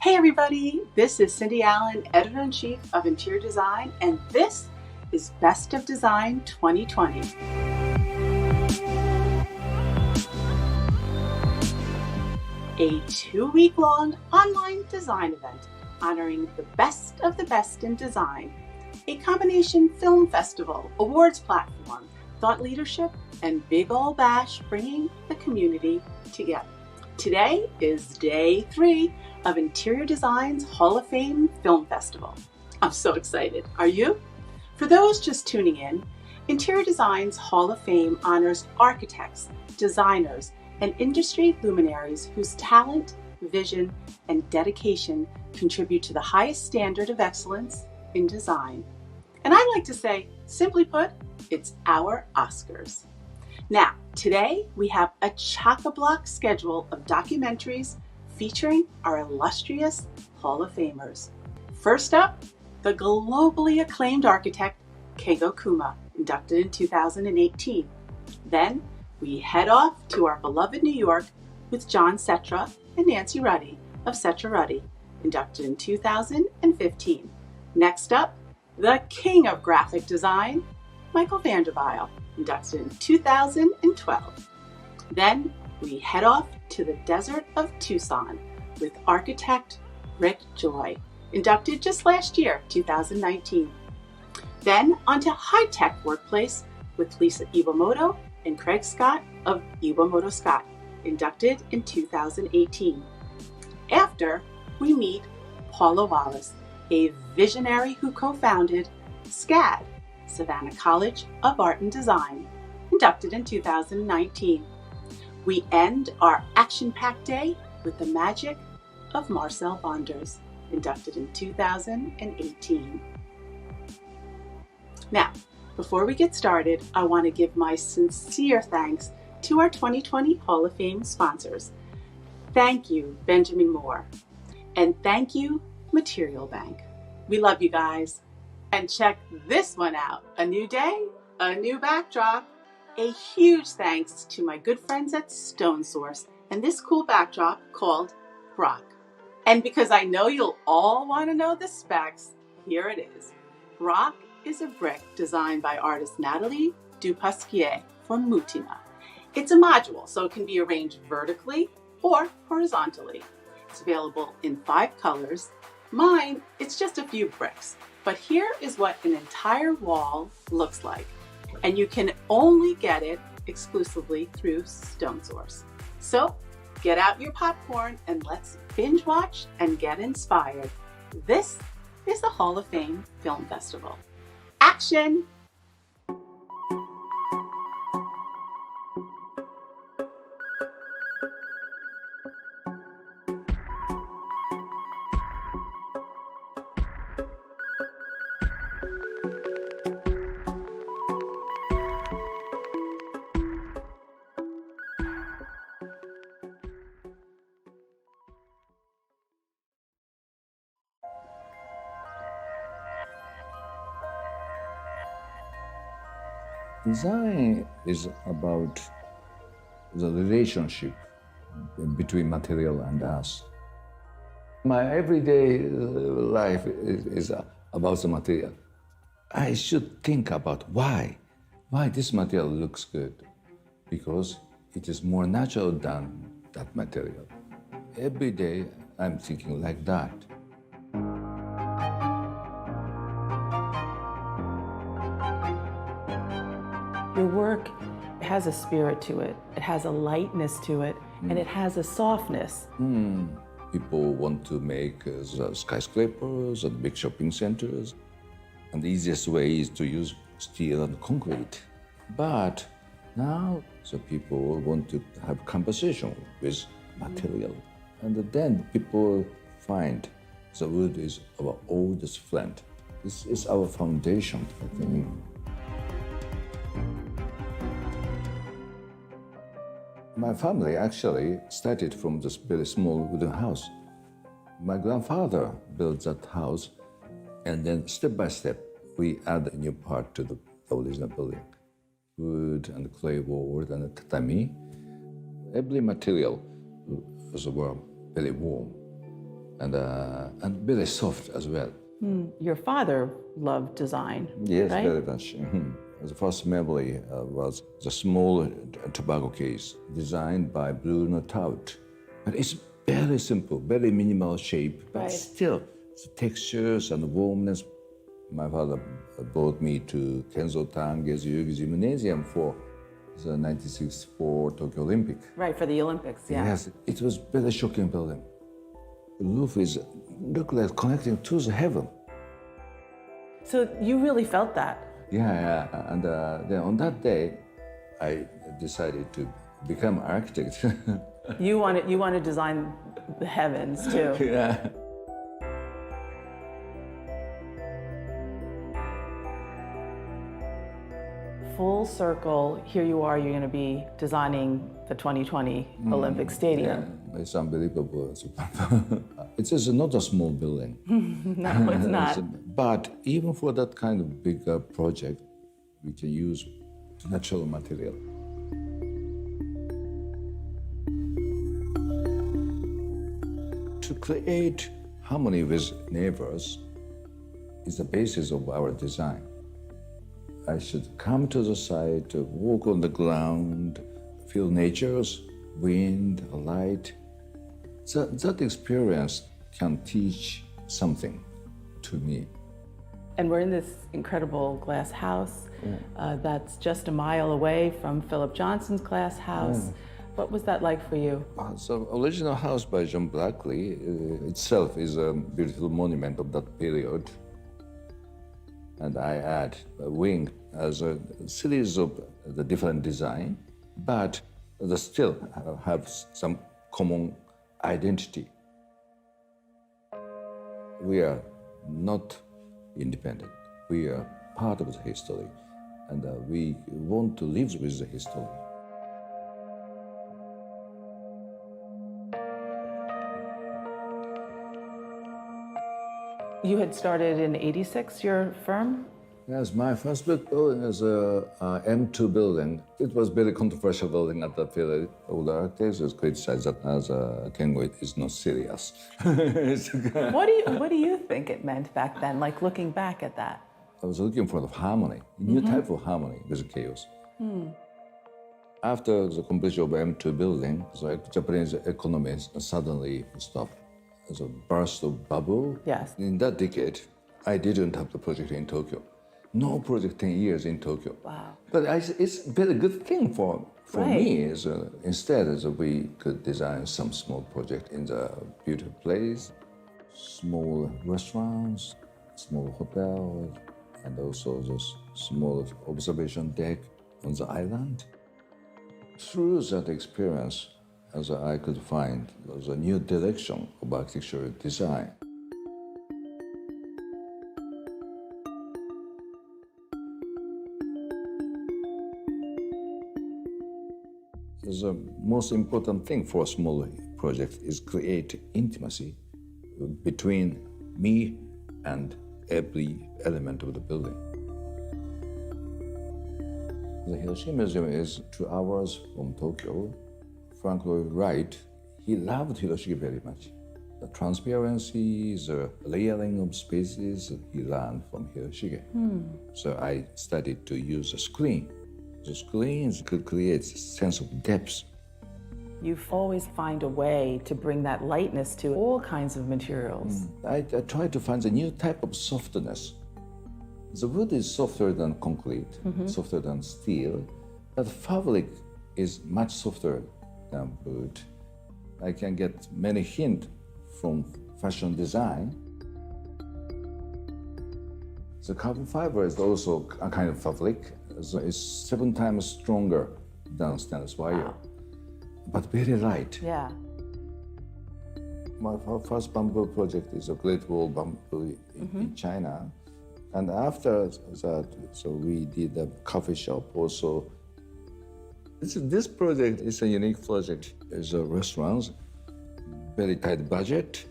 Hey everybody, this is Cindy Allen, Editor-in-Chief of Interior Design, and this is Best of Design 2020. A 2-week-long online design event honoring the best in design. A combination film festival, awards platform, thought leadership, and big ol' bash bringing the community together. Today is day 3 of Interior Design's Hall of Fame Film Festival. I'm so excited. Are you? For those just tuning in, Interior Design's Hall of Fame honors architects, designers, and industry luminaries whose talent, vision, and dedication contribute to the highest standard of excellence in design. And I like to say, simply put, it's our Oscars. Now, today we have a chock-a-block schedule of documentaries featuring our illustrious Hall of Famers. First up, the globally acclaimed architect Kengo Kuma, inducted in 2018. Then we head off to our beloved New York with John Cetra and Nancy Ruddy of Cetra Ruddy, inducted in 2015. Next up, the king of graphic design, Michael Vanderbyl, inducted in 2012. Then we head off to the desert of Tucson with architect Rick Joy, inducted just last year, 2019. Then onto high-tech workplace with Lisa Iwamoto and Craig Scott of Iwamoto Scott, inducted in 2018. After, we meet Paula Wallace, a visionary who co-founded SCAD, Savannah College of Art and Design, inducted in 2019. We end our action-packed day with the magic of Marcel Wanders, inducted in 2018. Now, before we get started, I want to give my sincere thanks to our 2020 Hall of Fame sponsors. Thank you, Benjamin Moore. And thank you, Material Bank. We love you guys. And check this one out. A new day, a new backdrop. A huge thanks to my good friends at Stone Source and this cool backdrop called Rock. And because I know you'll all want to know the specs, here it is. Rock is a brick designed by artist Natalie Dupasquier from Mutina. It's a module, so it can be arranged vertically or horizontally. It's available in 5 colors. Mine, it's just a few bricks. But here is what an entire wall looks like. And you can only get it exclusively through Stone Source. So get out your popcorn and let's binge watch and get inspired. This is the Hall of Fame Film Festival. Action! Design is about the relationship between material and us. My everyday life is about the material. I should think about why this material looks good, because it is more natural than that material. Every day I'm thinking like that. Your work has a spirit to it, it has a lightness to it, and it has a softness. People want to make skyscrapers and big shopping centers, and the easiest way is to use steel and concrete. But now the people want to have conversation with material, and then people find the wood is our oldest friend. This is our foundation, I think. My family actually started from this very small wooden house. My grandfather built that house, and then step by step, we add a new part to the original building. Wood and clay board and tatami. Every material was very warm. and very soft as well. Your father loved design, Yes, right? very much. The first memory was the small tobacco case designed by Bruno Taut. But it's very simple, very minimal shape, but Right. still the textures and warmness. My father brought me to Kenzo Tange's Yogi Gymnasium for the 1964 Tokyo Olympic. Right, for the Olympics, yeah. Yes, it was very shocking building. The roof looked like connecting to the heaven. So you really felt that? Yeah. And then on that day, I decided to become an architect. You want to design the heavens too. Yeah. Full circle, here you are, you're going to be designing the 2020 Olympic Stadium. Yeah, it's unbelievable. It is not a small building. No, it's not. But even for that kind of bigger project, we can use natural material. To create harmony with neighbors is the basis of our design. I should come to the site, walk on the ground, feel nature's wind, light. That experience can teach something to me. And we're in this incredible glass house that's just a mile away from Philip Johnson's glass house. What was that like for you? The original house by John Blackley itself is a beautiful monument of that period. And I add a wing as a series of the different design, but they still have some common identity. We are not independent. We are part of the history, and we want to live with the history. You had started in '86, your firm? Yes, my first building is a M2 building. It was very controversial building at that period. All the architects criticized that as Kengo is not serious. What do you think it meant back then, like looking back at that? I was looking for the harmony, a new type of harmony with chaos. After the completion of M2 building, the Japanese economy suddenly stopped. There's a burst of bubble. Yes. In that decade, I didn't have the project in Tokyo. No project 10 years in Tokyo. Wow. But it's a very good thing for Right. me. Instead, we could design some small project in the beautiful place, small restaurants, small hotels, and also just small observation deck on the island. Through that experience, I could find a new direction of architectural design. The most important thing for a small project is create intimacy between me and every element of the building. The Hiroshima Museum is 2 hours from Tokyo. Frank Lloyd Wright, he loved Hiroshima very much. The transparency, the layering of spaces, he learned from Hiroshima. So I started to use a screen. The screens could create a sense of depth. You always find a way to bring that lightness to all kinds of materials. I tried to find a new type of softness. The wood is softer than concrete, softer than steel, but fabric is much softer than wood. I can get many hints from fashion design. The carbon fiber is also a kind of fabric. It's 7 times stronger than stainless wire, but very light. Yeah. My first bamboo project is a Great Wall bamboo in China. And after that, so we did a coffee shop also. This project is a unique project. It's a restaurant, very tight budget.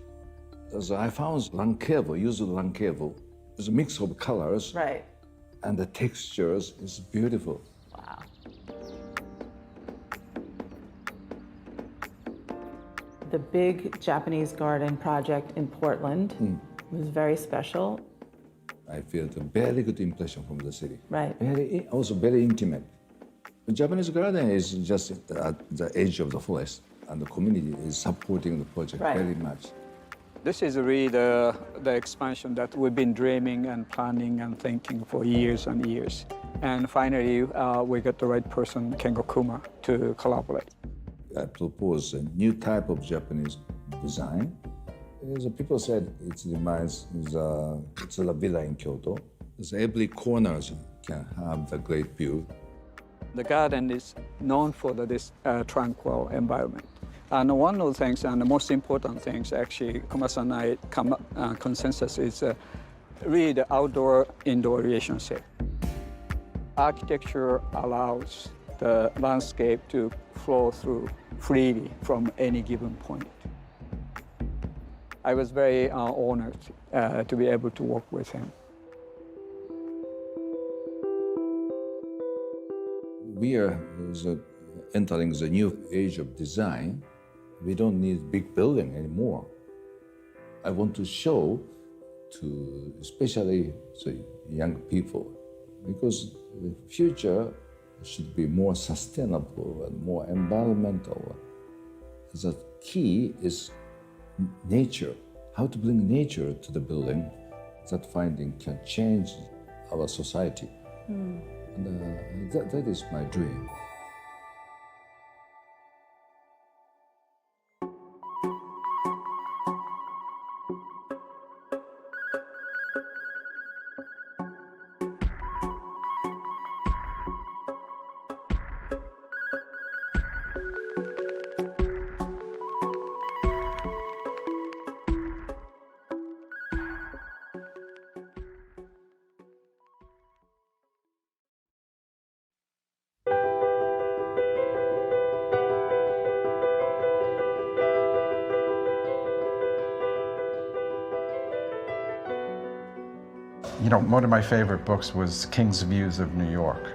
So I found used lang cable. It's a mix of colors. Right. And the textures is beautiful. Wow. The big Japanese garden project in Portland was very special. I felt a very good impression from the city. Right. Also very intimate. The Japanese garden is just at the edge of the forest, and the community is supporting the project very much. This is really the expansion that we've been dreaming and planning and thinking for years and years. And finally, we got the right person, Kengo Kuma, to collaborate. I proposed a new type of Japanese design. The people said it reminds it's a villa in Kyoto. Every corner can have a great view. The garden is known for this tranquil environment. And one of the things, and the most important things, actually, Kuma-san and I consensus is really the outdoor-indoor relationship. Architecture allows the landscape to flow through freely from any given point. I was very honored to be able to work with him. We are entering the new age of design. We don't need big building anymore. I want to show to especially the young people, because the future should be more sustainable and more environmental. The key is nature, how to bring nature to the building. That finding can change our society. And that is my dream. You know, one of my favorite books was King's Views of New York,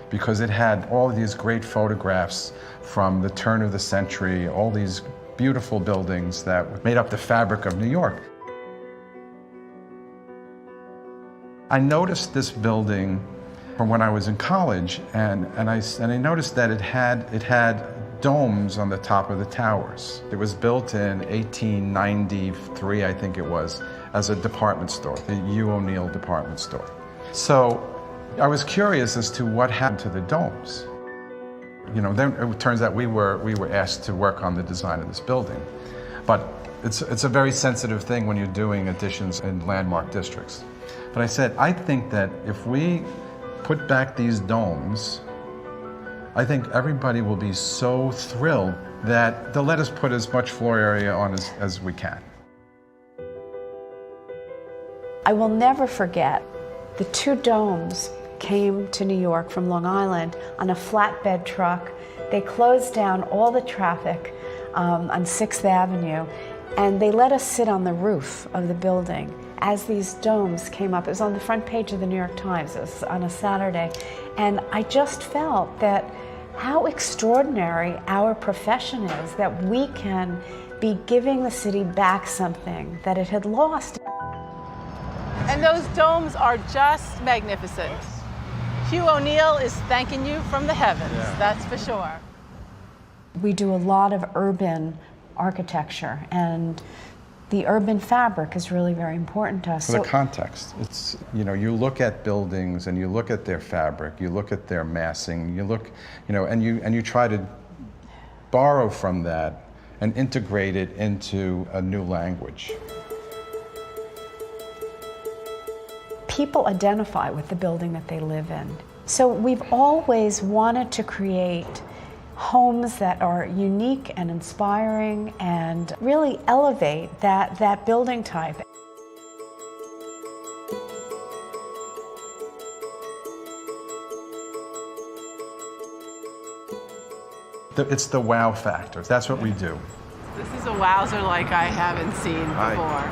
because it had all these great photographs from the turn of the century, all these beautiful buildings that made up the fabric of New York. I noticed this building from when I was in college, and I noticed that it had domes on the top of the towers. It was built in 1893, I think it was, as a department store, the U. O'Neill department store. So I was curious as to what happened to the domes. You know, then it turns out we were asked to work on the design of this building. But it's a very sensitive thing when you're doing additions in landmark districts. But I said, I think that if we put back these domes, I think everybody will be so thrilled that they'll let us put as much floor area on as we can. I will never forget the two domes came to New York from Long Island on a flatbed truck. They closed down all the traffic on 6th Avenue, and they let us sit on the roof of the building as these domes came up. It was on the front page of the New York Times. It was on a Saturday. And I just felt that how extraordinary our profession is, that we can be giving the city back something that it had lost. And those domes are just magnificent. Hugh O'Neill is thanking you from the heavens, that's for sure. We do a lot of urban architecture, and the urban fabric is really very important to us. For the context, it's, you know, you look at buildings and you look at their fabric, you look at their massing, you look, you know, and you try to borrow from that and integrate it into a new language. People identify with the building that they live in. So we've always wanted to create homes that are unique and inspiring and really elevate that building type. It's the wow factor. That's what we do. This is a wowzer like I haven't seen before.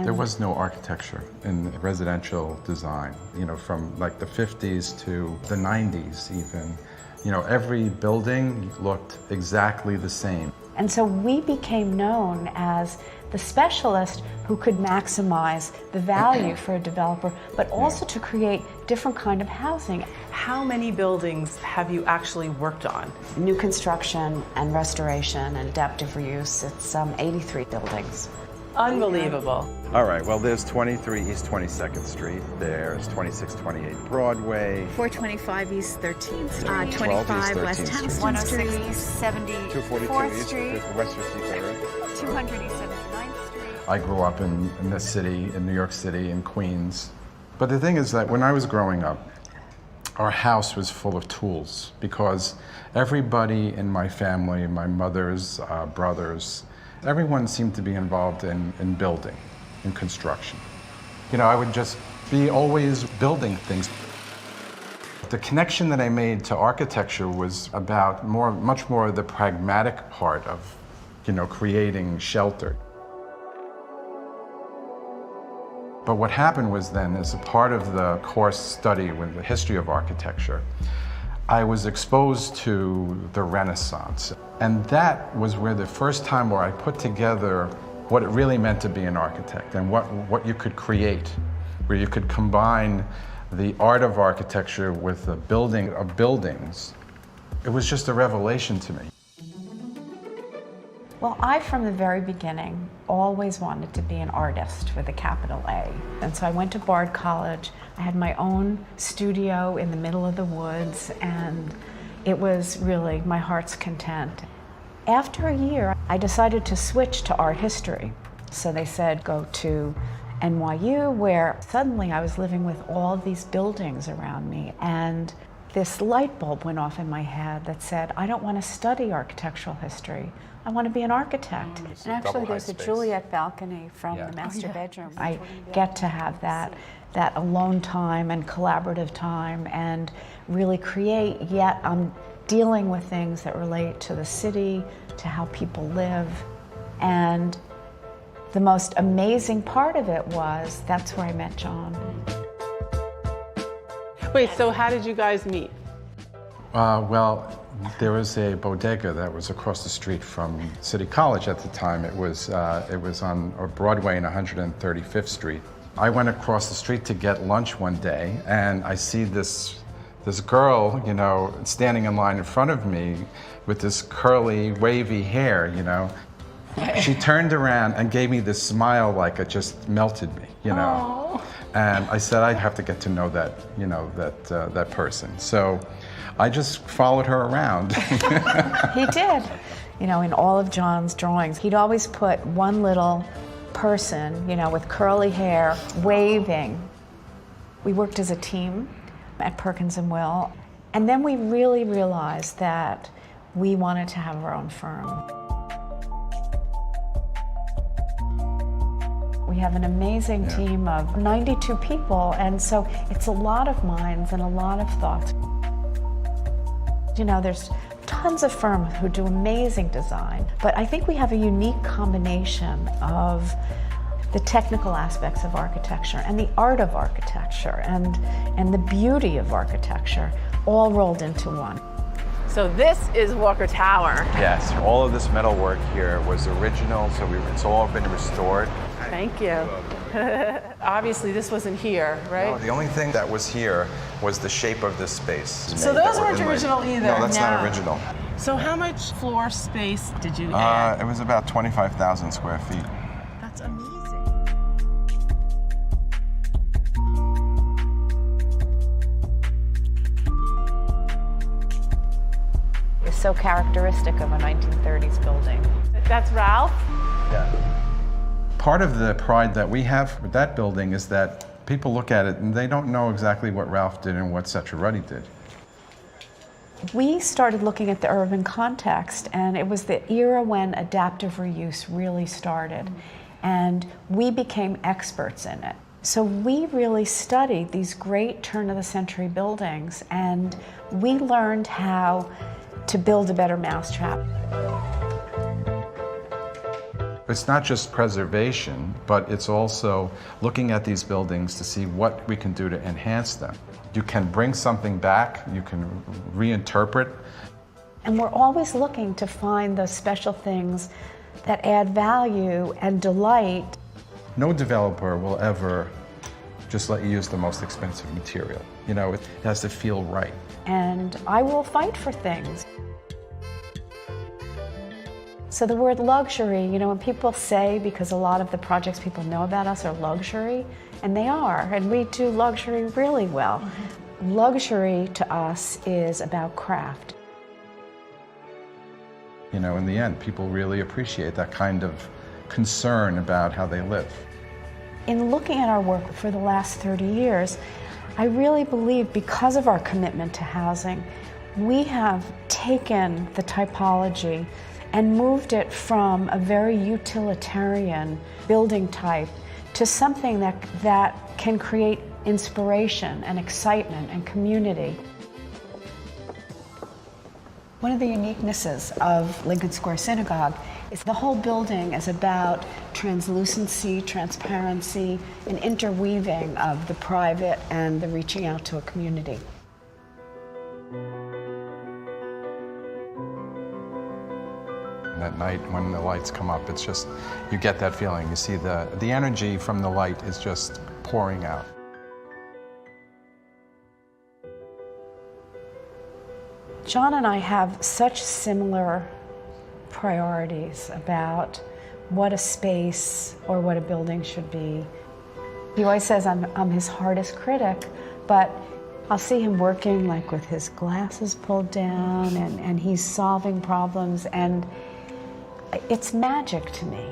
There was no architecture in residential design, you know, from like the 50s to the 90s even. You know, every building looked exactly the same. And so we became known as the specialist who could maximize the value for a developer, but also to create different kind of housing. How many buildings have you actually worked on? New construction and restoration and adaptive reuse, it's 83 buildings. Unbelievable. All right, well, there's 23 East 22nd Street, there's 2628 Broadway, 425 East 13th Street, 12 25 East West 13th Hampton Street. Street, 70 242 4th East, Street, West 53rd. 200 East 79th Street. I grew up in the city, in New York City, in Queens. But the thing is that when I was growing up, our house was full of tools because everybody in my family, my mother's brothers, everyone seemed to be involved in building, in construction. You know, I would just be always building things. The connection that I made to architecture was about much more the pragmatic part of, you know, creating shelter. But what happened was then, as a part of the course study with the history of architecture, I was exposed to the Renaissance. And that was where the first time where I put together what it really meant to be an architect and what you could create, where you could combine the art of architecture with the building of buildings. It was just a revelation to me. Well, I, from the very beginning, always wanted to be an artist with a capital A. And so I went to Bard College. I had my own studio in the middle of the woods, and it was really my heart's content. After a year, I decided to switch to art history. So they said, go to NYU, where suddenly I was living with all these buildings around me. And this light bulb went off in my head that said, I don't want to study architectural history. I want to be an architect. It's And a actually double there's a height space. Juliet balcony from Yeah. the master bedroom. I get to have that alone time and collaborative time and really create, yet I'm dealing with things that relate to the city, to how people live. And the most amazing part of it was, that's where I met John. Wait, so how did you guys meet? Well, there was a bodega that was across the street from City College at the time. It was on Broadway and 135th Street. I went across the street to get lunch one day, and I see this girl, you know, standing in line in front of me with this curly, wavy hair, you know. She turned around and gave me this smile like it just melted me, you know. And I said, I have to get to know that, you know, that person. So I just followed her around. He did. You know, in all of John's drawings, he'd always put one little person, you know, with curly hair, waving. We worked as a team at Perkins & Will. And then we really realized that we wanted to have our own firm. We have an amazing team of 92 people, and so it's a lot of minds and a lot of thoughts. You know, there's tons of firms who do amazing design, but I think we have a unique combination of the technical aspects of architecture and the art of architecture and the beauty of architecture all rolled into one. So this is Walker Tower. Yes, all of this metal work here was original, so it's all been restored. Thank you. Obviously this wasn't here, right? No, the only thing that was here was the shape of this space. So those weren't original either? No, that's not No. original. So how much floor space did you add? It was about 25,000 square feet. That's amazing. It's so characteristic of a 1930s building. That's Ralph? Part of the pride that we have with that building is that people look at it and they don't know exactly what Ralph did and what Cetra Ruddy did. We started looking at the urban context, and it was the era when adaptive reuse really started, and we became experts in it. So we really studied these great turn-of-the-century buildings, and we learned how to build a better mousetrap. It's not just preservation, but it's also looking at these buildings to see what we can do to enhance them. You can bring something back, you can reinterpret. And we're always looking to find those special things that add value and delight. No developer will ever just let you use the most expensive material. You know, it has to feel right. And I will fight for things. So the word luxury, you know, when people say, because a lot of the projects people know about us are luxury, and they are, and we do luxury really well. Luxury to us is about craft. You know, in the end, people really appreciate that kind of concern about how they live. In looking at our work for the last 30 years, I really believe because of our commitment to housing, we have taken the typology and moved it from a very utilitarian building type to something that can create inspiration and excitement and community. One of the uniquenesses of Lincoln Square Synagogue is the whole building is about translucency, transparency, and interweaving of the private and the reaching out to a community. And at night, when the lights come up, it's just, you get that feeling. You see the energy from the light is just pouring out. John and I have such similar priorities about what a space or what a building should be. He always says I'm his hardest critic, but I'll see him working like with his glasses pulled down and he's solving problems, and it's magic to me.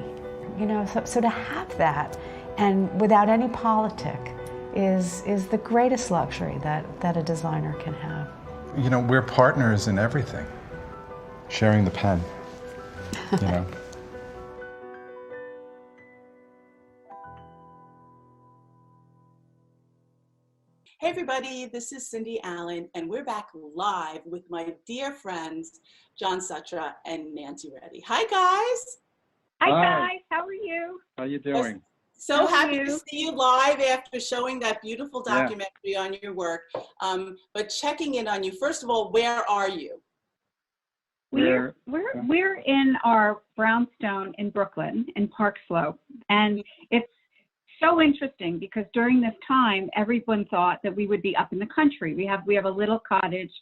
You know, so to have that and without any politic is the greatest luxury that a designer can have. You know, we're partners in everything. Sharing the pen, you know. Hey everybody, this is Cindy Allen, and we're back live with my dear friends, John Cetra and Nancy Ruddy. Hi guys. Hi guys, how are you? How you doing? So happy to see you live after showing that beautiful documentary on your work. But checking in on you, first of all, where are you? We're in our brownstone in Brooklyn, in Park Slope, and it's so interesting because during this time, everyone thought that we would be up in the country. We have a little cottage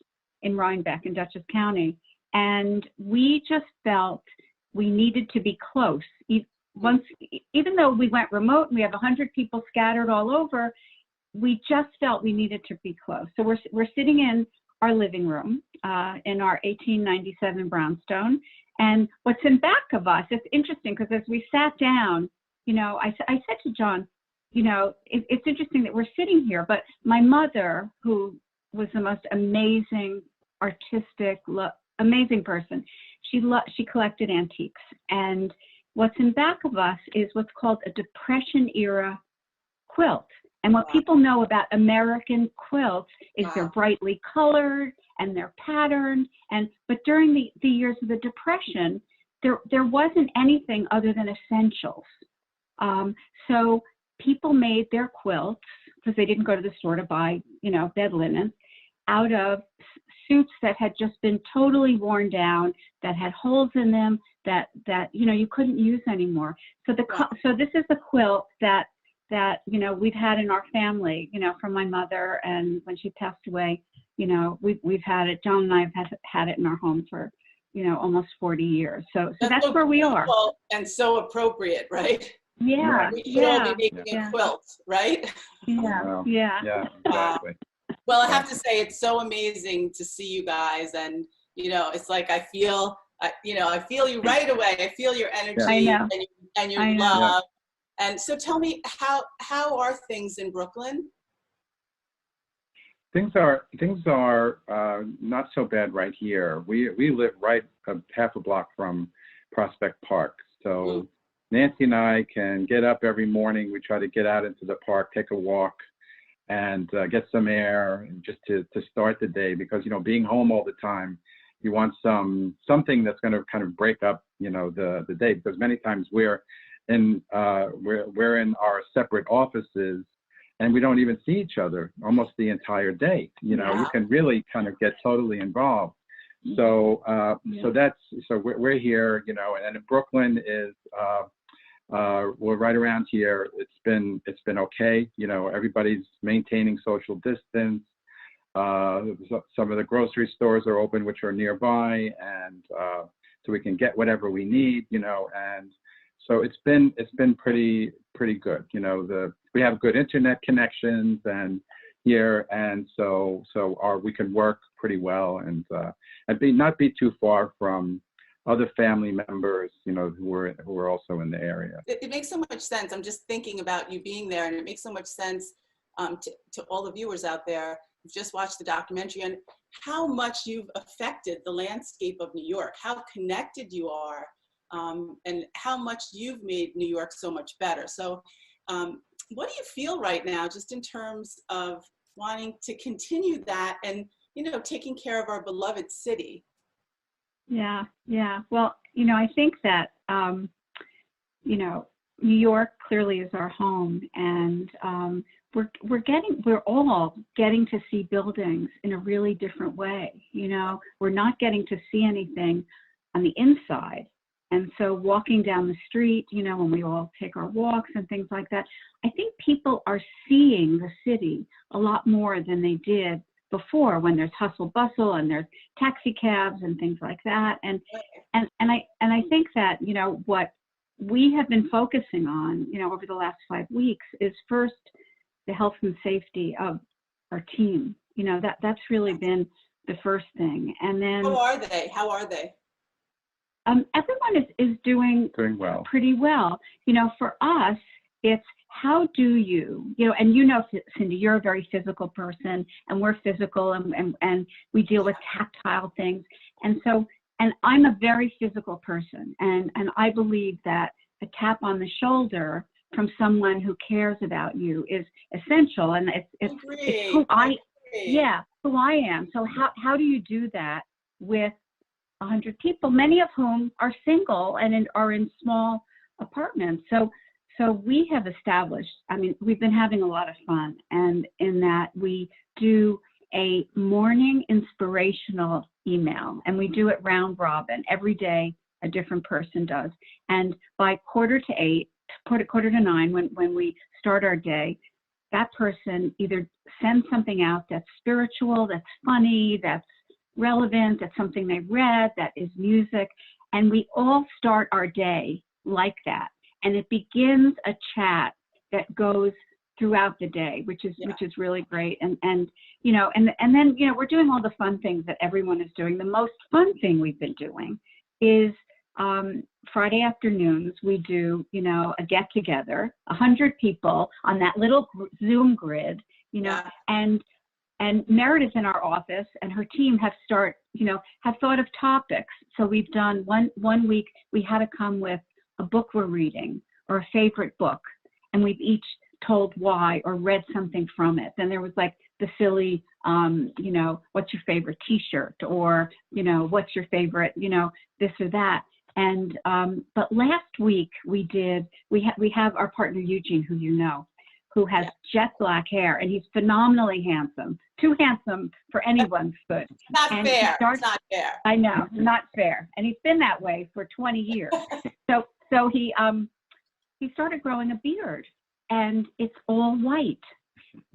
in Rhinebeck in Dutchess County, and we just felt we needed to be close. Even though we went remote and we have 100 people scattered all over, we just felt we needed to be close. So we're sitting in our living room in our 1897 brownstone. And what's in back of us, it's interesting because as we sat down, you know, I said to John, you know, it's interesting that we're sitting here, but my mother, who was the most amazing, artistic, amazing person, she collected antiques. And what's in back of us is what's called a Depression era quilt. And what people know about American quilts is they're brightly colored and they're patterned. But during the years of the Depression, there wasn't anything other than essentials. So people made their quilts, because they didn't go to the store to buy, you know, bed linen, out of suits that had just been totally worn down, that had holes in them, that you know, you couldn't use anymore. So so this is the quilt that you know, we've had in our family, you know, from my mother, and when she passed away, you know, we've had it. John and I have had it in our home for, you know, almost 40 years. So that's where we are. And so appropriate, right? Yeah. We should all be making a quilt, right? Yeah. Yeah, exactly. Well, I have to say, it's so amazing to see you guys, and you know, it's like I feel you right away. I feel your energy and your love. And so, tell me, how are things in Brooklyn? Things are not so bad right here. We live right half a block from Prospect Park, so Nancy and I can get up every morning. We try to get out into the park, take a walk, and get some air, and just to start the day, because, you know, being home all the time, you want something that's going to kind of break up, you know, the day, because many times we're in our separate offices and we don't even see each other almost the entire day. You know, you can really kind of get totally involved. So we're here, you know, and in Brooklyn is we're right around here. It's been okay, you know. Everybody's maintaining social distance. Some of the grocery stores are open, which are nearby, and so we can get whatever we need, you know. And so it's been pretty good, you know. We have good internet connections and here, and so we can work pretty well, and not be too far from other family members, you know, who are also in the area. It makes so much sense. I'm just thinking about you being there, and it makes so much sense to all the viewers out there who've just watched the documentary, and how much you've affected the landscape of New York, how connected you are, and how much you've made New York so much better. So what do you feel right now, just in terms of wanting to continue that and, you know, taking care of our beloved city? Yeah. Well, you know, I think that, you know, New York clearly is our home, and we're all getting to see buildings in a really different way. You know, we're not getting to see anything on the inside. And so walking down the street, you know, when we all take our walks and things like that, I think people are seeing the city a lot more than they did before, when there's hustle bustle and there's taxi cabs and things like that. And I think that, you know, what we have been focusing on, you know, over the last 5 weeks is first the health and safety of our team. You know, that's really been the first thing. And then How are they? Everyone is doing well, pretty well. You know, for us, it's how do you know, and you know, Cindy, you're a very physical person, and we're physical, and we deal with tactile things. And so, and I'm a very physical person, and I believe that a tap on the shoulder from someone who cares about you is essential, and it's who who I am. So how do you do that with 100 people, many of whom are single and are in small apartments? So we have established, I mean, we've been having a lot of fun, and in that we do a morning inspirational email, and we do it round robin. Every day a different person does. And by quarter to 9, when we start our day, that person either sends something out that's spiritual, that's funny, that's relevant, that's something they read, that is music, and we all start our day like that. And it begins a chat that goes throughout the day, which is really great. And you know, and then, you know, we're doing all the fun things that everyone is doing. The most fun thing we've been doing is Friday afternoons, we do, you know, a get together, 100 people on that little Zoom grid, you know, and Meredith in our office and her team have thought of topics. So we've done one week, we had to come with a book we're reading or a favorite book, and we've each told why or read something from it. Then there was like the silly, you know, what's your favorite t-shirt, or, you know, what's your favorite, you know, this or that. And, but last week we have our partner Eugene, who you know, who has jet black hair, and he's phenomenally handsome, too handsome for anyone's good. Not fair. It's not fair. I know, not fair. And he's been that way for 20 years. So he started growing a beard, and it's all white.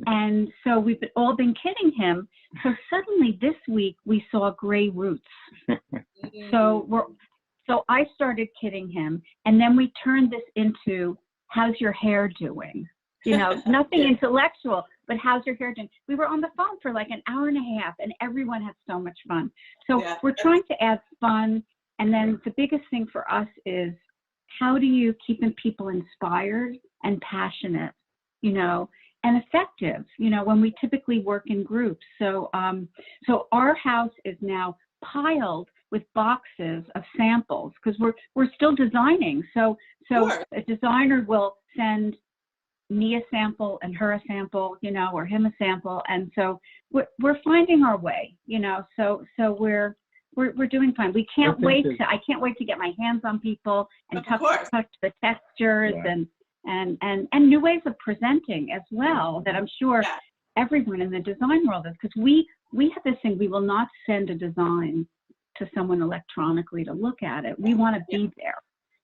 And so we've all been kidding him. So suddenly this week we saw gray roots. So I started kidding him, and then we turned this into, how's your hair doing? You know, nothing intellectual, but how's your hair doing? We were on the phone for like an hour and a half, and everyone had so much fun. So we're trying to add fun. And then the biggest thing for us is, how do you keep people inspired and passionate, you know, and effective, you know, when we typically work in groups. So our house is now piled with boxes of samples, because we're still designing. So a designer will send me a sample and her a sample, you know, or him a sample. And so we're finding our way, you know, so we're doing fine. I can't wait to get my hands on people and touch the textures and new ways of presenting as well, that I'm sure everyone in the design world is, because we have this thing, we will not send a design to someone electronically to look at it. We want to be there,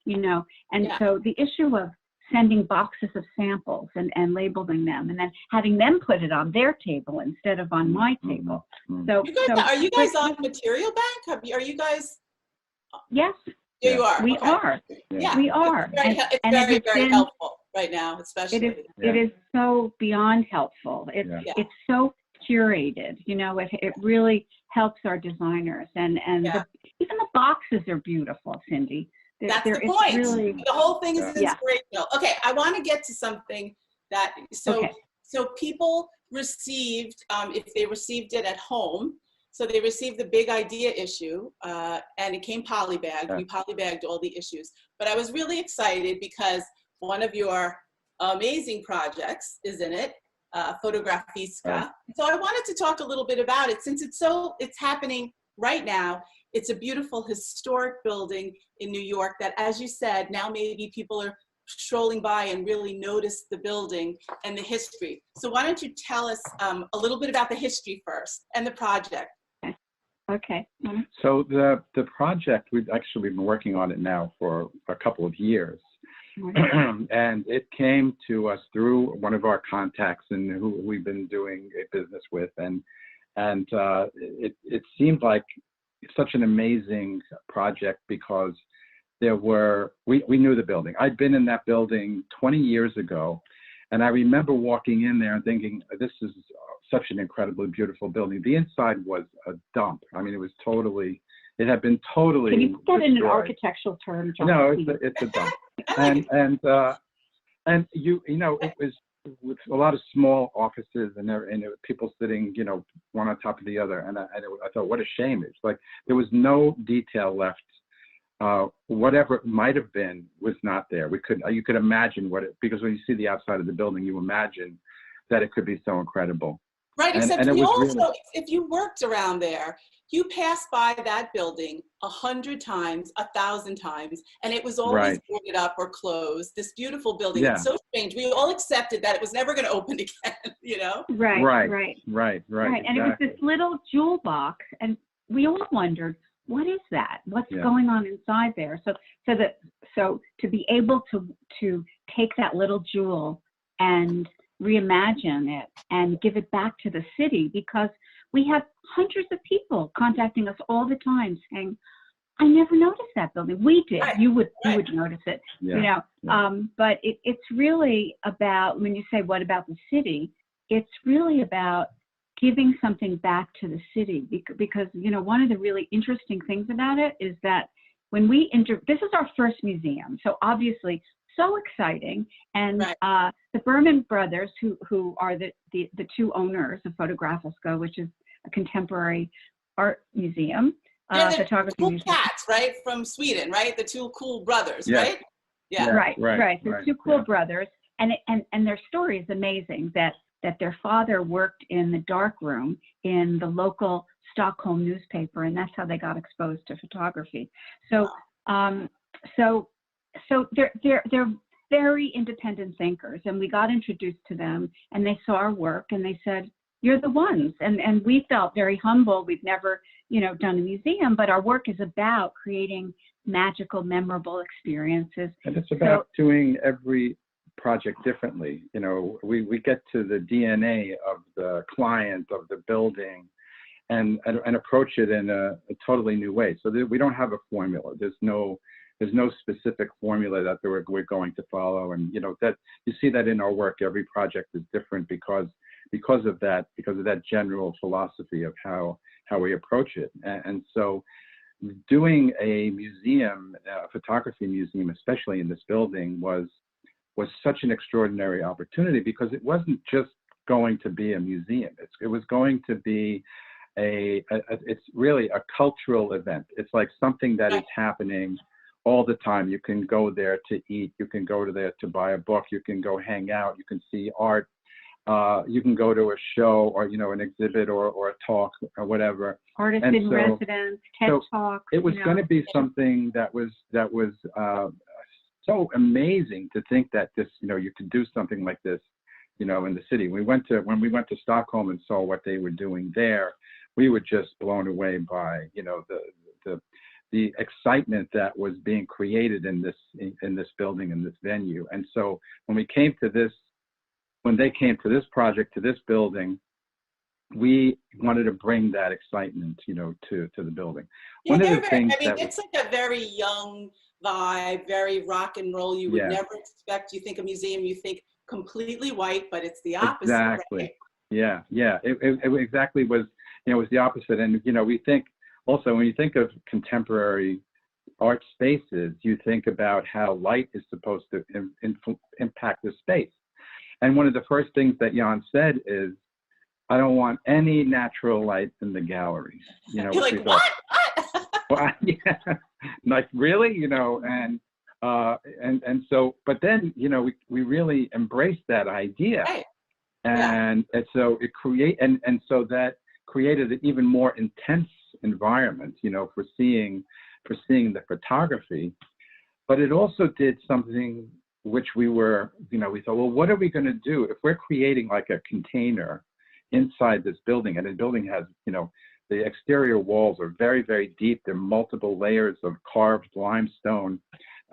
you know. And so the issue of sending boxes of samples and labeling them and then having them put it on their table instead of on my table. So, are you guys on Material Bank? Are you guys? Yes. Yeah, you are. We are. Yeah, we are. It's very helpful right now, especially. It is so beyond helpful. It's so curated. You know, it really helps our designers, and even the boxes are beautiful, Cindy. That's the point. Really, the whole thing is inspirational. Okay, I want to get to something that so people received, if they received it at home. So they received the big idea issue, and it came polybagged. We polybagged all the issues. But I was really excited because one of your amazing projects is in it, Photografisca. So I wanted to talk a little bit about it since it's happening right now. It's a beautiful historic building in New York that, as you said, now maybe people are strolling by and really notice the building and the history. So why don't you tell us a little bit about the history first and the project? Okay. So the project, we've actually been working on it now for a couple of years. And it came to us through one of our contacts and who we've been doing a business with. And it seemed like such an amazing project because we knew the building. I'd been in that building 20 years ago. And I remember walking in there and thinking, this is such an incredibly beautiful building. The inside was a dump. I mean, it had been totally Can you put that in an destroyed. architectural term, John? No, it's a dump. and you know, it was with a lot of small offices and people sitting, you know, one on top of the other. And I thought, what a shame. It's like there was no detail left. Whatever it might have been was not there. You could imagine because when you see the outside of the building, you imagine that it could be so incredible. Right, except if you worked around there, you passed by that building 100 times, 1,000 times, and it was always boarded up or closed. This beautiful building. It's so strange. We all accepted that it was never going to open again, you know? Right. And it was this little jewel box, and we all wondered, what is that? What's going on inside there? So to be able to take that little jewel and reimagine it and give it back to the city, because we have hundreds of people contacting us all the time saying, I never noticed that building. We did. You would notice it, you know. But it's really about, when you say what about the city, it's really about giving something back to the city, because you know, one of the really interesting things about it is that when this is our first museum, so obviously so exciting, and the Berman brothers, who are the two owners of Photografisca, which is a contemporary art museum, photography cool museum. Cats, right, from Sweden, right? The two cool brothers, right? Right. The two cool brothers, and their story is amazing. That their father worked in the darkroom in the local Stockholm newspaper, and that's how they got exposed to photography. So, so they're very independent thinkers, and we got introduced to them, and they saw our work, and they said, "You're the ones." And we felt very humble. We've never, you know, done a museum, but our work is about creating magical, memorable experiences. And it's about doing every project differently. You know, we get to the DNA of the client, of the building, and approach it in a totally new way. So we don't have a formula. There's no specific formula that we're going to follow. And you know, that you see that in our work, every project is different because of that general philosophy of how we approach it. And so doing a museum, a photography museum, especially in this building, was such an extraordinary opportunity, because it wasn't just going to be a museum. It was going to be it's really a cultural event. It's like something that is happening all the time. You can go there to eat, you can go there to buy a book, you can go hang out, you can see art, you can go to a show, or you know, an exhibit or a talk or whatever. Artist in residence, TED Talk. It was going to be something that was so amazing to think that this, you know, you could do something like this, you know, in the city. When we went to Stockholm and saw what they were doing there, we were just blown away by, you know, the excitement that was being created in this building, in this venue. And so when they came to this project, to this building, we wanted to bring that excitement, to the building. Yeah, it's like a very young vibe, very rock and roll. You would never expect. You think a museum, you think completely white, but it's the opposite. Exactly. Right? Yeah. It exactly was. It was the opposite. And we think also, when you think of contemporary art spaces, you think about how light is supposed to impact the space. And one of the first things that Jan said is, I don't want any natural light in the galleries. You're like, what? Well, yeah, like really, and so, but then, we really embraced that idea, right. and so it so that created an even more intense environment, for seeing the photography. But it also did something which we thought, well, what are we going to do if we're creating like a container inside this building? And the building has, the exterior walls are very, very deep. There are multiple layers of carved limestone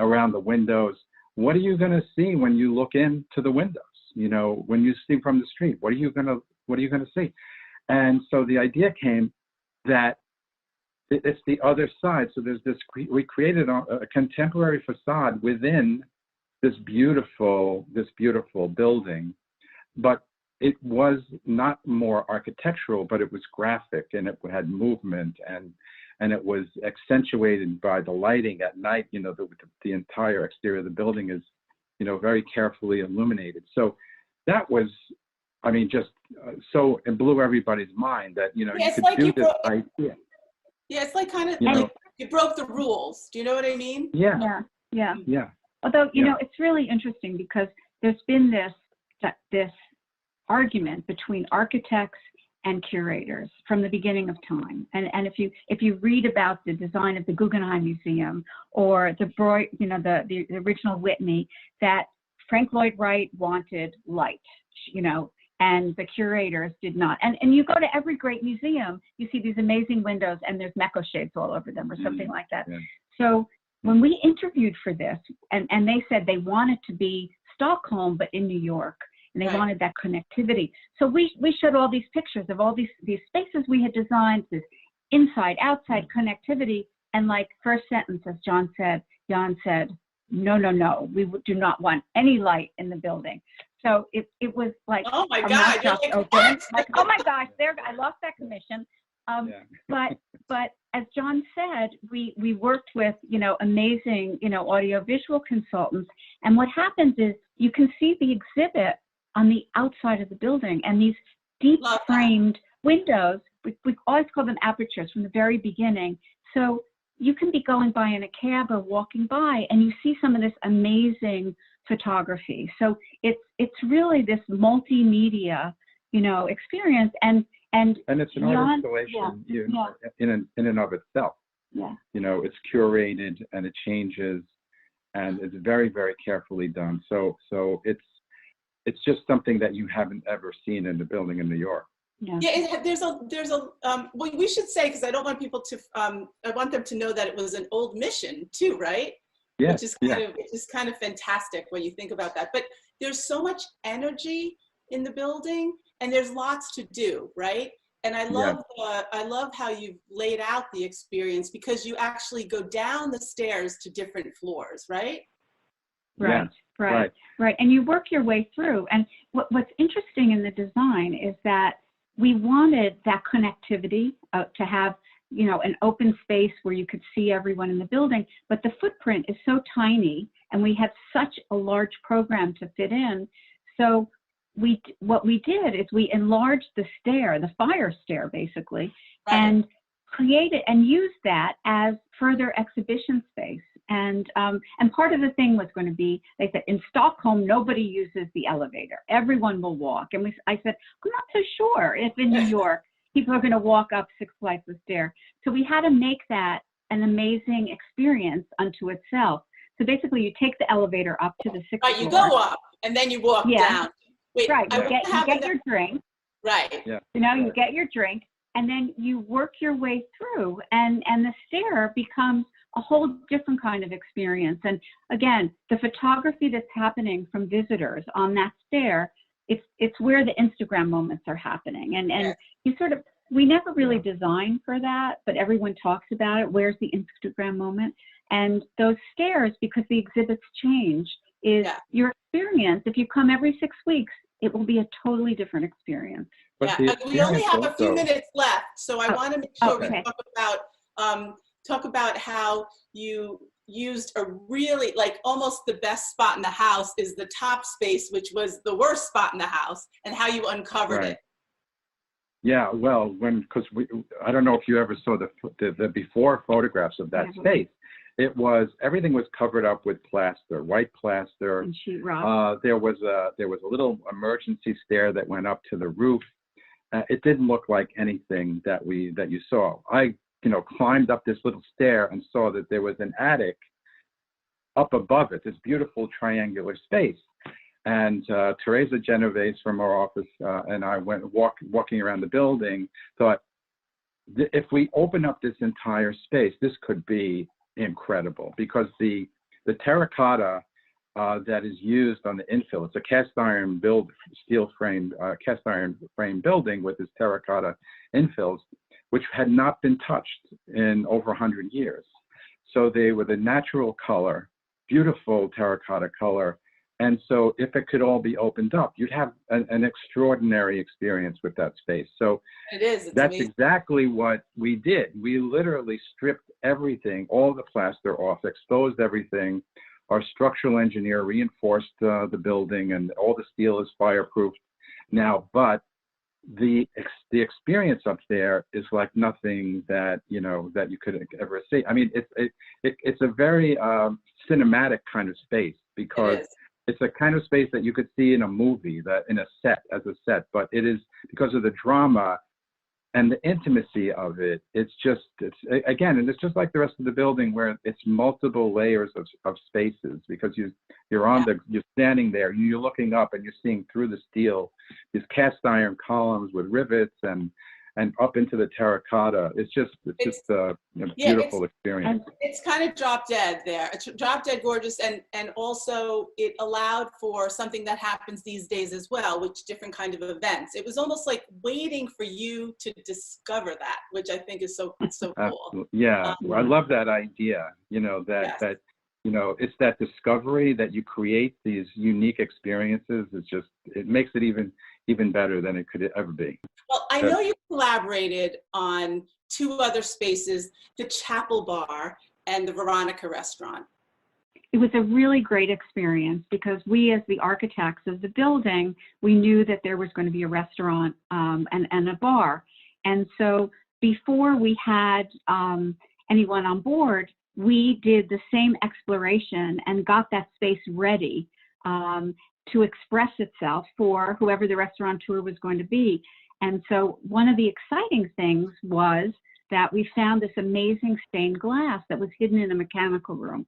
around the windows. What are you going to see when you look into the windows? When you see from the street, what are you going to see? And so the idea came that it's the other side. So there's this, we created a contemporary facade within this beautiful building, but it was not more architectural, but it was graphic, and it had movement, and it was accentuated by the lighting at night. The entire exterior of the building is, very carefully illuminated. So that was, so it blew everybody's mind that, you could like do this idea. Yeah, it's like kind of like you broke the rules. Do you know what I mean? Yeah. Although, it's really interesting because there's been this argument between architects and curators from the beginning of time. And if you read about the design of the Guggenheim Museum or the original Whitney, that Frank Lloyd Wright wanted light, and the curators did not. And you go to every great museum, you see these amazing windows and there's Mecco shades all over them or something like that. Yeah. So when we interviewed for this, and they said they wanted to be Stockholm, but in New York, and they wanted that connectivity. So we showed all these pictures of all these spaces we had designed, this inside, outside connectivity, and like first sentence, as Jan said, no, we do not want any light in the building. So it was like, oh my God, like, oh my gosh, I lost that commission. But as John said, we worked with, amazing, audiovisual consultants. And what happens is you can see the exhibit on the outside of the building, and these deep framed windows, we always call them apertures from the very beginning. So you can be going by in a cab or walking by and you see some of this amazing photography. So it's really this multimedia, experience, and it's an art installation in and of itself. Yeah. It's curated and it changes, and it's very, very carefully done. So it's just something that you haven't ever seen in the building in New York. Yeah, there's a well, we should say, because I don't want people to I want them to know that it was an old mission too, right? Yeah. Which is kind of fantastic when you think about that. But there's so much energy in the building, and there's lots to do, right? And I love how you've laid out the experience, because you actually go down the stairs to different floors, right? Right. And you work your way through. And what's interesting in the design is that we wanted that connectivity to have, an open space where you could see everyone in the building, but the footprint is so tiny and we have such a large program to fit in. So what we did is we enlarged the fire stair basically, and created and used that as further exhibition space. And part of the thing was going to be, they said, in Stockholm, nobody uses the elevator. Everyone will walk. And I said, I'm not so sure if in New York, people are going to walk up 6 flights of stairs. So we had to make that an amazing experience unto itself. So basically, you take the elevator up to the 6th floor. Right, you go up, and then you walk down. Wait, right, you get your drink. Right. Yeah. You get your drink. and then you work your way through, and the stair becomes a whole different kind of experience. And again, the photography that's happening from visitors on that stair, it's where the Instagram moments are happening. And you sort of, we never really designed for that, but everyone talks about it. Where's the Instagram moment? And those stairs, because the exhibits change, is your experience. If you come every 6 weeks, it will be a totally different experience. But we only have a few minutes left, so I want to make sure we talk about how you used a really, like, almost the best spot in the house is the top space, which was the worst spot in the house, and how you uncovered it. Yeah, well, because I don't know if you ever saw the before photographs of that space. It was, everything was covered up with plaster, white plaster. And sheetrock. There was a little emergency stair that went up to the roof. It didn't look like anything that you saw. I, climbed up this little stair and saw that there was an attic up above it, this beautiful triangular space. And Teresa Genovese from our office and I went walking around the building, thought, if we open up this entire space, this could be incredible, because the terracotta that is used on the infill, it's a cast iron steel framed cast iron frame building with this terracotta infills, which had not been touched in over 100 years. So they were the natural color, beautiful terracotta color. And so if it could all be opened up, you'd have an extraordinary experience with that space. So that's amazing. Exactly what we did. We literally stripped everything, all the plaster off, exposed everything. Our structural engineer reinforced the building, and all the steel is fireproof now. But the experience up there is like nothing that you could ever see. I mean, it's a very cinematic kind of space, because it's a kind of space that you could see in a movie, as a set, but it is, because of the drama and the intimacy of it, it's just like the rest of the building, where it's multiple layers of spaces, because you're standing there, you're looking up and you're seeing through the steel, these cast iron columns with rivets and up into the terracotta. It's just a beautiful experience. It's kind of drop dead there. It's drop dead gorgeous, and also it allowed for something that happens these days as well, which different kind of events. It was almost like waiting for you to discover that, which I think is so cool. Yeah, I love that idea. It's that discovery that you create these unique experiences. It makes it even better than it could ever be. Well, I know you collaborated on 2 other spaces, the Chapel Bar and the Veronica Restaurant. It was a really great experience, because we, as the architects of the building, we knew that there was going to be a restaurant and a bar. And so before we had anyone on board, we did the same exploration and got that space ready to express itself for whoever the restaurateur was going to be. And so one of the exciting things was that we found this amazing stained glass that was hidden in a mechanical room.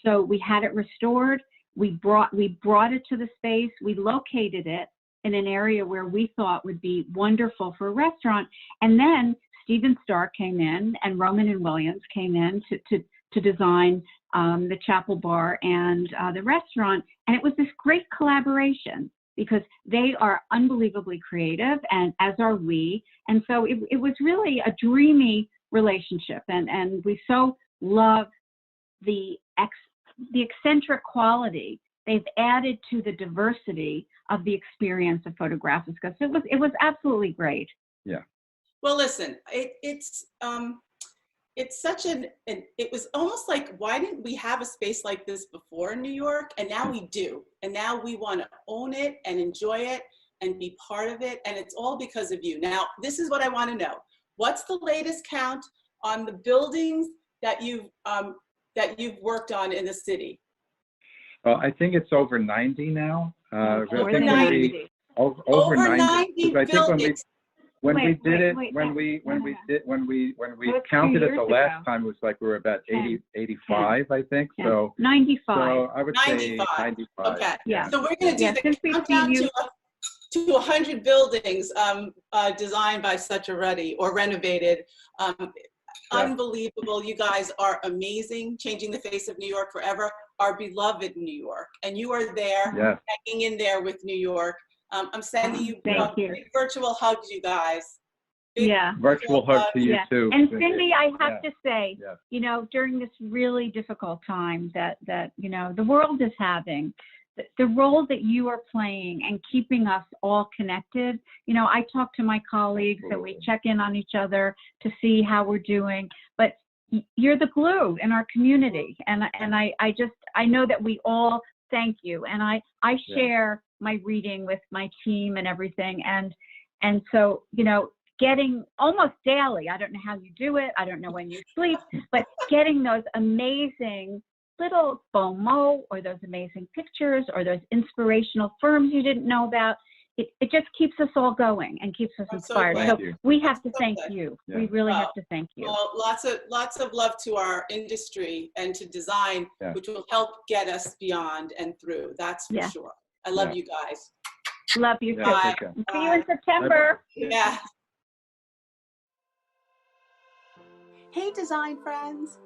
So we had it restored. We brought it to the space. We located it in an area where we thought would be wonderful for a restaurant. And then Stephen Stark came in, and Roman and Williams came in to design the Chapel Bar and the restaurant. And it was this great collaboration, because they are unbelievably creative, and as are we. And so it was really a dreamy relationship. And we so love the eccentric quality they've added to the diversity of the experience of Photographics. It was absolutely great. Yeah. Well, listen, it's such it was almost like, why didn't we have a space like this before in New York? And now we do. And now we want to own it and enjoy it and be part of it. And it's all because of you. Now, this is what I want to know. What's the latest count on the buildings that you've worked on in the city? Well, I think it's over 90 now. Over 90. Over 90 buildings. When we counted it the last time, it was like we were about 85, I think. Yeah. So 95. So I would 95. say 95. Okay. Yeah. So we're going to do the countdown to to 100 buildings designed by Cetra Ruddy or renovated. Unbelievable. You guys are amazing, changing the face of New York forever, our beloved New York. And you are there, hanging in there with New York. I'm sending you big virtual hugs, you guys. Big virtual hug to you too. And Cindy, I have to say, you know, during this really difficult time that you know the world is having, the role that you are playing and keeping us all connected. You know, I talk to my colleagues and we check in on each other to see how we're doing, but you're the glue in our community. And I know that we all thank you. And I share my reading with my team and everything. And so, you know, getting almost daily, I don't know how you do it, I don't know when you sleep, but getting those amazing little FOMO or those amazing pictures or those inspirational firms you didn't know about, it just keeps us all going and keeps us inspired. So we have to thank you. We really have to thank you. Well, lots of love to our industry and to design, which will help get us beyond and through. That's for sure. I love you guys. Love you too. See you in September. Yeah. Hey, design friends.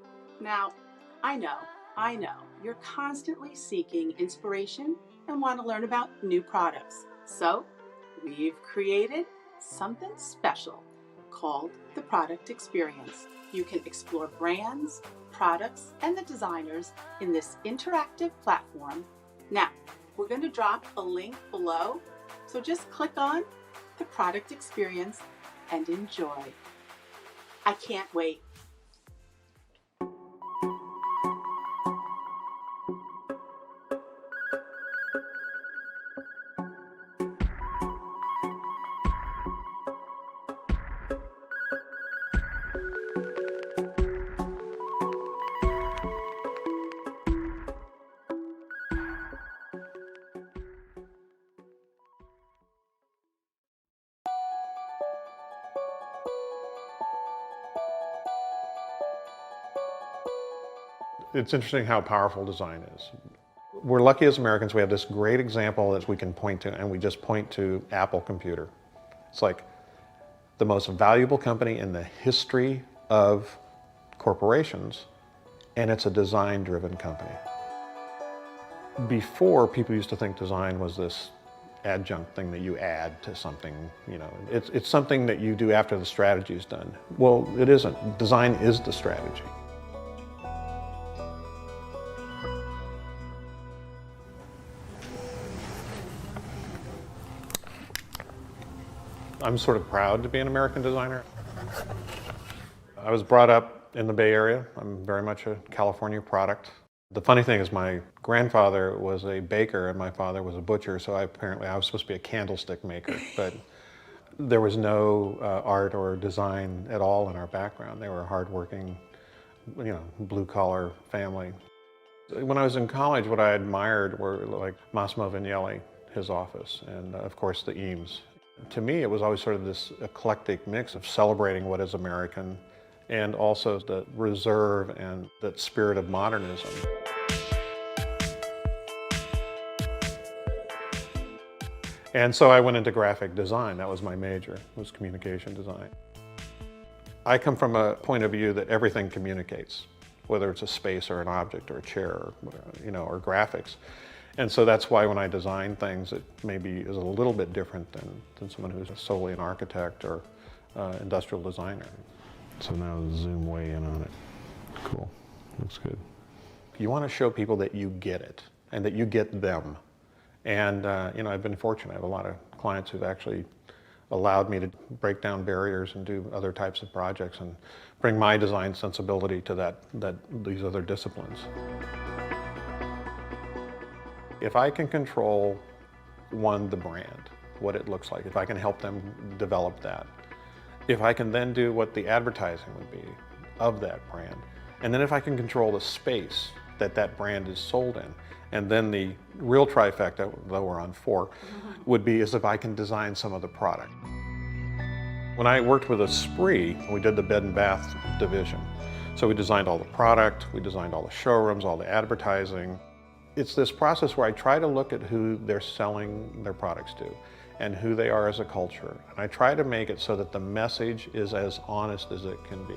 Now, I know you're constantly seeking inspiration and want to learn about new products. So we've created something special called the Product Experience. You can explore brands, products, and the designers in this interactive platform. Now, we're going to drop a link below, so just click on the Product Experience and enjoy. I can't wait. It's interesting how powerful design is. We're lucky as Americans, we have this great example that we can point to, and we just point to Apple Computer. It's like the most valuable company in the history of corporations, and it's a design-driven company. Before, people used to think design was this adjunct thing that you add to something, you know. It's something that you do after the strategy is done. Well, it isn't. Design is the strategy. I'm sort of proud to be an American designer. I was brought up in the Bay Area. I'm very much a California product. The funny thing is my grandfather was a baker and my father was a butcher, so apparently I was supposed to be a candlestick maker, but there was no art or design at all in our background. They were a hardworking, you know, blue-collar family. When I was in college, what I admired were like Massimo Vignelli, his office, and of course the Eames. To me, it was always sort of this eclectic mix of celebrating what is American and also the reserve and that spirit of modernism. And so I went into graphic design. That was my major, was communication design. I come from a point of view that everything communicates, whether it's a space or an object or a chair or, you know, or graphics. And so that's why when I design things, it maybe is a little bit different than someone who's solely an architect or industrial designer. So now zoom way in on it. Cool, looks good. You want to show people that you get it and that you get them. And you know, I've been fortunate. I have a lot of clients who've actually allowed me to break down barriers and do other types of projects and bring my design sensibility to these other disciplines. If I can control, one, the brand, what it looks like, if I can help them develop that, if I can then do what the advertising would be of that brand, and then if I can control the space that brand is sold in, and then the real trifecta, though we're on 4, would be as if I can design some of the product. When I worked with Esprit, we did the bed and bath division. So we designed all the product, we designed all the showrooms, all the advertising. It's this process where I try to look at who they're selling their products to and who they are as a culture. And I try to make it so that the message is as honest as it can be.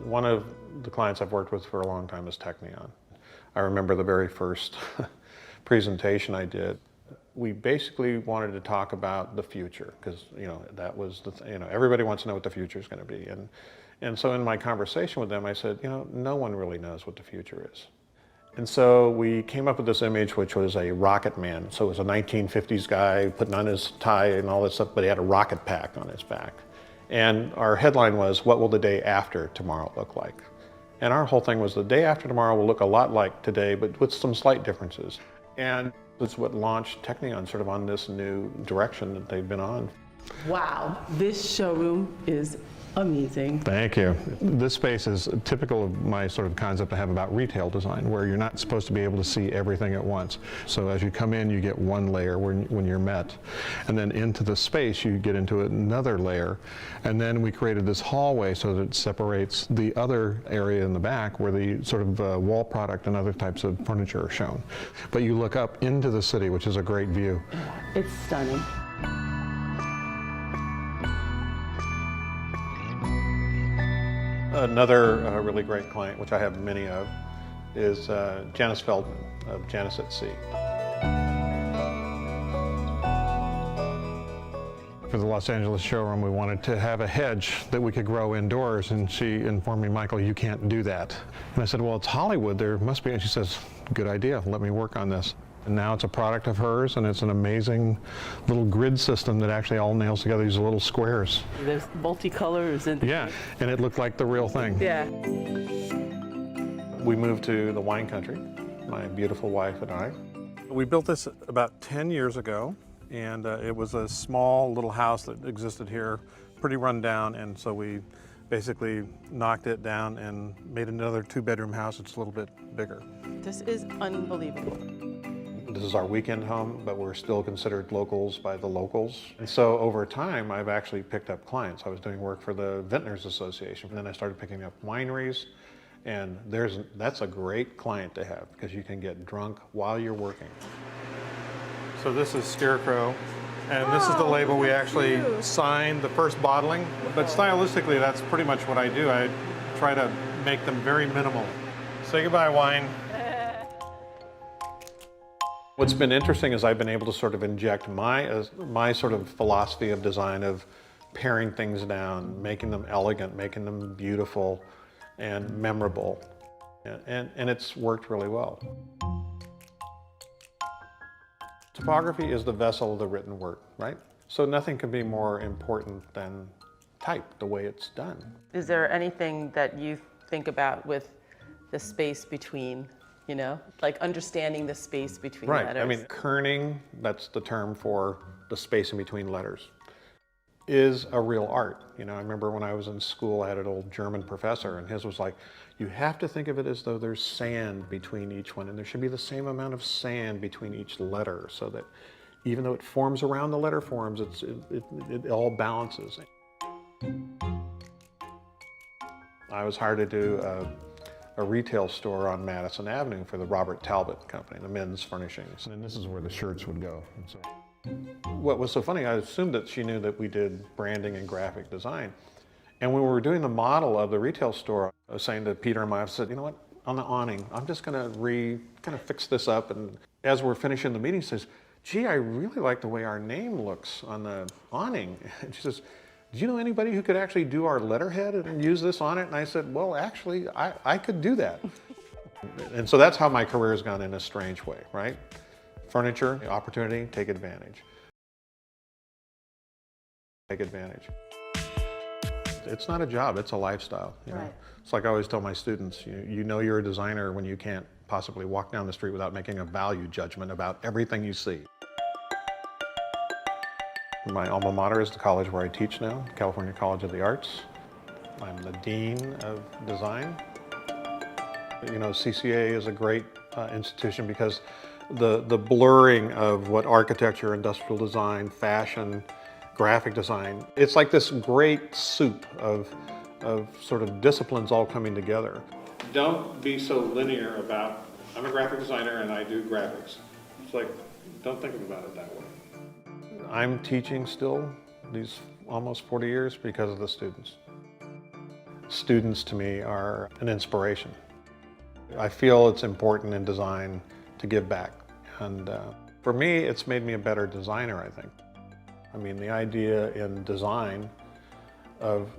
One of the clients I've worked with for a long time is Technion. I remember the very first presentation I did. We basically wanted to talk about the future because, that was everybody wants to know what the future is going to be. And so in my conversation with them, I said, no one really knows what the future is. And so we came up with this image, which was a rocket man. So it was a 1950s guy putting on his tie and all this stuff, but he had a rocket pack on his back. And our headline was, what will the day after tomorrow look like? And our whole thing was the day after tomorrow will look a lot like today, but with some slight differences. And it's what launched Technion sort of on this new direction that they've been on. Wow, this showroom is amazing. Thank you. This space is typical of my sort of concept I have about retail design, where you're not supposed to be able to see everything at once. So as you come in, you get one layer when you're met. And then into the space, you get into another layer. And then we created this hallway so that it separates the other area in the back where the sort of wall product and other types of furniture are shown. But you look up into the city, which is a great view. It's stunning. Another really great client, which I have many of, is Janice Feldman of Janice at Sea. For the Los Angeles showroom, we wanted to have a hedge that we could grow indoors, and she informed me, Michael, you can't do that. And I said, well, it's Hollywood, there must be. And she says, good idea, let me work on this. And now it's a product of hers, and it's an amazing little grid system that actually all nails together these little squares. There's multicolors in the Yeah, and it looked like the real thing. Yeah. We moved to the wine country, my beautiful wife and I. We built this about 10 years ago, and it was a small little house that existed here, pretty run down, and so we basically knocked it down and made another 2-bedroom house. It's a little bit bigger. This is unbelievable. This is our weekend home, but we're still considered locals by the locals. And so over time, I've actually picked up clients. I was doing work for the Vintners Association, and then I started picking up wineries. And that's a great client to have because you can get drunk while you're working. So this is Scarecrow, and this is the label we actually signed the first bottling. But stylistically, that's pretty much what I do. I try to make them very minimal. Say goodbye, wine. What's been interesting is I've been able to sort of inject my sort of philosophy of design of paring things down, making them elegant, making them beautiful and memorable. And it's worked really well. Typography is the vessel of the written word, right? So nothing can be more important than type, the way it's done. Is there anything that you think about with the space between, like understanding the space between letters? Right, I mean, kerning, that's the term for the space in between letters, is a real art. I remember when I was in school, I had an old German professor, and his was like, you have to think of it as though there's sand between each one, and there should be the same amount of sand between each letter, so that even though it forms around the letter forms, it all balances. I was hired to do a retail store on Madison Avenue for the Robert Talbot Company, the men's furnishings. And this is where the shirts would go. And so, what was so funny, I assumed that she knew that we did branding and graphic design. And when we were doing the model of the retail store, I was saying to Peter and I said, you know what, on the awning, I'm just gonna kind of fix this up. And as we're finishing the meeting, she says, gee, I really like the way our name looks on the awning. And she says, do you know anybody who could actually do our letterhead and use this on it? And I said, well, actually, I could do that. And so that's how my career has gone in a strange way, right? Furniture, opportunity, take advantage. Take advantage. It's not a job, it's a lifestyle. Right. It's like I always tell my students, you know you're a designer when you can't possibly walk down the street without making a value judgment about everything you see. My alma mater is the college where I teach now, California College of the Arts. I'm the Dean of Design. CCA is a great institution because the blurring of what architecture, industrial design, fashion, graphic design, it's like this great soup of sort of disciplines all coming together. Don't be so linear about I'm a graphic designer and I do graphics. It's like, don't think about it that way. I'm teaching still these almost 40 years because of the students. Students to me are an inspiration. I feel it's important in design to give back. And for me, it's made me a better designer, I think. I mean, the idea in design of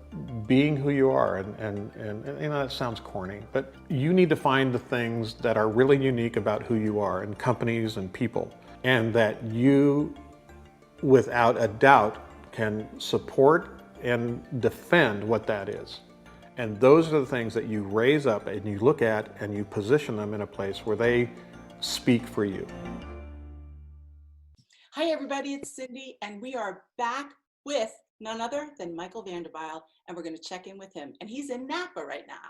being who you are, and you know, that sounds corny, but you need to find the things that are really unique about who you are in companies and people, and that you, without a doubt, can support and defend what that is. And those are the things that you raise up and you look at and you position them in a place where they speak for you. Hi everybody, it's Cindy, and we are back with none other than Michael Vanderbyl, and we're going to check in with him. And he's in Napa right now.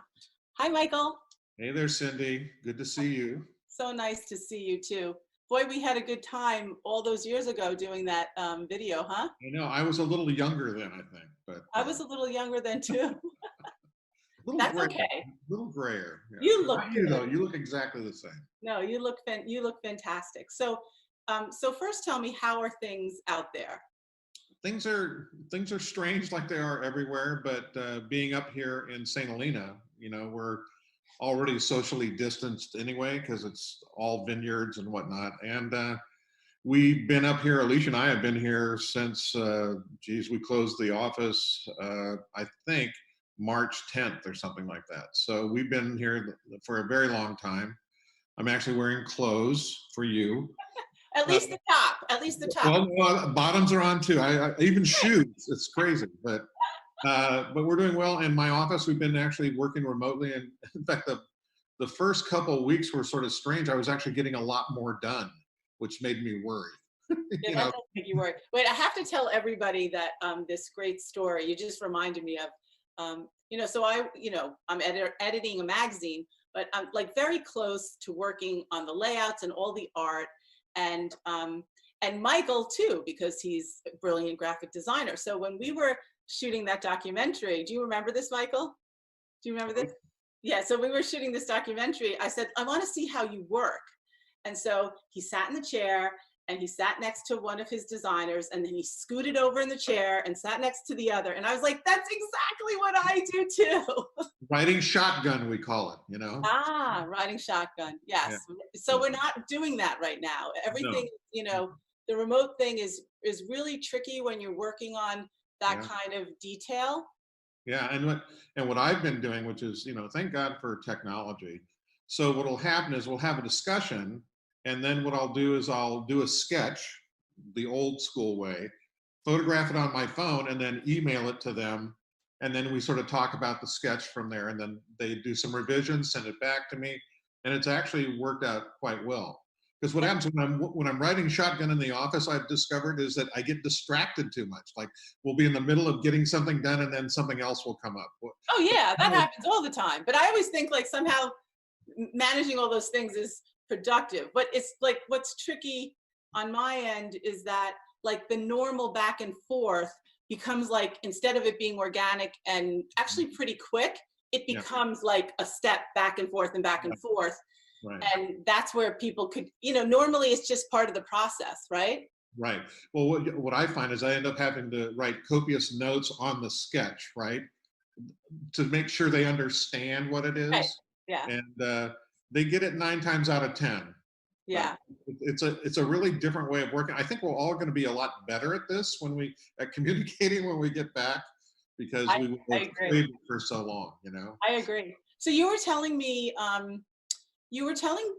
Hi, Michael. Hey there, Cindy. Good to see you. So nice to see you too. Boy, we had a good time all those years ago doing that video, huh? I know. I was a little younger then, I think, but I was a little younger then too. That's gray, okay. A little grayer. Yeah. You look Not you though. You look exactly the same. No, you look fantastic. So, so first, tell me, how are things out there? Things are strange, like they are everywhere. But being up here in St. Helena, you know, we're already socially distanced anyway because it's all vineyards and whatnot. And we've been up here. Alicia and I have been here since, we closed the office. I think March 10th or something like that. So we've been here for a very long time. I'm actually wearing clothes for you. At least the top. At least the top. Well, bottoms are on too. I even shoes. It's crazy, but we're doing well. In my office, we've been actually working remotely, and in fact, the first couple of weeks were sort of strange. I was actually getting a lot more done, which made me worry. Yeah, that does make you worry. Wait, I have to tell everybody that this great story you just reminded me of. You know, so I'm editing a magazine, but I'm like very close to working on the layouts and all the art, and Michael too, because he's a brilliant graphic designer. So when we were shooting that documentary, do you remember this, Michael? Do you remember this? Yeah, so we were shooting this documentary. I said, I want to see how you work. And so he sat in the chair and he sat next to one of his designers, and then he scooted over in the chair and sat next to the other. And I was like, that's exactly what I do too. Riding shotgun, we call it, you know? Ah, riding shotgun, yes. Yeah. So we're not doing that right now. Everything, you know, the remote thing is really tricky when you're working on that kind of detail. Yeah, and what I've been doing, which is, you know, thank God for technology. So what will happen is we'll have a discussion, and then what I'll do is I'll do a sketch, the old school way, photograph it on my phone, and then email it to them. And then we sort of talk about the sketch from there, and then they do some revisions, send it back to me. And it's actually worked out quite well. Because what happens when I'm riding shotgun in the office, I've discovered, is that I get distracted too much. Like we'll be in the middle of getting something done, and then something else will come up. Oh yeah, that happens all the time. But I always think like somehow managing all those things is productive. But it's like what's tricky on my end is that like the normal back and forth becomes like, instead of it being organic and actually pretty quick, it becomes like a step back and forth and back and forth. Right. And that's where people could, you know, normally it's just part of the process, right? Right. Well, what I find is I end up having to write copious notes on the sketch, right? To make sure they understand what it is. Right. Yeah. And they get it 9 times out of 10. Yeah. It's a really different way of working. I think we're all going to be a lot better at this at communicating when we get back, because we were played for so long, you know? I agree. So you were telling me,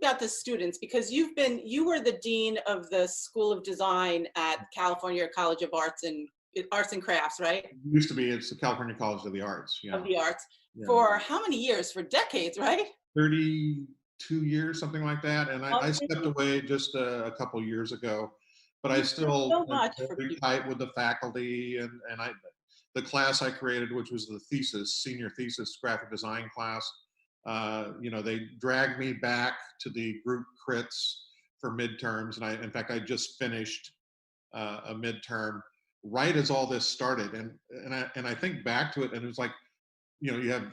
about the students, because you were the dean of the School of Design at California College of Arts and Crafts, right? It used to be. It's the California College of the Arts. Yeah. Of the Arts. Yeah. For how many years? For decades, right? 32 years, something like that. And I stepped away just a couple years ago, but I still very tight with the faculty and the class I created, which was the senior thesis graphic design class. You know, they dragged me back to the group crits for midterms. And in fact, I just finished a midterm right as all this started. And I think back to it, and it was like, you know, you have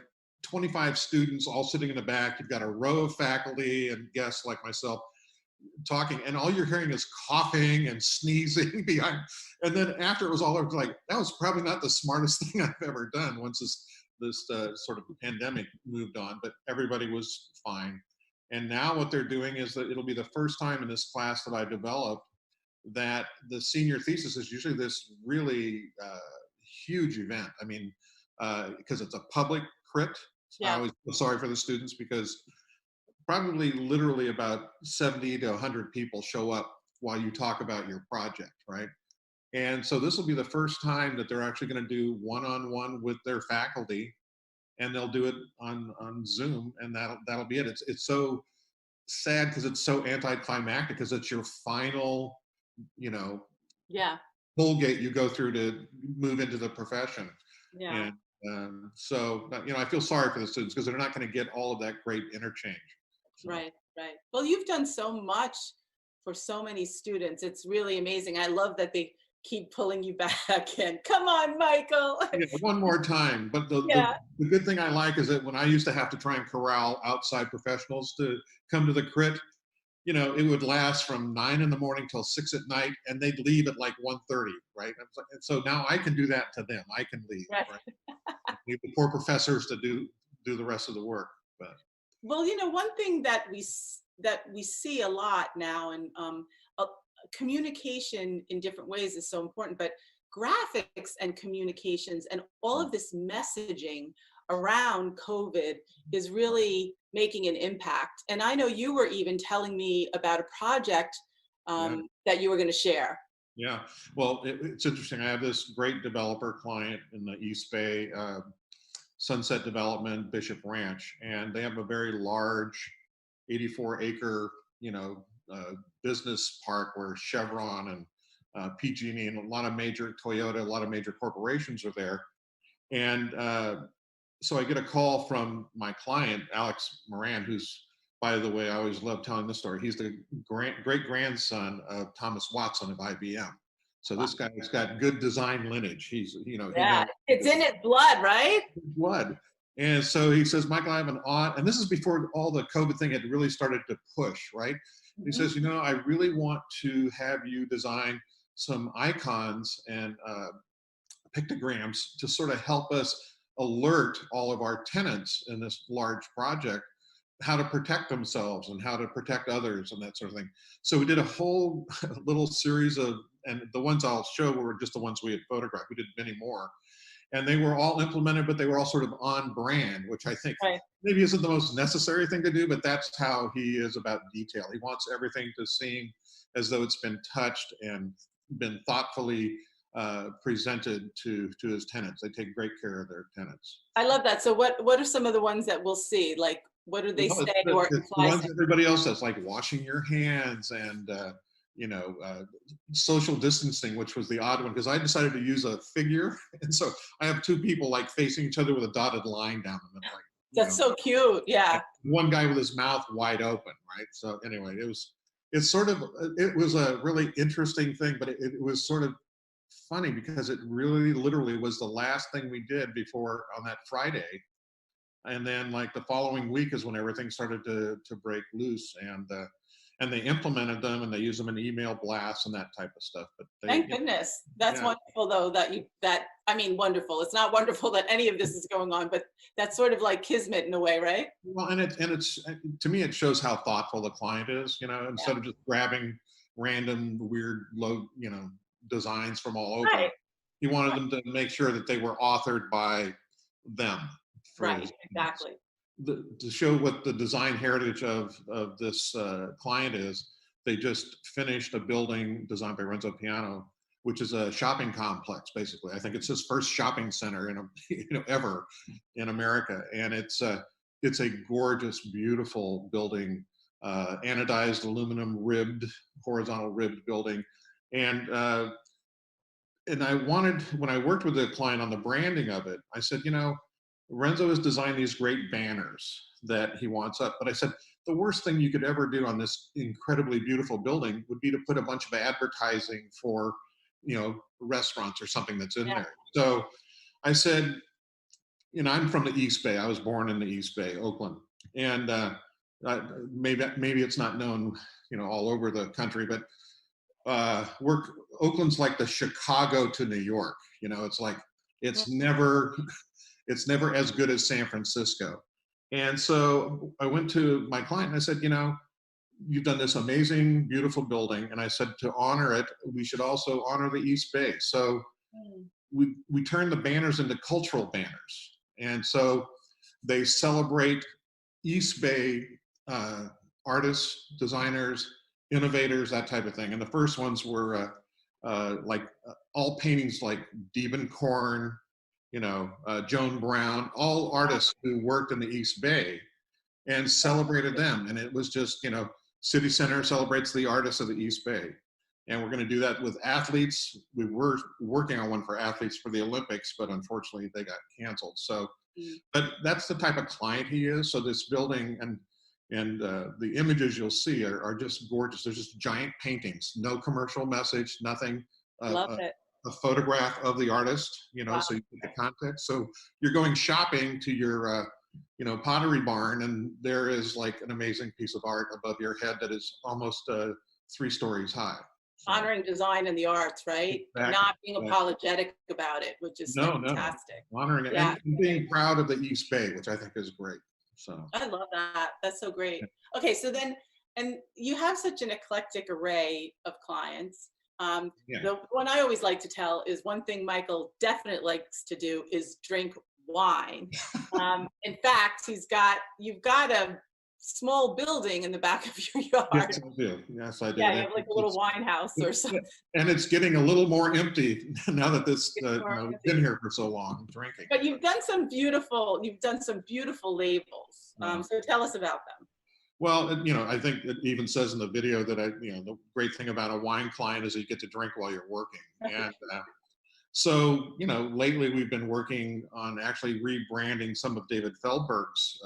25 students all sitting in the back. You've got a row of faculty and guests like myself talking, and all you're hearing is coughing and sneezing behind. And then after it was all over, like, that was probably not the smartest thing I've ever done once this sort of pandemic moved on, but everybody was fine. And now what they're doing is that it'll be the first time in this class that I developed that the senior thesis is usually this really huge event. I mean, because it's a public crit. I always feel sorry for the students because probably literally about 70 to 100 people show up while you talk about your project, right? And so this will be the first time that they're actually going to do one-on-one with their faculty, and they'll do it on Zoom, and that'll be it. It's so sad because it's so anticlimactic because it's your final, toll gate you go through to move into the profession. Yeah. And so, I feel sorry for the students because they're not going to get all of that great interchange. So. Right. Well, you've done so much for so many students. It's really amazing. I love that they keep pulling you back and come on, Michael. One more time. But the good thing I like is that when I used to have to try and corral outside professionals to come to the crit, it would last from 9 in the morning till 6 at night, and they'd leave at like 1:30, right? And so now I can do that to them. I can leave, right? Leave the poor professors to do the rest of the work. But well, one thing that we see a lot now, and communication in different ways is so important, but graphics and communications and all of this messaging around COVID is really making an impact. And I know you were even telling me about a project that you were going to share. Yeah, well, it's interesting. I have this great developer client in the East Bay, Sunset Development, Bishop Ranch, and they have a very large 84-acre, business park where Chevron and PG&E and a lot of major Toyota, a lot of major corporations are there. And so I get a call from my client, Alex Moran, who's, by the way, I always love telling this story. He's the great-grandson of Thomas Watson of IBM. So this guy's got good design lineage. He's, it's in his blood, right? Blood. And so he says, Michael, I have an odd, and this is before all the COVID thing had really started to push, right? He says, I really want to have you design some icons and pictograms to sort of help us alert all of our tenants in this large project how to protect themselves and how to protect others and that sort of thing. So we did a whole little series of, and the ones I'll show were just the ones we had photographed. We did many more. And they were all implemented, but they were all sort of on brand, which I think maybe isn't the most necessary thing to do, but that's how he is about detail. He wants everything to seem as though it's been touched and been thoughtfully presented to his tenants. They take great care of their tenants. I love that. So what are some of the ones that we'll see? Like, what do they say or imply? The ones everybody else does, like washing your hands and social distancing, which was the odd one because I decided to use a figure, and so I have two people like facing each other with a dotted line down them. And like, that's so cute. Yeah. One guy with his mouth wide open, right? So anyway, it was a really interesting thing, but it was sort of funny because it really literally was the last thing we did before on that Friday. And then like the following week is when everything started to break loose, and they implemented them and they use them in email blasts and that type of stuff. But thank goodness. That's wonderful though, wonderful. It's not wonderful that any of this is going on, but that's sort of like kismet in a way, right? Well, and it's to me, it shows how thoughtful the client is, instead of just grabbing random weird low, designs from all over. Right. He wanted them to make sure that they were authored by them. Right, exactly. To show what the design heritage of this client is, they just finished a building designed by Renzo Piano, which is a shopping complex, basically. I think it's his first shopping center ever in America, and it's a gorgeous, beautiful building, anodized aluminum horizontal ribbed building, and I wanted, when I worked with the client on the branding of it, I said, Renzo has designed these great banners that he wants up. But I said, the worst thing you could ever do on this incredibly beautiful building would be to put a bunch of advertising for, restaurants or something that's in there. So I said, I'm from the East Bay. I was born in the East Bay, Oakland, and maybe it's not known, all over the country, but Oakland's like the Chicago to New York. It's like it's never as good as San Francisco. And so I went to my client and I said, you've done this amazing, beautiful building, and I said to honor it, we should also honor the East Bay. So we turned the banners into cultural banners. And so they celebrate East Bay artists, designers, innovators, that type of thing. And the first ones were all paintings like Diebenkorn, Joan Brown, all artists who worked in the East Bay, and celebrated them. And it was just, City Center celebrates the artists of the East Bay. And we're going to do that with athletes. We were working on one for athletes for the Olympics, but unfortunately they got canceled. So, but that's the type of client he is. So this building and the images you'll see are just gorgeous. They're just giant paintings, no commercial message, nothing. Love it. A photograph of the artist, Wow. So you get the context. So you're going shopping to your, Pottery Barn, and there is like an amazing piece of art above your head that is almost 3 stories high. So, Honoring design and the arts, right? Exactly. Not being apologetic about it, which is fantastic. No. Honoring it and being proud of the East Bay, which I think is great. So I love that. That's so great. Okay, so then, and you have such an eclectic array of clients. The one I always like to tell is one thing Michael definitely likes to do is drink wine. In fact, you've got a small building in the back of your yard. Yes, I do. Yes, I do. Yeah, you have like a little wine house or something. And it's getting a little more empty now that this we've been here for so long drinking. But you've done some beautiful labels. So tell us about them. Well, I think it even says in the video that the great thing about a wine client is that you get to drink while you're working. And so, lately we've been working on actually rebranding some of David Feldberg's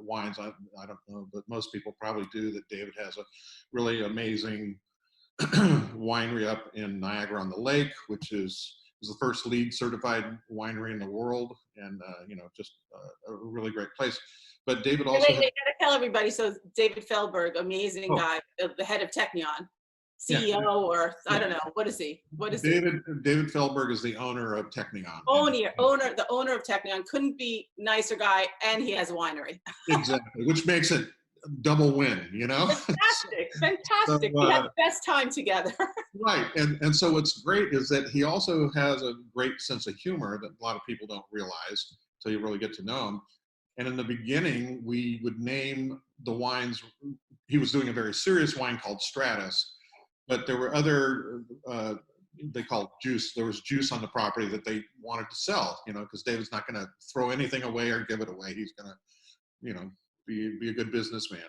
wines. I don't know, but most people probably do, that David has a really amazing winery up in Niagara-on-the-Lake, which is the first LEED certified winery in the world, and just a really great place. But David also Wait, gotta tell everybody. So David Feldberg, amazing guy, the head of Technion, CEO, or I don't know, what is he? David Feldberg is the owner of Technion. The owner of Technion, couldn't be nicer guy, and he has a winery. Exactly, which makes it double win, Fantastic. So, we had the best time together. Right, and so what's great is that he also has a great sense of humor that a lot of people don't realize until you really get to know him. And in the beginning, we would name the wines. He was doing a very serious wine called Stratus, but there were other, they called juice. There was juice on the property that they wanted to sell, because David's not going to throw anything away or give it away. He's going to, be a good businessman.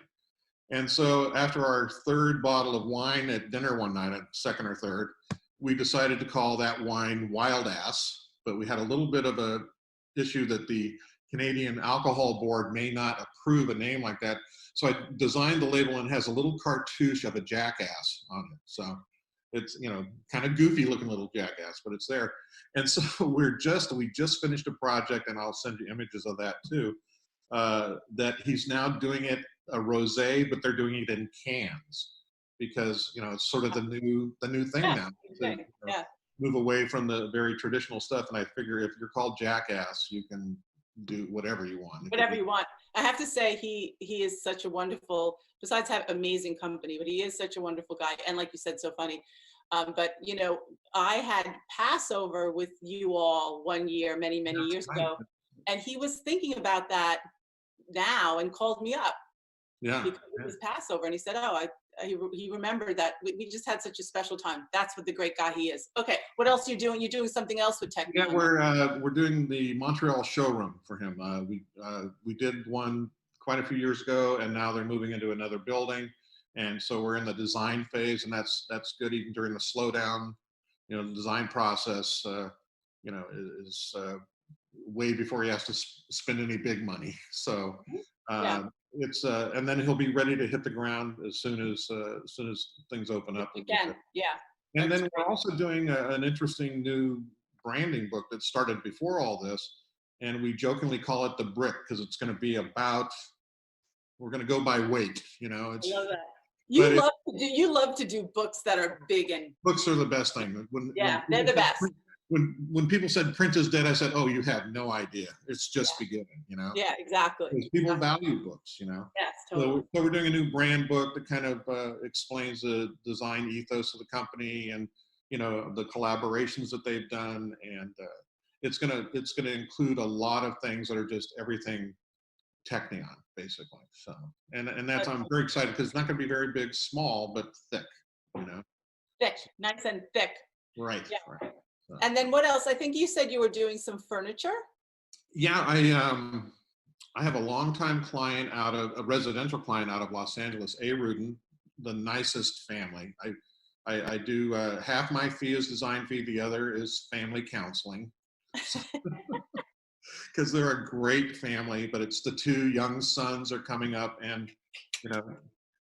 And so after our 3rd bottle of wine at dinner one night, at 2nd or 3rd, we decided to call that wine Wild Ass, but we had a little bit of a issue that the Canadian Alcohol Board may not approve a name like that. So I designed the label, and it has a little cartouche of a jackass on it. So it's, kind of goofy looking little jackass, but it's there. And so we just finished a project, and I'll send you images of that too, that he's now doing it a rosé, but they're doing it in cans, because, it's sort of the new thing now. Move away from the very traditional stuff. And I figure if you're called Jackass, you can do whatever you want. Whatever you want. I have to say, he is such a wonderful, besides have amazing company, but he is such a wonderful guy. And like you said, so funny. But I had Passover with you all one year, many years ago, and he was thinking about that now and called me up. Yeah. Because it was Passover, and he said, he remembered that we just had such a special time. That's what the great guy he is. Okay, what else are you doing? You're doing something else with Technion. Yeah, we're doing the Montreal showroom for him. We did one quite a few years ago, and now they're moving into another building, and so we're in the design phase, and that's good. Even during the slowdown, the design process, is way before he has to spend any big money. So. It's and then he'll be ready to hit the ground as soon as things open up again. Yeah. And then we're also doing an interesting new branding book that started before all this, and we jokingly call it the brick because it's going to be about, we're going to go by weight, you know. It's, I love that. but You love to do books that are big and books are the best thing. Yeah, they're the best. When people said print is dead, I said, oh, you have no idea. It's just beginning, you know. Yeah, exactly. Because people value books, you know. Yes, totally. So we're doing a new brand book that kind of explains the design ethos of the company and, you know, the collaborations that they've done, and it's gonna include a lot of things that are just everything Technion, basically. So and that's, I'm very excited because it's not going to be very big, small, but thick, you know. Thick, nice and thick. Right. Yeah. Right. So. And then what else? I think you said you were doing some furniture. Yeah, I have a longtime client a residential client out of Los Angeles, Ruddy, the nicest family. I do half my fee is design fee, the other is family counseling. Because they're a great family, but it's the two young sons are coming up, and you know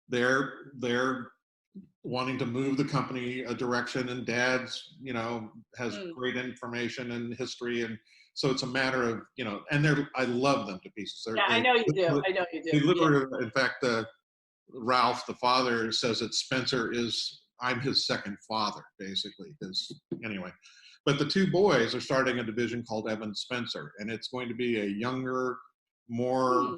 they're wanting to move the company a direction, and dad's, you know, has great information and history, and so it's a matter of, you know, and I love them to pieces. Yeah, I know you do. I know you do. They literally, in fact, Ralph, the father, says that Spencer I'm his second father, basically. Anyway. But the two boys are starting a division called Evan Spencer, and it's going to be a younger, more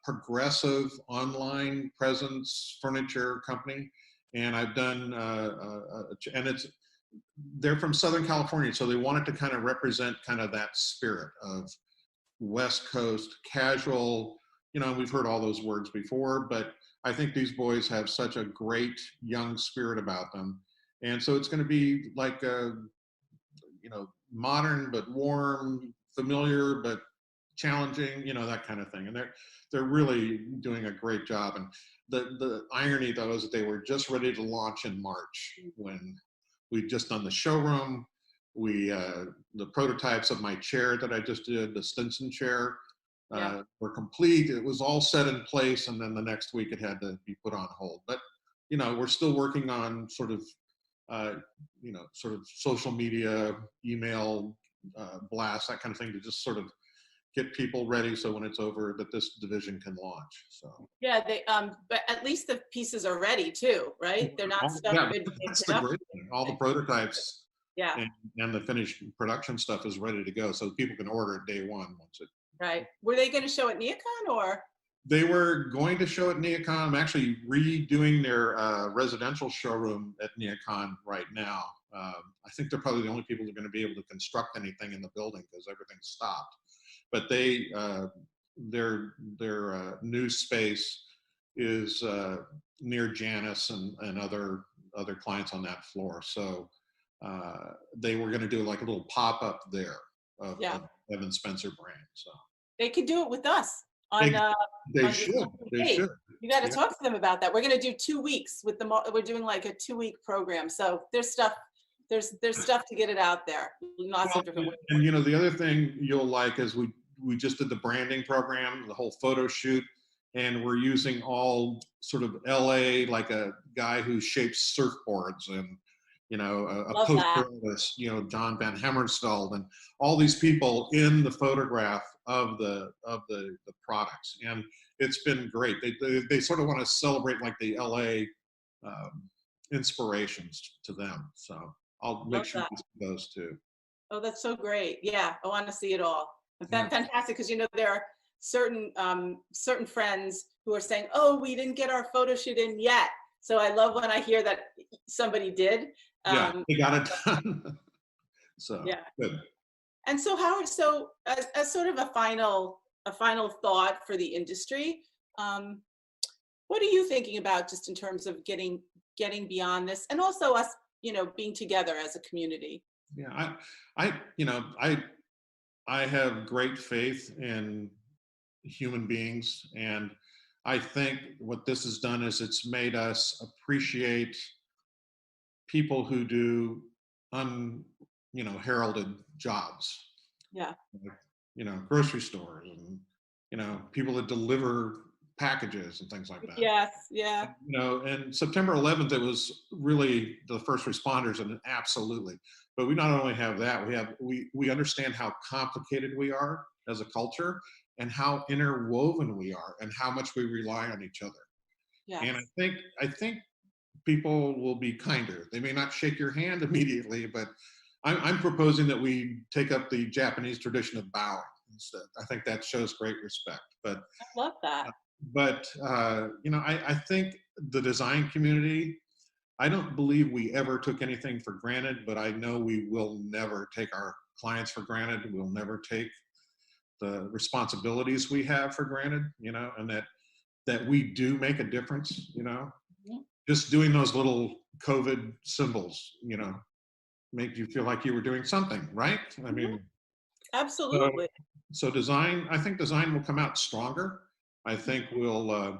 progressive online presence furniture company. And I've done, and they're from Southern California, so they wanted to kind of represent kind of that spirit of West Coast casual. You know, we've heard all those words before, but I think these boys have such a great young spirit about them, and so it's going to be like a, you know, modern but warm, familiar but challenging, you know, that kind of thing. And they're really doing a great job. And the irony, though, is that they were just ready to launch in March when we'd just done the showroom. The prototypes of my chair that I just did, the Stinson chair, were complete. It was all set in place, and then the next week it had to be put on hold. But, you know, we're still working on sort of social media, email blasts, that kind of thing, to just sort of get people ready so when it's over that this division can launch. So yeah, but at least the pieces are ready too, right? They're not stuck. Yeah, that's the great thing. All the prototypes, yeah, and the finished production stuff is ready to go, so people can order it day one once it. Right. Were they going to show at Neocon or? They were going to show at Neocon. I'm actually redoing their residential showroom at Neocon right now. I think they're probably the only people who are going to be able to construct anything in the building because everything's stopped. But their new space is near Janus and other clients on that floor. So they were going to do like a little pop-up there of Evan Spencer brand. So they could do it with us. They should. You got to talk to them about that. We're going to do 2 weeks with them. We're doing like a 2-week program. So there's stuff to get it out there. Lots of different ways. And you know, the other thing you'll like is we just did the branding program, the whole photo shoot, and we're using all sort of LA, like a guy who shapes surfboards, and you know, a poster artist, you know, John Van Hammersveld, and all these people in the photograph of the products, and it's been great. They sort of want to celebrate like the LA inspirations to them. So I'll make sure to see those too. Oh, that's so great! Yeah, I want to see it all. Fantastic, because you know there are certain friends who are saying, "Oh, we didn't get our photo shoot in yet." So I love when I hear that somebody did. Yeah, they got it done. So yeah, good. And so Howard, so as sort of a final thought for the industry, what are you thinking about just in terms of getting beyond this, and also us, you know, being together as a community? Yeah, I have great faith in human beings, and I think what this has done is it's made us appreciate people who do heralded jobs. Yeah. Like, you know, grocery stores, and you know, people that deliver packages and things like that. Yes, yeah. You know, and September 11th, it was really the first responders, and absolutely. But we not only have that, we understand how complicated we are as a culture, and how interwoven we are, and how much we rely on each other. Yes. And I think people will be kinder. They may not shake your hand immediately, but I'm proposing that we take up the Japanese tradition of bowing instead. I think that shows great respect. But I love that. But you know, I think the design community, I don't believe we ever took anything for granted, but I know we will never take our clients for granted. We'll never take the responsibilities we have for granted, you know, and that we do make a difference, you know. Just doing those little COVID symbols, you know, make you feel like you were doing something, right? I mean, absolutely. So design, I think design will come out stronger. I think we're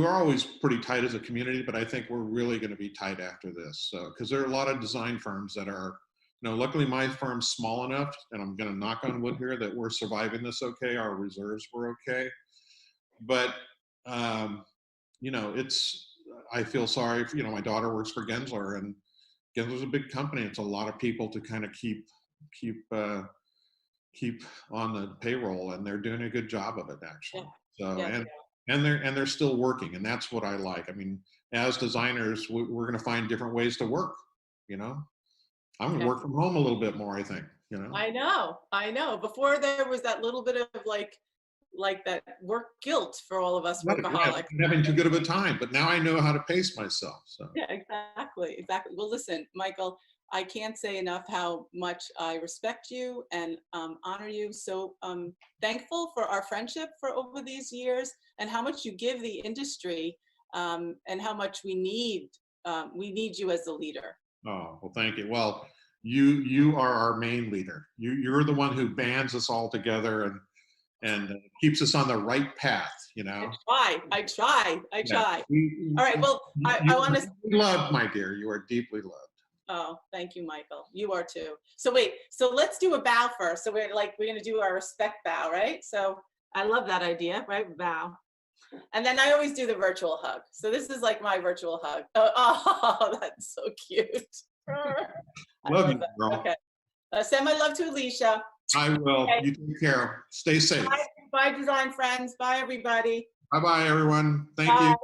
always pretty tight as a community, but I think we're really going to be tight after this. So, because there are a lot of design firms that are, you know, luckily my firm's small enough, and I'm going to knock on wood here, that we're surviving this okay. Our reserves were okay. But, you know, I feel sorry for, you know, my daughter works for Gensler, and Gensler's a big company. It's a lot of people to kind of keep on the payroll, and they're doing a good job of it, actually. So, and they're still working, and that's what I like. I mean, as designers, we're going to find different ways to work, you know. I'm going to work from home a little bit more, I think, you know. I know. Before there was that little bit of like that work guilt for all of us workaholics. Having too good of a time, but now I know how to pace myself. So. Yeah, exactly. Well, listen, Michael, I can't say enough how much I respect you and honor you. So thankful for our friendship for over these years, and how much you give the industry, and how much we need you as a leader. Oh, well, thank you. Well, you are our main leader. You're the one who bands us all together and keeps us on the right path, you know. I try. All right, well, I want to. Loved, my dear. You are deeply loved. Oh, thank you, Michael. You are too. So wait, so let's do a bow first. So we're going to do our respect bow, right? So I love that idea, right? Bow. And then I always do the virtual hug. So this is like my virtual hug. Oh, that's so cute. Love you, girl. Okay. Send my love to Alicia. I will. Okay. You take care. Stay safe. Bye, design friends. Bye, everybody. Bye-bye, everyone. Thank you.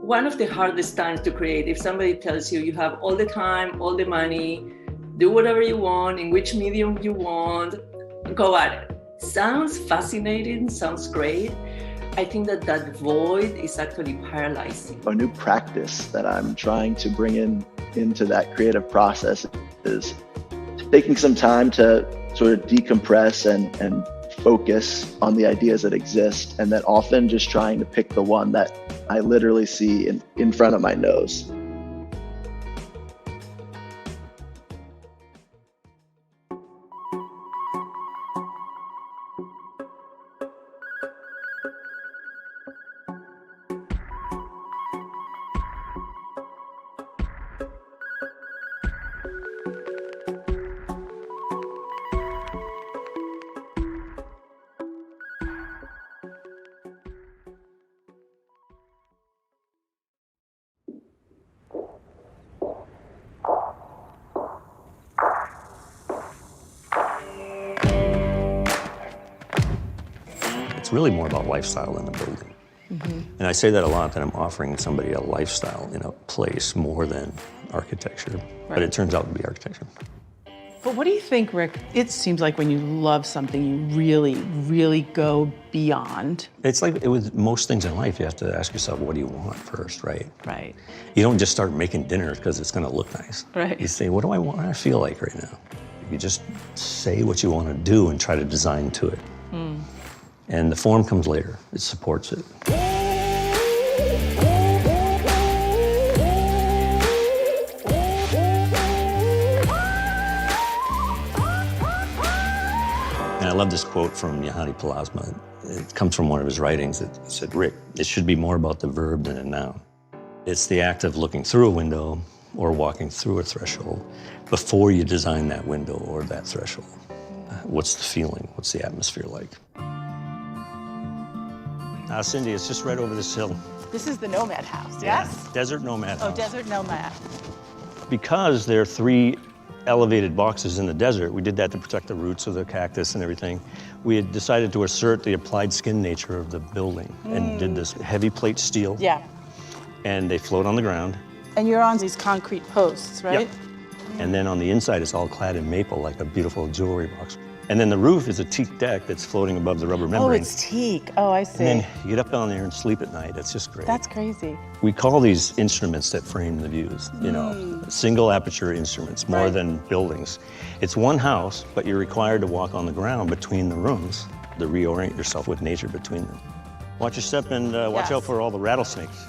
One of the hardest times to create, if somebody tells you have all the time, all the money, do whatever you want, in which medium you want, go at it. Sounds fascinating, sounds great. I think that void is actually paralyzing. A new practice that I'm trying to bring into that creative process is taking some time to sort of decompress and focus on the ideas that exist, and then often just trying to pick the one that I literally see in front of my nose. It's really more about lifestyle than the building. Mm-hmm. And I say that a lot, that I'm offering somebody a lifestyle in a place more than architecture. Right. But it turns out to be architecture. But what do you think, Rick? It seems like when you love something, you really, really go beyond. It's like with most things in life, you have to ask yourself, what do you want first, right? Right. You don't just start making dinner because it's going to look nice. Right. You say, what do I want? What do I feel like right now? You just say what you want to do and try to design to it. Mm. And the form comes later. It supports it. And I love this quote from Juhani Palausma. It comes from one of his writings. It said, Rick, it should be more about the verb than a noun. It's the act of looking through a window or walking through a threshold before you design that window or that threshold. What's the feeling? What's the atmosphere like? Cindy, it's just right over this hill. This is the Nomad House, yes? Yeah, Desert Nomad House. Oh, Desert Nomad. Because there are 3 elevated boxes in the desert, we did that to protect the roots of the cactus and everything. We had decided to assert the applied skin nature of the building and did this heavy plate steel. Yeah. And they float on the ground. And you're on these concrete posts, right? Yep. And then on the inside, it's all clad in maple, like a beautiful jewelry box. And then the roof is a teak deck that's floating above the rubber membrane. Oh, it's teak. Oh, I see. And then you get up on there and sleep at night. It's just great. That's crazy. We call these instruments that frame the views, you know, single aperture instruments, more than buildings. It's one house, but you're required to walk on the ground between the rooms to reorient yourself with nature between them. Watch your step and watch out for all the rattlesnakes.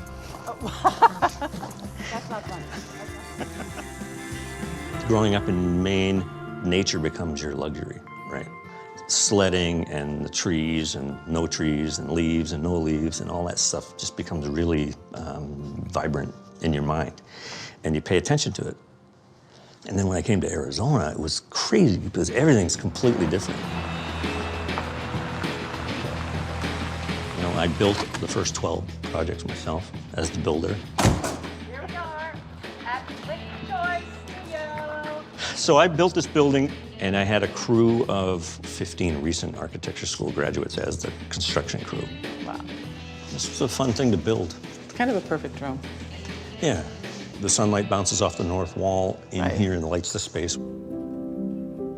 That's not fun. Growing up in Maine, nature becomes your luxury, right? Sledding and the trees and no trees and leaves and no leaves and all that stuff just becomes really vibrant in your mind. And you pay attention to it. And then when I came to Arizona, it was crazy because everything's completely different. You know, I built the first 12 projects myself as the builder. Here we are at Lake Choice Studio. So I built this building, and I had a crew of 15 recent architecture school graduates as the construction crew. Wow. This was a fun thing to build. It's kind of a perfect room. Yeah. The sunlight bounces off the north wall in here and lights the space.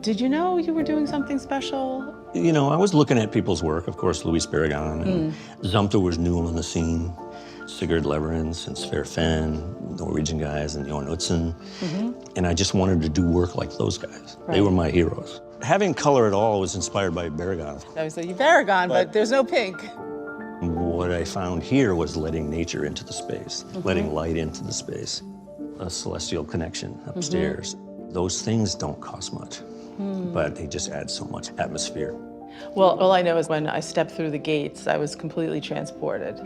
Did you know you were doing something special? You know, I was looking at people's work. Of course, Louis Barragan and Zumthor was new on the scene. Sigurd Leverens and Sverre Fehn, Norwegian guys, and Jorn Utzon. And I just wanted to do work like those guys. They were my heroes. Having color at all was inspired by Barragan. I was like, Barragan, but there's no pink. What I found here was letting nature into the space, letting light into the space. A celestial connection upstairs. Those things don't cost much, but they just add so much atmosphere. Well, all I know is when I stepped through the gates, I was completely transported.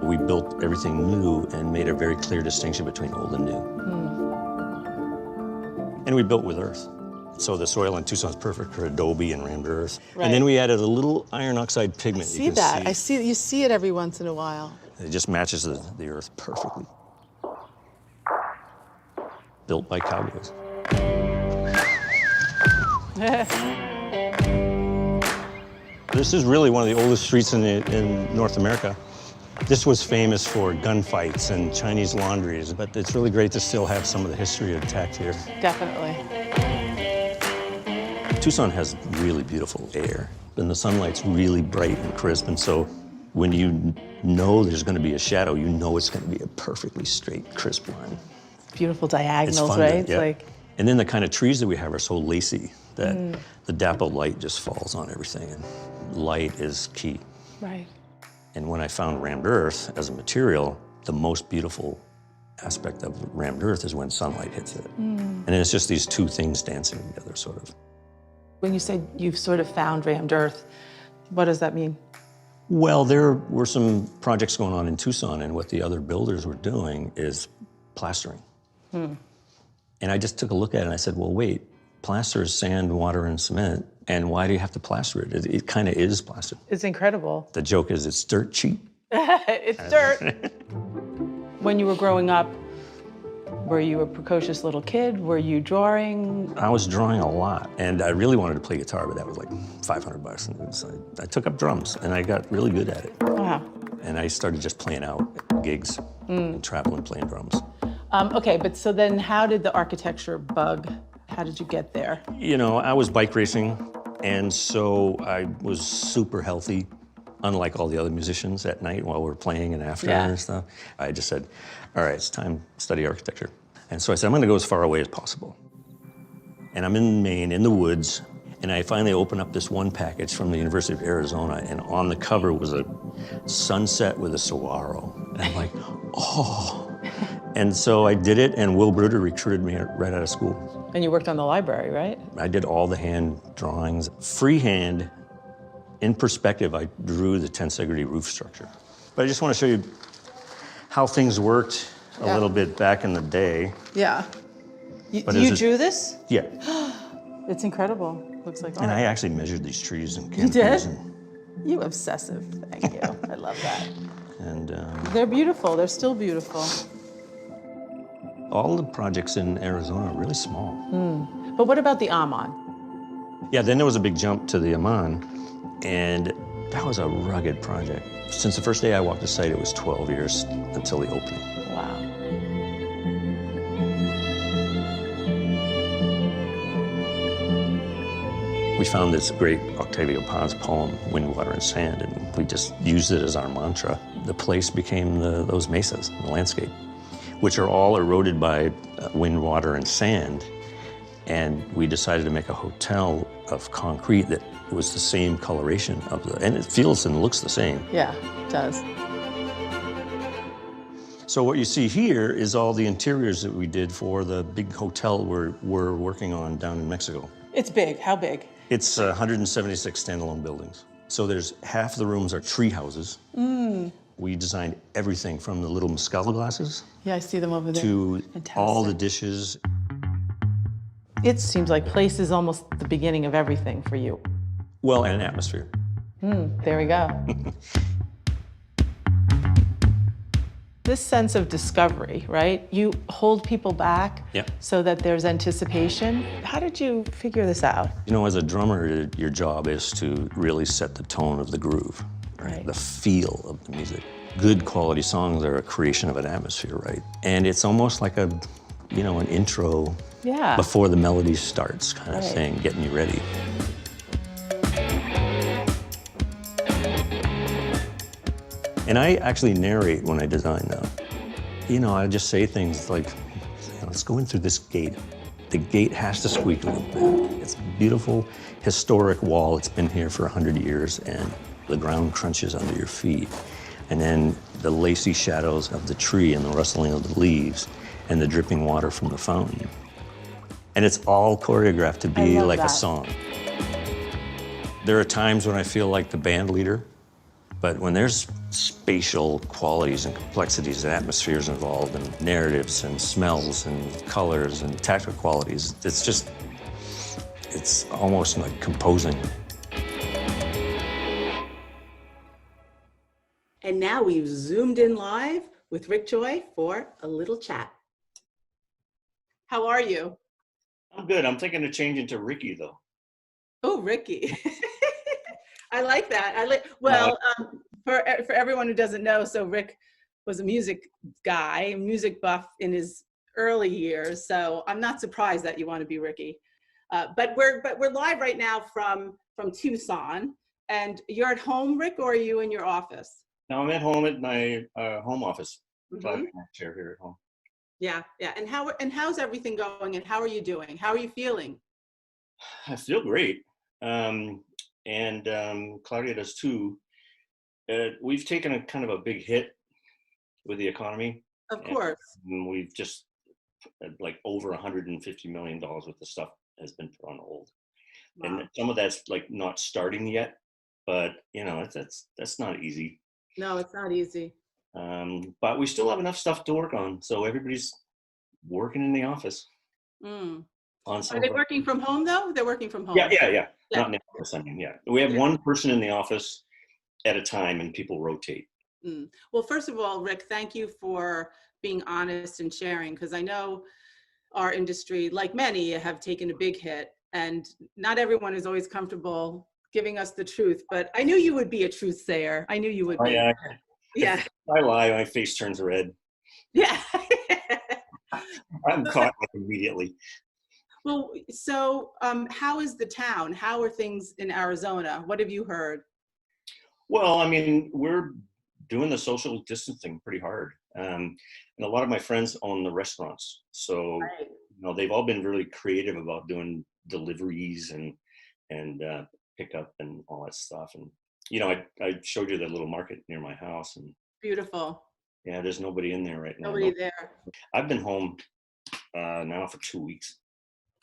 We built everything new and made a very clear distinction between old and new. And we built with earth. So the soil in Tucson is perfect for adobe and rammed earth. And then we added a little iron oxide pigment. See that? You see it every once in a while. It just matches the earth perfectly. Built by cowboys. This is really one of the oldest streets in North America. This was famous for gunfights and Chinese laundries, but it's really great to still have some of the history intact here. Definitely. Tucson has really beautiful air, and the sunlight's really bright and crisp, and so when you know there's going to be a shadow, you know it's going to be a perfectly straight, crisp line. Beautiful diagonals, It's fun right? To, yeah. And then the kind of trees that we have are so lacy that the dappled light just falls on everything, and light is key. Right. And when I found rammed earth as a material, the most beautiful aspect of rammed earth is when sunlight hits it. And it's just these two things dancing together, sort of. When you say you've sort of found rammed earth, what does that mean? Well, there were some projects going on in Tucson, and what the other builders were doing is plastering. And I just took a look at it and I said, well, wait, plaster is sand, water, and cement, and why do you have to plaster it? It kind of is plaster. It's incredible. The joke is it's dirt cheap. It's dirt. When you were growing up, were you a precocious little kid? Were you drawing? I was drawing a lot, and I really wanted to play guitar, but that was like $500. And so I took up drums, and I got really good at it. Wow. And I started just playing out at gigs and traveling playing drums. Okay, but so then how did the architecture bug, how did you get there? You know, I was bike racing, and so I was super healthy, unlike all the other musicians at night while we were playing and after and stuff. I just said, all right, it's time to study architecture. And so I said, I'm gonna go as far away as possible. And I'm in Maine, in the woods, and I finally opened up this one package from the University of Arizona, and on the cover was a sunset with a saguaro. And I'm like, oh. And so I did it, and Will Bruder recruited me right out of school. And you worked on the library, right? I did all the hand drawings. Freehand, in perspective, I drew the tensegrity roof structure. But I just want to show you how things worked a little bit back in the day. Yeah. You drew this? Yeah. It's incredible. Looks like art. And I actually measured these trees and You canopies. did? You obsessive. Thank you. I love that. And They're beautiful. They're still beautiful. all the projects in Arizona are really small. But what about the Amman? Yeah, then there was a big jump to the Amman, and that was a rugged project. Since the first day I walked the site, it was 12 years until the opening. Wow. We found this great Octavio Paz poem, Wind, Water, and Sand, and we just used it as our mantra. The place became those mesas, the landscape, which are all eroded by wind, water, and sand. And we decided to make a hotel of concrete that was the same coloration of and it feels and looks the same. Yeah, it does. So what you see here is all the interiors that we did for the big hotel we're working on down in Mexico. It's big. How big? It's 176 standalone buildings. So there's half the rooms are tree houses. We designed everything from the little mezcal glasses. Yeah, I see them over there. To Fantastic. all the dishes. It seems like place is almost the beginning of everything for you. Well, and an atmosphere. There we go. This sense of discovery, right? You hold people back so that there's anticipation. How did you figure this out? You know, as a drummer, your job is to really set the tone of the groove, right? The feel of the music. Good quality songs are a creation of an atmosphere, right? And it's almost like an intro before the melody starts, kind of thing, getting you ready. And I actually narrate when I design now. You know, I just say things like, let's go in through this gate. The gate has to squeak a little bit. It's a beautiful, historic wall. It's been here for 100 years, and the ground crunches under your feet. And then the lacy shadows of the tree and the rustling of the leaves and the dripping water from the fountain. And it's all choreographed to be like a song. There are times when I feel like the band leader, but when there's spatial qualities and complexities and atmospheres involved and narratives and smells and colors and tactile qualities, it's almost like composing. And now we've zoomed in live with Rick Joy for a little chat. How are you? I'm good. I'm thinking of changing to Ricky, though. Oh, Ricky. I like that. For everyone who doesn't know, so Rick was a music guy, a music buff in his early years. So I'm not surprised that you want to be Ricky. But we're live right now from Tucson, and you're at home, Rick, or are you in your office? No, I'm at home at my home office. Chair here at home. Yeah. And how's everything going? And how are you doing? How are you feeling? I feel great. And Claudia does too. We've taken a kind of a big hit with the economy. Of course. We've just like over $150 million worth of stuff has been put on hold. Wow. And some of that's like not starting yet, but that's not easy. No, it's not easy. But we still have enough stuff to work on, so everybody's working in the office. Are they working from home though? They're working from home. Yeah. Not in the office, I mean, yeah. We have one person in the office at a time, and people rotate. Well, first of all, Rick, thank you for being honest and sharing, because I know our industry, like many, have taken a big hit, and not everyone is always comfortable giving us the truth, but I knew you would be a truth sayer. I knew you would be. Yeah. If I lie, my face turns red. Yeah. I'm caught immediately. Well, so how is the town? How are things in Arizona? What have you heard? Well, I mean, we're doing the social distancing pretty hard. And a lot of my friends own the restaurants. So, they've all been really creative about doing deliveries and pickup and all that stuff. And, I showed you that little market near my house. And beautiful. Yeah, there's nobody in there right now. Nobody there. I've been home now for 2 weeks.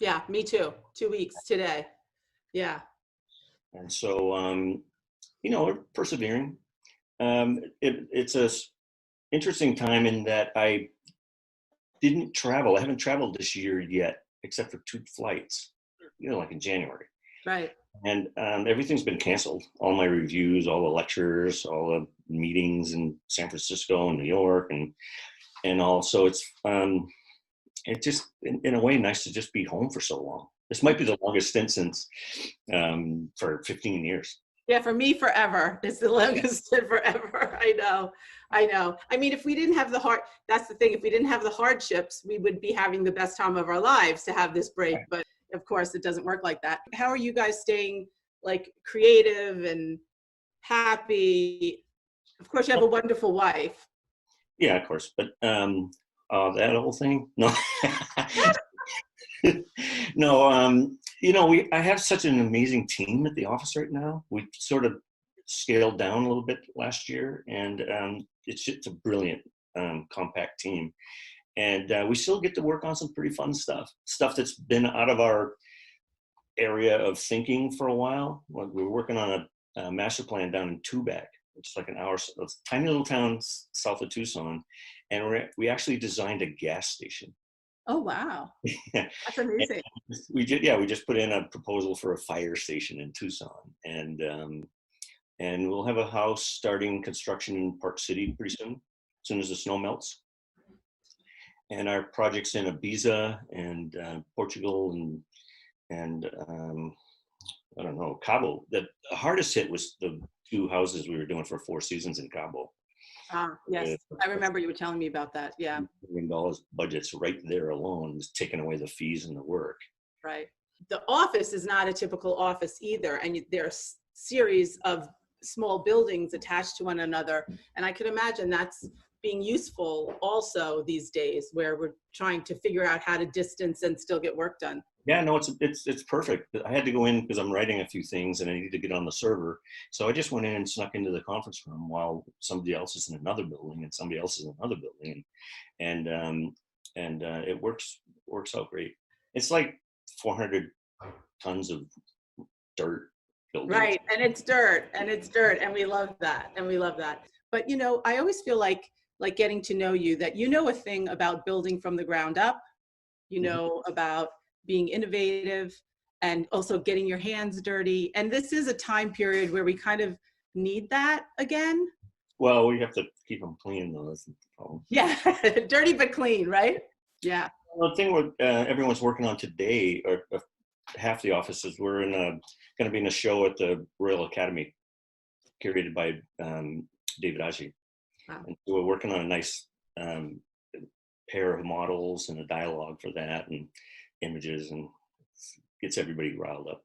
Yeah, me too. 2 weeks today. Yeah. And so, we're persevering. It's a interesting time in that I didn't travel. I haven't traveled this year yet, except for 2 flights, like in January. Right. And everything's been canceled. All my reviews, all the lectures, all the meetings in San Francisco and New York, and all. So it's just in a way nice to just be home for so long. This might be the longest stint since for 15 years. Yeah, for me, forever. It's the longest stint forever. I know. I mean, if we didn't have that's the thing. If we didn't have the hardships, we would be having the best time of our lives to have this break. But of course, it doesn't work like that. How are you guys staying like creative and happy? Of course, you have a wonderful wife. Yeah, of course. But that whole thing, no. No, I have such an amazing team at the office right now. We sort of scaled down a little bit last year, and it's a brilliant, compact team. And we still get to work on some pretty fun stuff that's been out of our area of thinking for a while. We were working on a master plan down in Tubac, which is like an hour, a tiny little town south of Tucson. And we actually designed a gas station. Oh, wow. That's amazing. We just put in a proposal for a fire station in Tucson. And we'll have a house starting construction in Park City pretty soon, as soon as the snow melts. And our projects in Ibiza and Portugal and I don't know, Cabo. The hardest hit was the 2 houses we were doing for 4 seasons in Cabo. Yes, I remember you were telling me about that. Yeah. $1 million budgets right there alone was taking away the fees and the work. Right. The office is not a typical office either, and there are series of small buildings attached to one another, and I could imagine that's being useful also these days, where we're trying to figure out how to distance and still get work done. Yeah, no, it's perfect. I had to go in because I'm writing a few things and I need to get on the server. So I just went in and snuck into the conference room while somebody else is in another building and somebody else is in another building, and it works out great. It's like 400 tons of dirt buildings. Right, and it's dirt, and we love that, But I always feel like getting to know you, that a thing about building from the ground up, about being innovative and also getting your hands dirty. And this is a time period where we kind of need that again. Well, we have to keep them clean though, that's the problem. Yeah, dirty but clean, right? Yeah. Well, the thing everyone's working on today, or half the offices, we're going to be in a show at the Royal Academy, curated by David Agee. Wow. And so we're working on a nice pair of models and a dialogue for that, and images, and gets everybody riled up.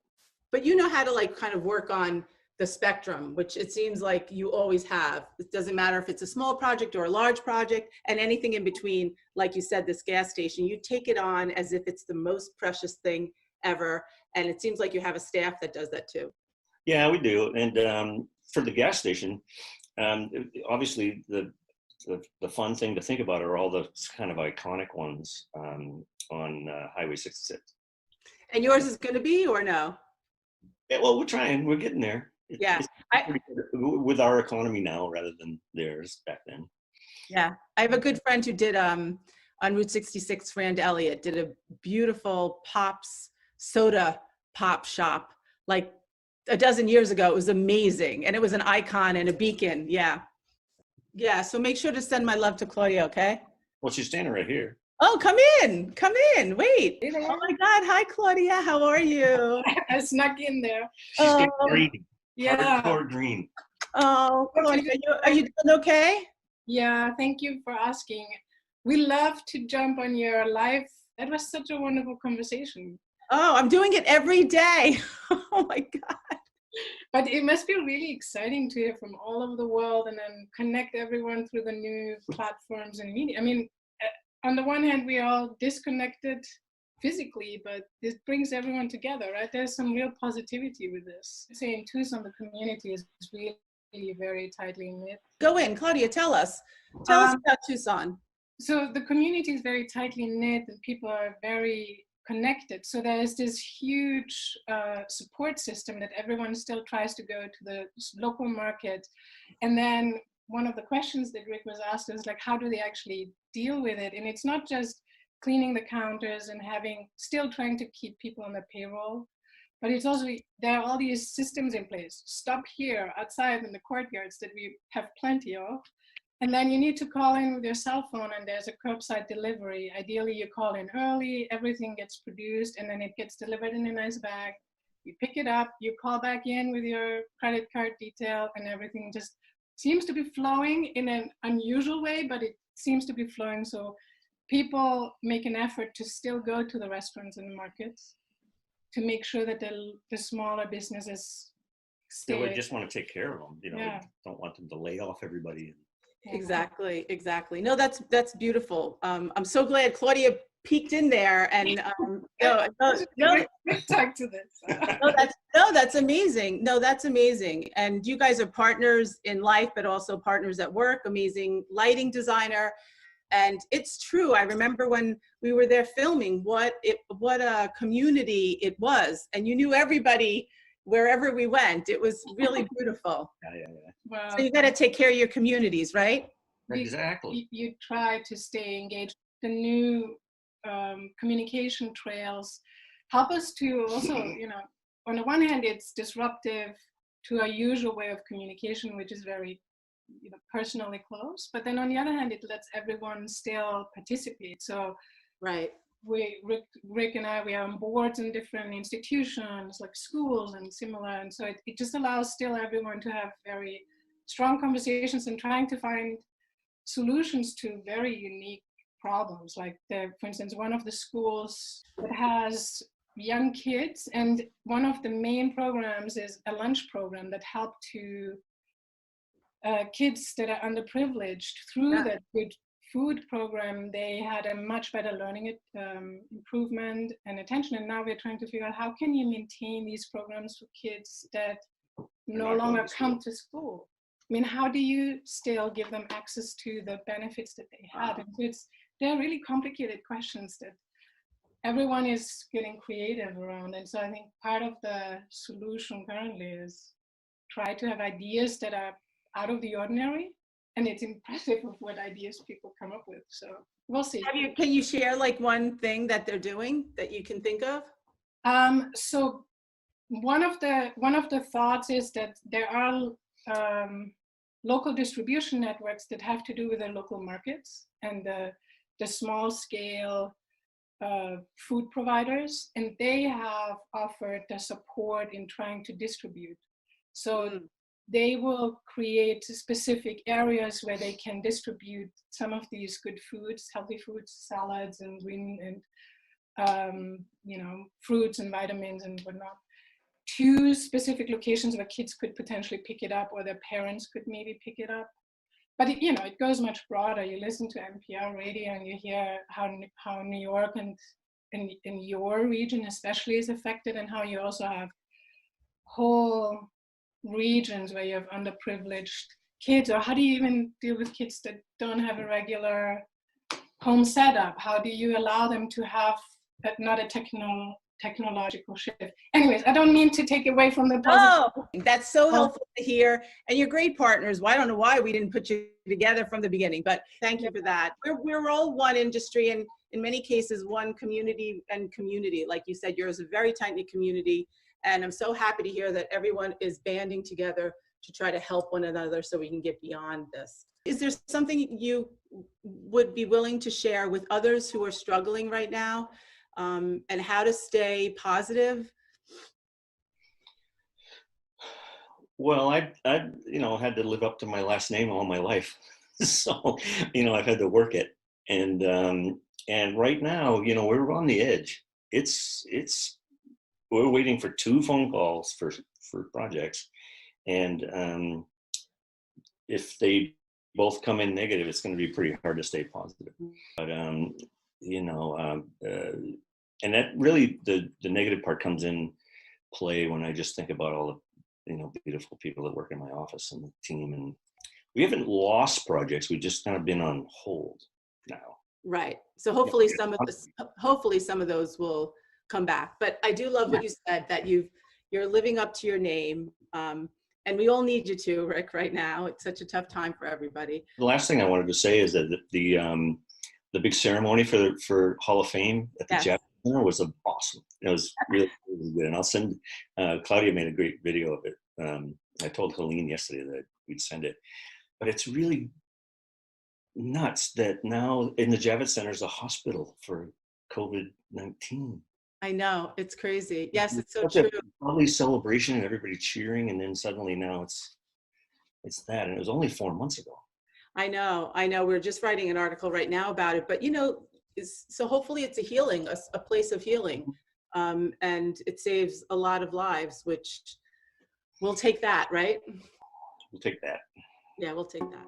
But you know how to kind of work on the spectrum, which it seems like you always have. It doesn't matter if it's a small project or a large project, and anything in between. Like you said, this gas station, you take it on as if it's the most precious thing ever. And it seems like you have a staff that does that too. Yeah, we do. And for the gas station, obviously the fun thing to think about are all the kind of iconic ones on Highway 66. And yours is going to be, or no? Yeah, well, we're trying. We're getting there. Yeah. With our economy now rather than theirs back then. Yeah. I have a good friend who did, on Route 66, Fran Elliott, did a beautiful soda pop shop like a dozen years ago. It was amazing. And it was an icon and a beacon. Yeah. Yeah. So make sure to send my love to Claudia, okay? Well, she's standing right here. Oh, come in. Wait. Oh my God. Hi, Claudia. How are you? I snuck in there. She's getting green. Yeah. Hardcore green. Oh, Claudia, are you doing okay? Yeah, thank you for asking. We love to jump on your live. That was such a wonderful conversation. Oh, I'm doing it every day. Oh my God. But it must be really exciting to hear from all over the world and then connect everyone through the new platforms and media. I mean, on the one hand, we are all disconnected physically, but this brings everyone together, right? There's some real positivity with this. Saying Tucson, the community is really very tightly knit. Go in, Claudia, tell us about Tucson. So the community is very tightly knit and people are very connected. So there is this huge support system that everyone still tries to go to the local market And then one of the questions that Rick was asked is like, how do they actually deal with it? And it's not just cleaning the counters and still trying to keep people on the payroll, but it's also, there are all these systems in place. Stop here outside in the courtyards that we have plenty of. And then you need to call in with your cell phone and there's a curbside delivery. Ideally, you call in early, everything gets produced and then it gets delivered in a nice bag. You pick it up, you call back in with your credit card detail and everything just seems to be flowing in an unusual way, but it seems to be flowing. So people make an effort to still go to the restaurants and the markets to make sure that the smaller businesses stay. Yeah, we just want to take care of them. You know, we don't want them to lay off everybody. Exactly, exactly. No, that's beautiful. I'm so glad Claudia peeked in there and talk to this. That's amazing. No, that's amazing. And you guys are partners in life, but also partners at work. Amazing lighting designer. And it's true. I remember when we were there filming, what a community it was, and you knew everybody wherever we went. It was really beautiful. Yeah. Well, so you got to take care of your communities, right? Exactly. You try to stay engaged. The new communication trails help us to also, you know, on the one hand, it's disruptive to our usual way of communication, which is very, you know, personally close. But then on the other hand, it lets everyone still participate. So, right. Rick and I, we are on boards in different institutions like schools and similar. And so it just allows still everyone to have very strong conversations and trying to find solutions to very unique problems. Like for instance, one of the schools that has young kids, and one of the main programs is a lunch program that help to kids that are underprivileged through that good food program. They had a much better learning improvement and attention. And now we're trying to figure out how can you maintain these programs for kids that no longer come to school. I mean, how do you still give them access to the benefits that they had? And they're really complicated questions that everyone is getting creative around. And so I think part of the solution currently is try to have ideas that are out of the ordinary. And it's impressive of what ideas people come up with. So we'll see. Can you share like one thing that they're doing that you can think of? So one of the thoughts is that there are local distribution networks that have to do with the local markets and the small scale food providers, and they have offered the support in trying to distribute. So they will create specific areas where they can distribute some of these good foods, healthy foods, salads and green and you know, fruits and vitamins and whatnot, to specific locations where kids could potentially pick it up or their parents could maybe pick it up. But it, you know, it goes much broader. You listen to NPR radio and you hear how New York and in your region especially is affected, and how you also have whole regions where you have underprivileged kids. Or how do you even deal with kids that don't have a regular home setup? How do you allow them to have not a technological shift? Anyways, I don't mean to take away from the positive. Oh, that's so helpful to hear. And you're great partners. Well, I don't know why we didn't put you together from the beginning, but thank you for that. We're all one industry, and in many cases, one community and community. Like you said, yours is a very tight-knit community. And I'm so happy to hear that everyone is banding together to try to help one another so we can get beyond this. Is there something you would be willing to share with others who are struggling right now, and how to stay positive? Well, I you know, had to live up to my last name all my life. So, you know, I've had to work it. And right now, you know, we're on the edge. We're waiting for 2 phone calls for projects. And if they both come in negative, it's going to be pretty hard to stay positive. But, you know, and that really, the negative part comes in play when I just think about all the, you know, beautiful people that work in my office and the team. And we haven't lost projects. We've just kind of been on hold now. Right. So hopefully some of those will come back. But I do love what you said, that you're living up to your name. And we all need you to, Rick, right now. It's such a tough time for everybody. The last thing I wanted to say is that the big ceremony for Hall of Fame at the Javits Center was awesome. It was really, really good. And I'll send, Claudia made a great video of it. I told Helene yesterday that we'd send it. But it's really nuts that now in the Javits Center is a hospital for COVID-19. I know, it's crazy. Yes, it's so true. true. Probably celebration and everybody cheering, and then suddenly now it's that, and it was only 4 months ago. I know. We're just writing an article right now about it, but so hopefully it's a healing, a place of healing, and it saves a lot of lives, which we'll take that, right? We'll take that. Yeah, we'll take that.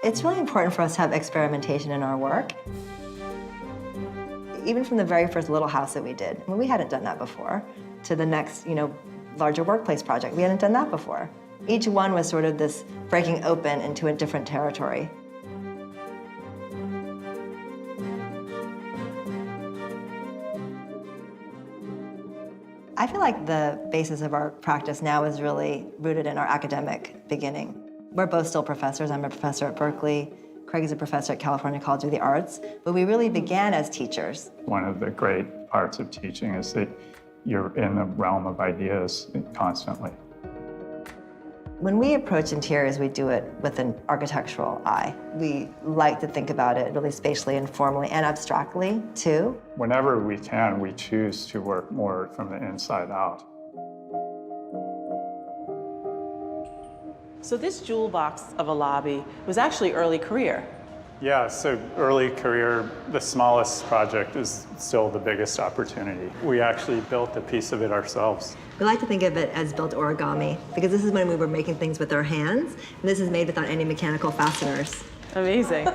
It's really important for us to have experimentation in our work. Even from the very first little house that we did, we hadn't done that before, to the next, larger workplace project. We hadn't done that before. Each one was sort of this breaking open into a different territory. I feel like the basis of our practice now is really rooted in our academic beginning. We're both still professors. I'm a professor at Berkeley. Craig is a professor at California College of the Arts. But we really began as teachers. One of the great parts of teaching is that you're in the realm of ideas constantly. When we approach interiors, we do it with an architectural eye. We like to think about it really spatially and formally and abstractly, too. Whenever we can, we choose to work more from the inside out. So this jewel box of a lobby was actually early career. Yeah, so early career, the smallest project is still the biggest opportunity. We actually built a piece of it ourselves. We like to think of it as built origami, because this is when we were making things with our hands, and this is made without any mechanical fasteners. Amazing.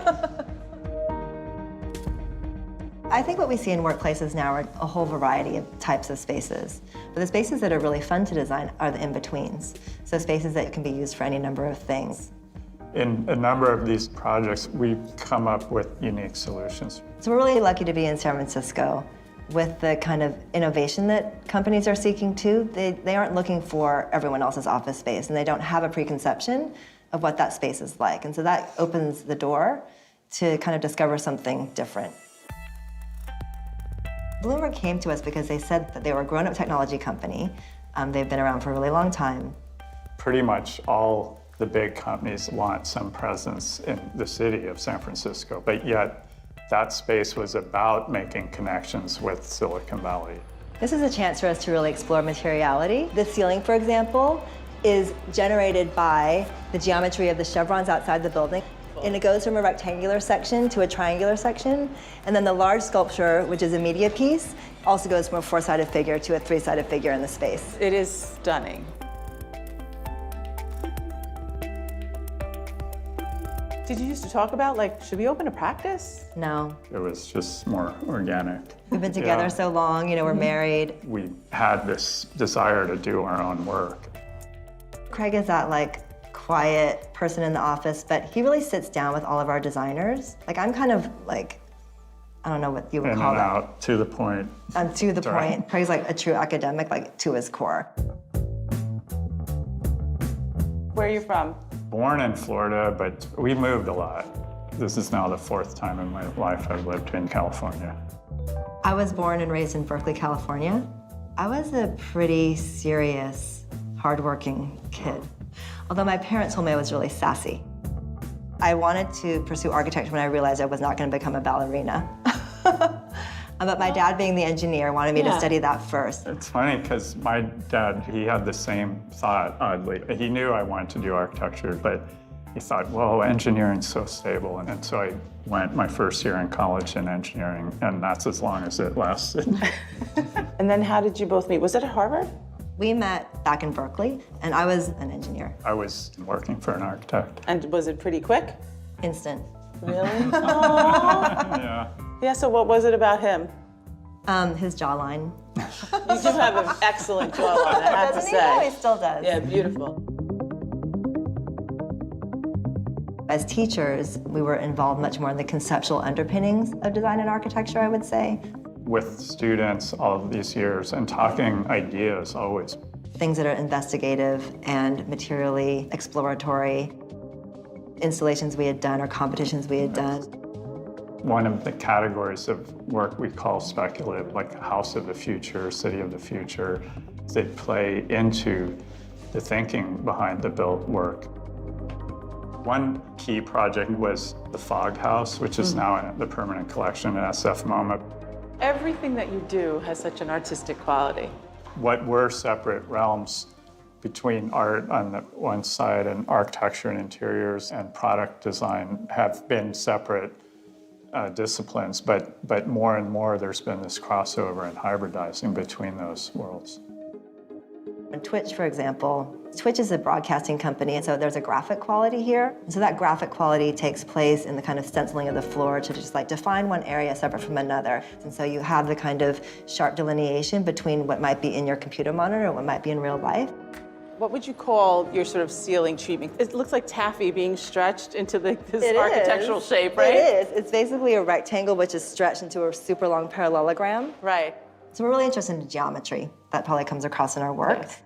I think what we see in workplaces now are a whole variety of types of spaces. But the spaces that are really fun to design are the in-betweens. So spaces that can be used for any number of things. In a number of these projects, we've come up with unique solutions. So we're really lucky to be in San Francisco with the kind of innovation that companies are seeking too. They aren't looking for everyone else's office space, and they don't have a preconception of what that space is like. And so that opens the door to kind of discover something different. Bloomberg came to us because they said that they were a grown-up technology company. They've been around for a really long time. Pretty much all the big companies want some presence in the city of San Francisco, but yet that space was about making connections with Silicon Valley. This is a chance for us to really explore materiality. The ceiling, for example, is generated by the geometry of the chevrons outside the building. And it goes from a rectangular section to a triangular section. And then the large sculpture, which is a media piece, also goes from a four-sided figure to a three-sided figure in the space. It is stunning. Did you used to talk about, should we open a practice? No. It was just more organic. We've been together so long, we're married. We had this desire to do our own work. Craig is that quiet person in the office, but he really sits down with all of our designers. I'm kind of I don't know what you would call that. Out, to the point. I'm to the point. Craig's a true academic, to his core. Where are you from? Born in Florida, but we moved a lot. This is now the fourth time in my life I've lived in California. I was born and raised in Berkeley, California. I was a pretty serious hardworking kid. Although my parents told me I was really sassy. I wanted to pursue architecture when I realized I was not going to become a ballerina. But my dad, being the engineer, wanted me to study that first. It's funny because my dad, he had the same thought, oddly. He knew I wanted to do architecture, but he thought, well, engineering's so stable. And so I went my first year in college in engineering, and that's as long as it lasted. And then how did you both meet? Was it at Harvard? We met back in Berkeley, and I was an engineer. I was working for an architect. And was it pretty quick? Instant. Really? Aww. Yeah. Yeah, so what was it about him? His jawline. You do have an excellent jawline, I have to say. Doesn't he? He still does. Yeah, beautiful. As teachers, we were involved much more in the conceptual underpinnings of design and architecture, I would say. With students all of these years and talking ideas always. Things that are investigative and materially exploratory, installations we had done or competitions we had done. One of the categories of work we call speculative, like a house of the future, city of the future, they play into the thinking behind the built work. One key project was the Fog House, which is now in the permanent collection at SF MoMA. Everything that you do has such an artistic quality. What were separate realms between art on the one side and architecture and interiors and product design have been separate disciplines, but more and more there's been this crossover and hybridizing between those worlds. And Twitch, for example, Twitch is a broadcasting company, and so there's a graphic quality here. And so that graphic quality takes place in the kind of stenciling of the floor to just like define one area separate from another. And so you have the kind of sharp delineation between what might be in your computer monitor and what might be in real life. What would you call your sort of ceiling treatment? It looks like taffy being stretched into this architectural shape, right? It is. It's basically a rectangle which is stretched into a super long parallelogram. Right. So we're really interested in geometry. That probably comes across in our work. Yes.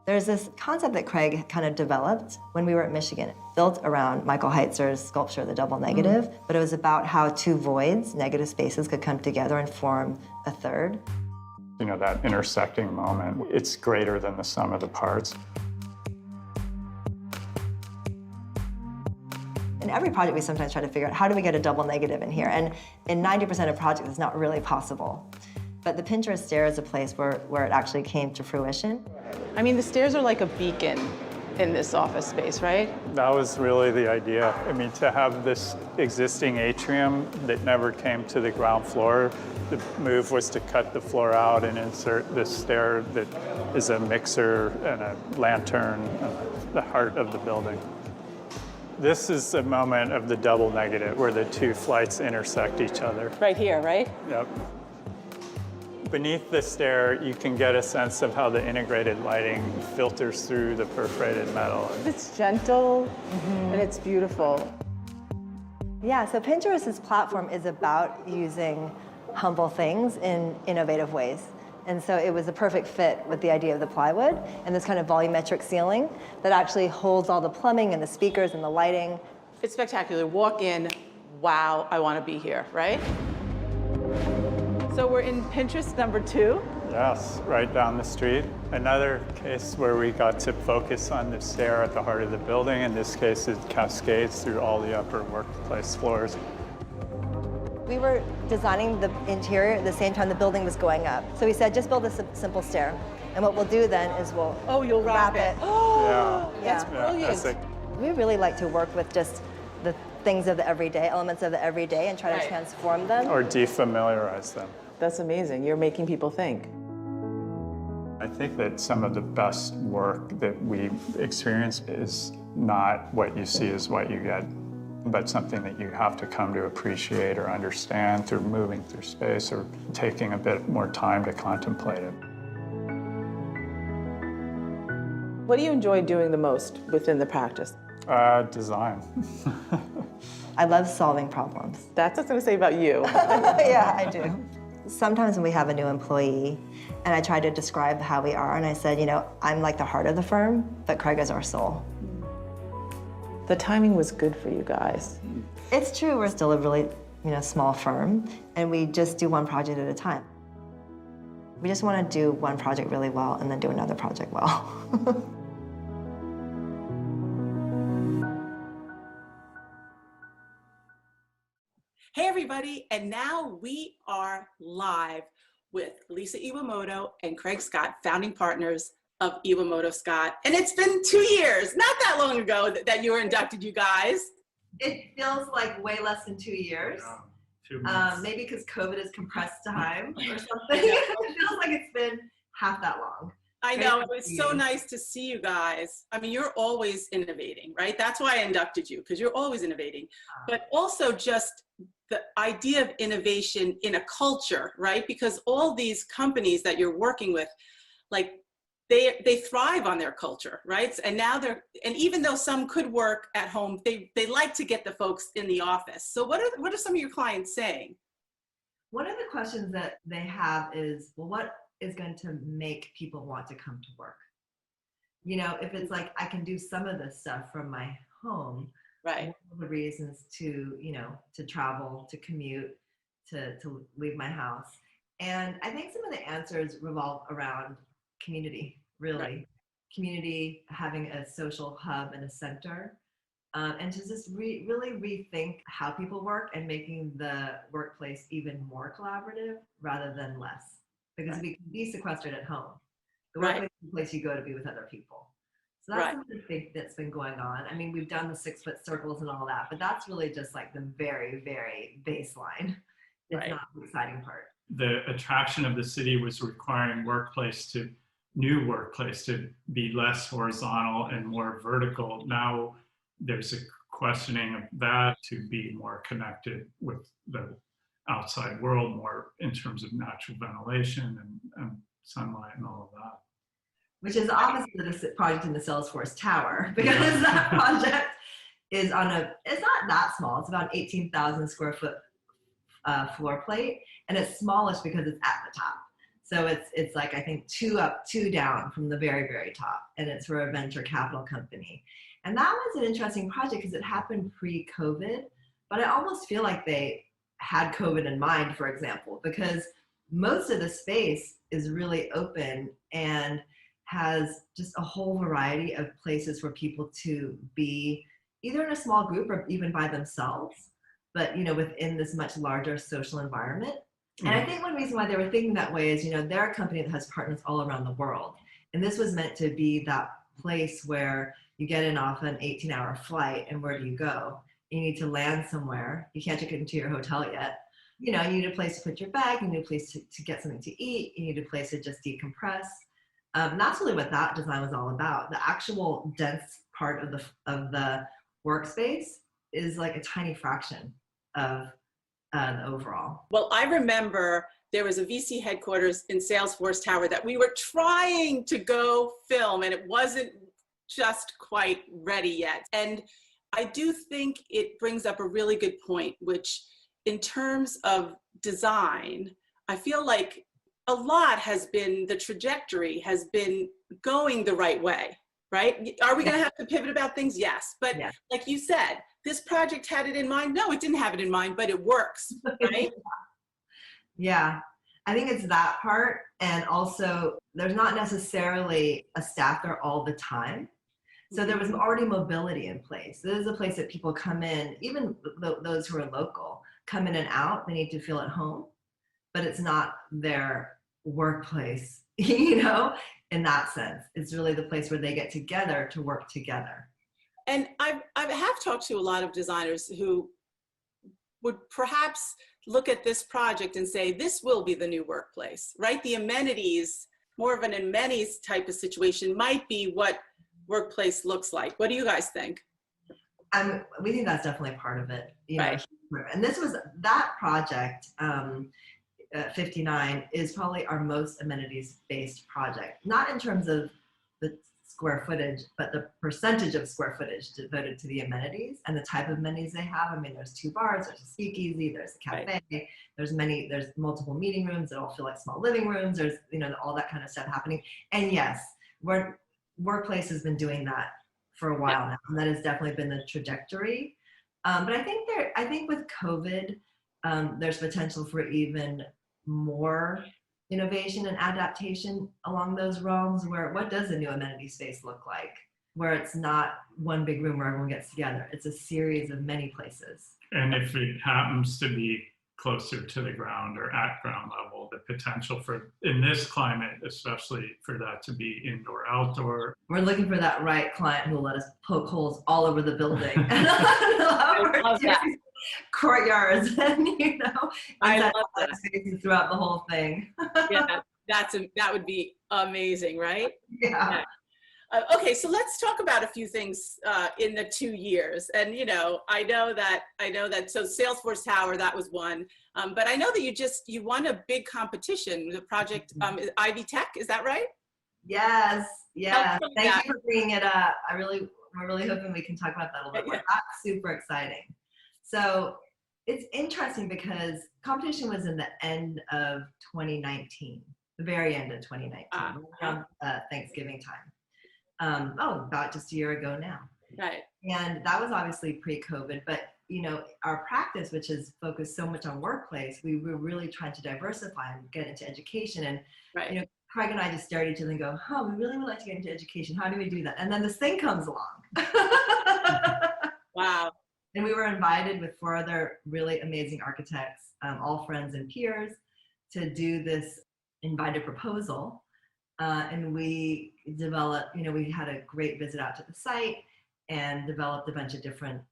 There's this concept that Craig kind of developed when we were at Michigan, built around Michael Heitzer's sculpture, The Double Negative, but it was about how two voids, negative spaces, could come together and form a third. You know, that intersecting moment, it's greater than the sum of the parts. In every project, we sometimes try to figure out how do we get a double negative in here, and in 90% of projects, it's not really possible. But the Pinterest stair is a place where it actually came to fruition. I mean, the stairs are like a beacon in this office space, right? That was really the idea. I mean, to have this existing atrium that never came to the ground floor, the move was to cut the floor out and insert this stair that is a mixer and a lantern, the heart of the building. This is a moment of the double negative where the two flights intersect each other. Right here, right? Yep. Beneath the stair, you can get a sense of how the integrated lighting filters through the perforated metal. It's gentle and it's beautiful. Yeah, so Pinterest's platform is about using humble things in innovative ways. And so it was a perfect fit with the idea of the plywood and this kind of volumetric ceiling that actually holds all the plumbing and the speakers and the lighting. It's spectacular. Walk in, wow, I want to be here, right? So we're in Pinterest number 2. Yes, right down the street. Another case where we got to focus on the stair at the heart of the building. In this case, it cascades through all the upper workplace floors. We were designing the interior at the same time the building was going up. So we said, just build a simple stair. And what we'll do then is we'll you'll wrap it. Oh, yeah. That's brilliant. We really like to work with just the things of the everyday, elements of the everyday, and try to transform them. Or defamiliarize them. That's amazing. You're making people think. I think that some of the best work that we experience is not what you see is what you get, but something that you have to come to appreciate or understand through moving through space or taking a bit more time to contemplate it. What do you enjoy doing the most within the practice? Design. I love solving problems. That's what I was going to say about you. Yeah, I do. Sometimes when we have a new employee, and I try to describe how we are, and I said, you know, I'm like the heart of the firm, but Craig is our soul. The timing was good for you guys. It's true, we're still a really, small firm, and we just do one project at a time. We just want to do one project really well and then do another project well. Hey everybody, and now we are live with Lisa Iwamoto and Craig Scott, founding partners of Iwamoto Scott. And it's been 2 years, not that long ago that you were inducted, you guys. It feels like way less than 2 years. Yeah, 2 months. Maybe because COVID has compressed time or something. It feels like it's been half that long. I know, it was so nice to see you guys. I mean, you're always innovating, right? That's why I inducted you, because you're always innovating. But also just the idea of innovation in a culture, right? Because all these companies that you're working with, like, they thrive on their culture, right? And now and even though some could work at home, they like to get the folks in the office. So what are some of your clients saying? One of the questions that they have is, well, what is going to make people want to come to work? You know, if it's like, I can do some of this stuff from my home, right? One of the reasons to, you know, to travel, to commute, to leave my house. And I think some of the answers revolve around community, really. Right. Community, having a social hub and a center, and to just really rethink how people work and making the workplace even more collaborative rather than less. Because we can be sequestered at home. The workplace is the place you go to be with other people. So that's something that's been going on. I mean, we've done the 6-foot circles and all that, but that's really just like the very, very baseline. It's not the exciting part. The attraction of the city was requiring new workplace to be less horizontal and more vertical. Now there's a questioning of that to be more connected with the outside world, more in terms of natural ventilation and sunlight and all of that. Which is opposite of the project in the Salesforce Tower, because that project is it's not that small, it's about 18,000 square foot floor plate, and it's smallish because it's at the top. So it's like, I think 2 up, 2 down from the very, very top, and it's for a venture capital company. And that was an interesting project because it happened pre-COVID, but I almost feel like they had COVID in mind, for example, because most of the space is really open and has just a whole variety of places for people to be either in a small group or even by themselves, but, you know, within this much larger social environment. And I think one reason why they were thinking that way is, you know, they're a company that has partners all around the world. And this was meant to be that place where you get in off an 18-hour flight, and where do you go? You need to land somewhere. You can't check into your hotel yet. You know, you need a place to put your bag, you need a place to get something to eat, you need a place to just decompress. That's really what that design was all about. The actual dense part of the workspace is like a tiny fraction of the overall. Well, I remember there was a VC headquarters in Salesforce Tower that we were trying to go film, and it wasn't just quite ready yet. And I do think it brings up a really good point, which in terms of design, I feel like a lot has been, the trajectory has been going the right way, right? Are we going to have to pivot about things? Yes. But like you said, this project had it in mind. No, it didn't have it in mind, but it works, right? Yeah, I think it's that part. And also, there's not necessarily a staff there all the time. So there was already mobility in place. This is a place that people come in, even those who are local, come in and out. They need to feel at home, but it's not their workplace, you know, in that sense. It's really the place where they get together to work together. And I have talked to a lot of designers who would perhaps look at this project and say, this will be the new workplace, right? The amenities, more of an amenities type of situation might be what workplace looks like. What do you guys think? We think that's definitely part of it. You know, and this was, that project, 59, is probably our most amenities-based project. Not in terms of the square footage, but the percentage of square footage devoted to the amenities and the type of amenities they have. I mean, there's 2 bars, there's a speakeasy, there's a cafe, there's multiple meeting rooms that all feel like small living rooms. There's, you know, all that kind of stuff happening. And yes, Workplace has been doing that for a while now, and that has definitely been the trajectory. But I think with COVID, there's potential for even more innovation and adaptation along those realms, where what does a new amenity space look like? Where it's not one big room where everyone gets together. It's a series of many places. And if it happens to be closer to the ground or at ground level, the potential for, in this climate, especially for that to be indoor, outdoor. We're looking for that right client who will let us poke holes all over the building. I love that. Courtyards and, you know, I love that. Spaces throughout the whole thing. Yeah, that would be amazing, right? Yeah. Okay, so let's talk about a few things in the 2 years. And, you know, I know that, so Salesforce Tower, that was one. But I know that you won a big competition, the project Ivy Tech, is that right? Yes, yeah. Thank you for bringing it up. We're really hoping we can talk about that a little bit more. That's super exciting. So it's interesting because competition was in the end of 2019, the very end of 2019, around Thanksgiving time. About just a year ago now. Right. And that was obviously pre-COVID, but you know, our practice, which is focused so much on workplace, we were really trying to diversify and get into education. And you know, Craig and I just stare at each other and go, "Oh, we really would like to get into education. How do we do that?" And then this thing comes along. Wow. And we were invited with 4 other really amazing architects, all friends and peers, to do this invited proposal. And we developed, you know, we had a great visit out to the site and developed a bunch of different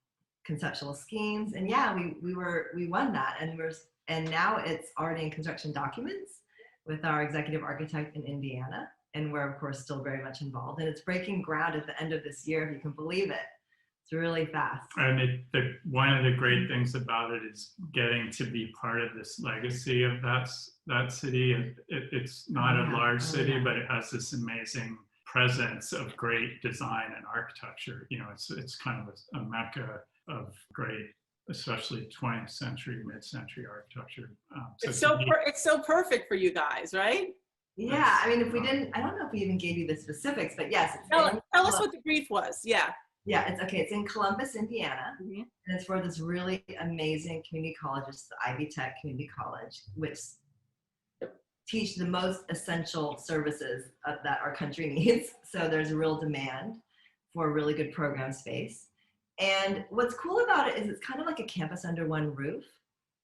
conceptual schemes. And yeah, we won that, and now it's already in construction documents with our executive architect in Indiana, and we're of course still very much involved. And it's breaking ground at the end of this year, if you can believe it. It's really fast. And one of the great things about it is getting to be part of this legacy of that city. It's not a large city, but it has this amazing presence of great design and architecture. You know, it's kind of a mecca of great, especially 20th century, mid-century architecture. It's so perfect for you guys, right? Yeah, I mean, if we didn't, I don't know if we even gave you the specifics, but yes. Tell us what the brief was, yeah. Yeah, it's in Columbus, Indiana, and it's for this really amazing community college. It's the Ivy Tech Community College, which teach the most essential services that our country needs. So there's a real demand for a really good program space. And what's cool about it is it's kind of like a campus under one roof.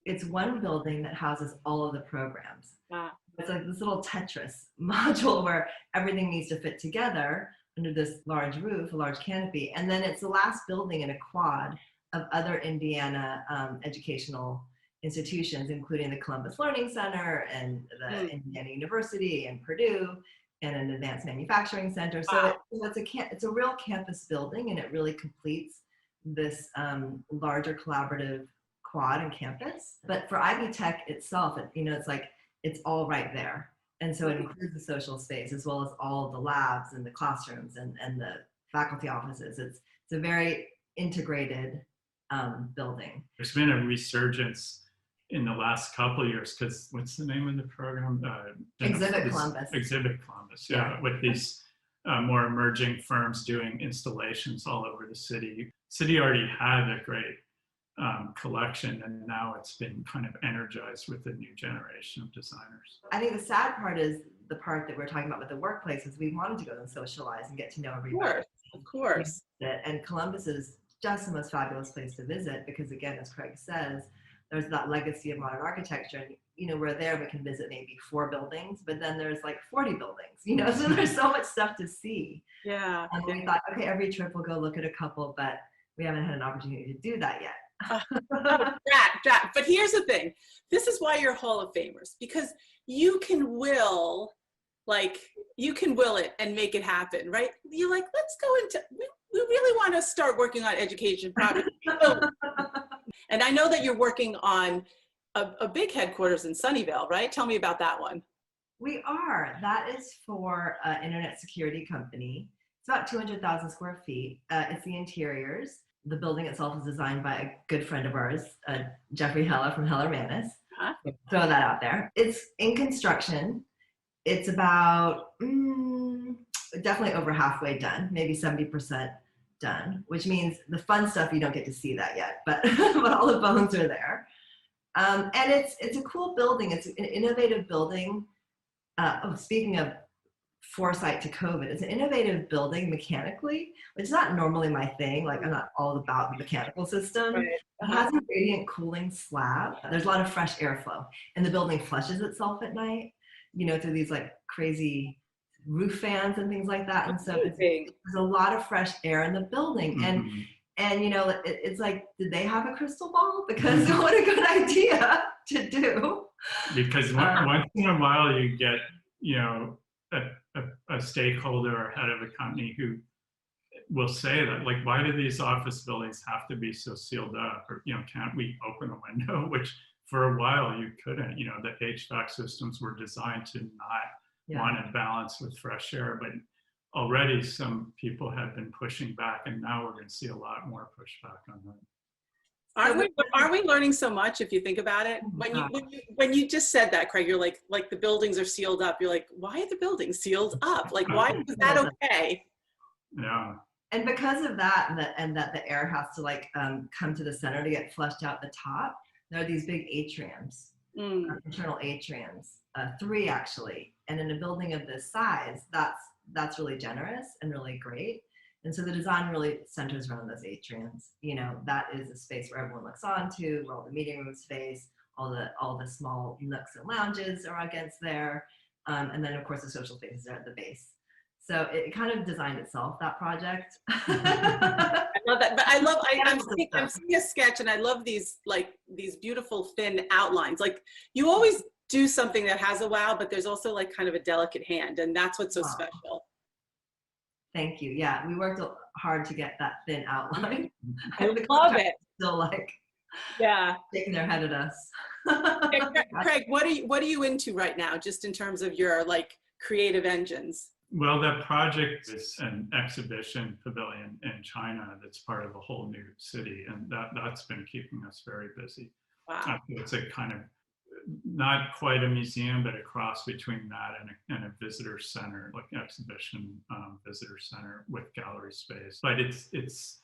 It's one building that houses all of the programs. Wow. It's like this little Tetris module where everything needs to fit together under this large roof, a large canopy. And then it's the last building in a quad of other Indiana educational institutions, including the Columbus Learning Center and the Indiana University and Purdue and an advanced manufacturing center. So it's a real campus building, and it really completes this larger collaborative quad and campus. But for Ivy Tech itself, it's all right there. And so it includes the social space as well as all of the labs and the classrooms and the faculty offices. It's a very integrated building. There's been a resurgence in the last couple of years because what's the name of the program? Exhibit Columbus. Exhibit Columbus, yeah, with these more emerging firms doing installations all over the city. City already had a great collection, and now it's been kind of energized with a new generation of designers. I think the sad part is the part that we're talking about with the workplace is we wanted to go and socialize and get to know everybody. Of course. And Columbus is just the most fabulous place to visit because, again, as Craig says, there's that legacy of modern architecture. And, you know, we're there, we can visit maybe 4 buildings, but then there's like 40 buildings, you know, so there's so much stuff to see. Yeah. And we thought, okay, every trip we'll go look at a couple, but we haven't had an opportunity to do that yet. But here's the thing. This is why you're Hall of Famers, because you can will it and make it happen, right? You're like, let's go into, we really want to start working on education projects. And I know that you're working on a big headquarters in Sunnyvale, right? Tell me about that one. We are. That is for an internet security company. It's about 200,000 square feet. It's the interiors. The building itself is designed by a good friend of ours, Jeffrey Heller from Heller Manis. Throw that out there. It's in construction. It's about definitely over halfway done, maybe 70% done, which means the fun stuff you don't get to see that yet, but but all the bones are there. And it's a cool building. It's an innovative building speaking of foresight to COVID, it's an innovative building mechanically, which is not normally my thing. Like, I'm not all about the mechanical system. Right. It has a radiant cooling slab. There's a lot of fresh airflow, and the building flushes itself at night, through these like crazy roof fans and things like that. And so there's a lot of fresh air in the building. Mm-hmm. And it's like, did they have a crystal ball? Because what a good idea to do. Because once in a while you get, a stakeholder or head of a company who will say that, like, why do these office buildings have to be so sealed up? Or, can't we open a window? Which for a while you couldn't. The HVAC systems were designed to not want to balance with fresh air, but already some people have been pushing back, and now we're going to see a lot more pushback on that. Aren't we learning so much if you think about it? When you just said that, Craig, you're like the buildings are sealed up. You're like, why are the buildings sealed up? Like, why is that okay? Yeah. And because of that, and that the air has to come to the center to get flushed out the top, there are these big atriums, internal atriums, 3 actually. And in a building of this size, that's really generous and really great. And so the design really centers around those atriums. That is a space where everyone looks onto, where all the meeting rooms face, all the small nooks and lounges are against there. And then of course the social spaces are at the base. So it kind of designed itself, that project. I love that. But I'm seeing a sketch, and I love these beautiful thin outlines. Like, you always do something that has a wow, but there's also like kind of a delicate hand, and that's what's so special. Thank you. Yeah, we worked hard to get that thin outline. I love it. Still shaking their head at us. Craig, what are you into right now, just in terms of your creative engines? Well, that project is an exhibition pavilion in China that's part of a whole new city, and that's been keeping us very busy. Wow. It's a kind of, not quite a museum, but a cross between that and a visitor center, like exhibition visitor center with gallery space. But it's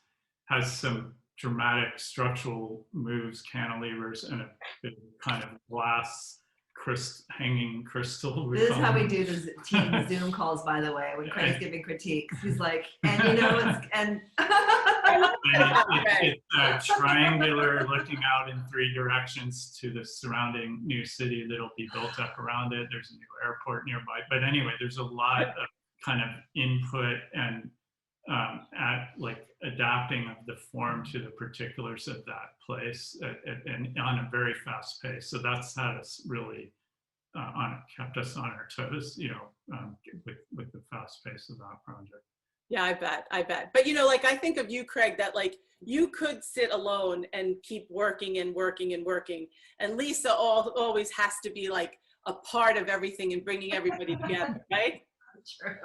has some dramatic structural moves, cantilevers, and a big kind of glass hanging crystal. This is how we do the team Zoom calls, by the way, when Craig's giving critiques. He's like, it's triangular, looking out in 3 directions to the surrounding new city that'll be built up around it. There's a new airport nearby. But anyway, there's a lot of kind of input and adapting of the form to the particulars of that place and on a very fast pace. So that's had us really kept us on our toes, with the fast pace of that project. Yeah, I bet. But I think of you, Craig, that you could sit alone and keep working and working and working, and Lisa always has to be a part of everything and bringing everybody together, right? True.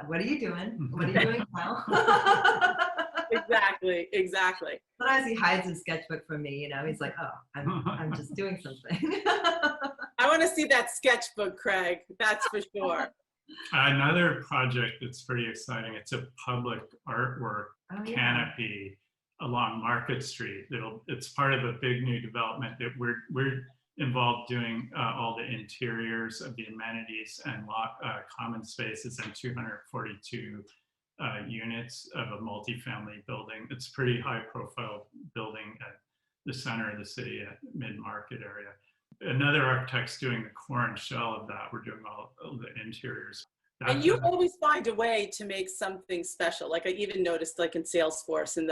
What are you doing? What are you doing now? Exactly. Sometimes he hides his sketchbook from me, he's like, oh, I'm just doing something. I want to see that sketchbook, Craig. That's for sure. Another project that's pretty exciting. It's a public artwork canopy along Market Street. It's part of a big new development that we're involved doing all the interiors of the amenities and common spaces and 242 units of a multifamily building. It's a pretty high profile building at the center of the city at mid-market area. Another architect's doing the core and shell of that. We're doing all the interiors. And you always find a way to make something special. I even noticed in Salesforce in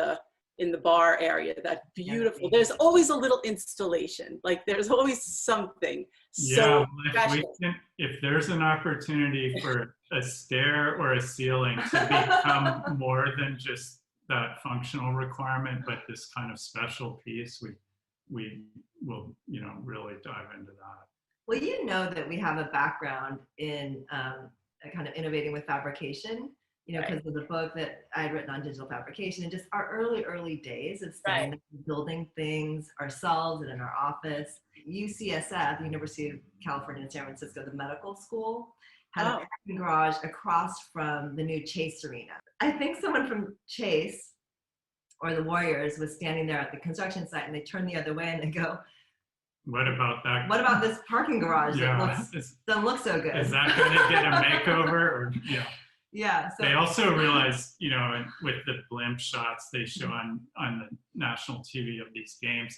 the bar area, that beautiful, there's always a little installation. There's always something so special. If there's an opportunity for a stair or a ceiling to become more than just that functional requirement, but this kind of special piece, we will, really dive into that. Well, that we have a background in kind of innovating with fabrication, because of the book that I had written on digital fabrication, and just our early days of building things ourselves and in our office. UCSF, the University of California in San Francisco, the medical school, had a parking garage across from the new Chase Arena. I think someone from Chase or the Warriors was standing there at the construction site, and they turned the other way and they go, What about that? What about this parking garage that doesn't look so good? Is that going to get a makeover? Or yeah. Yeah. So they also realize, you know, with the blimp shots they show on the national TV of these games,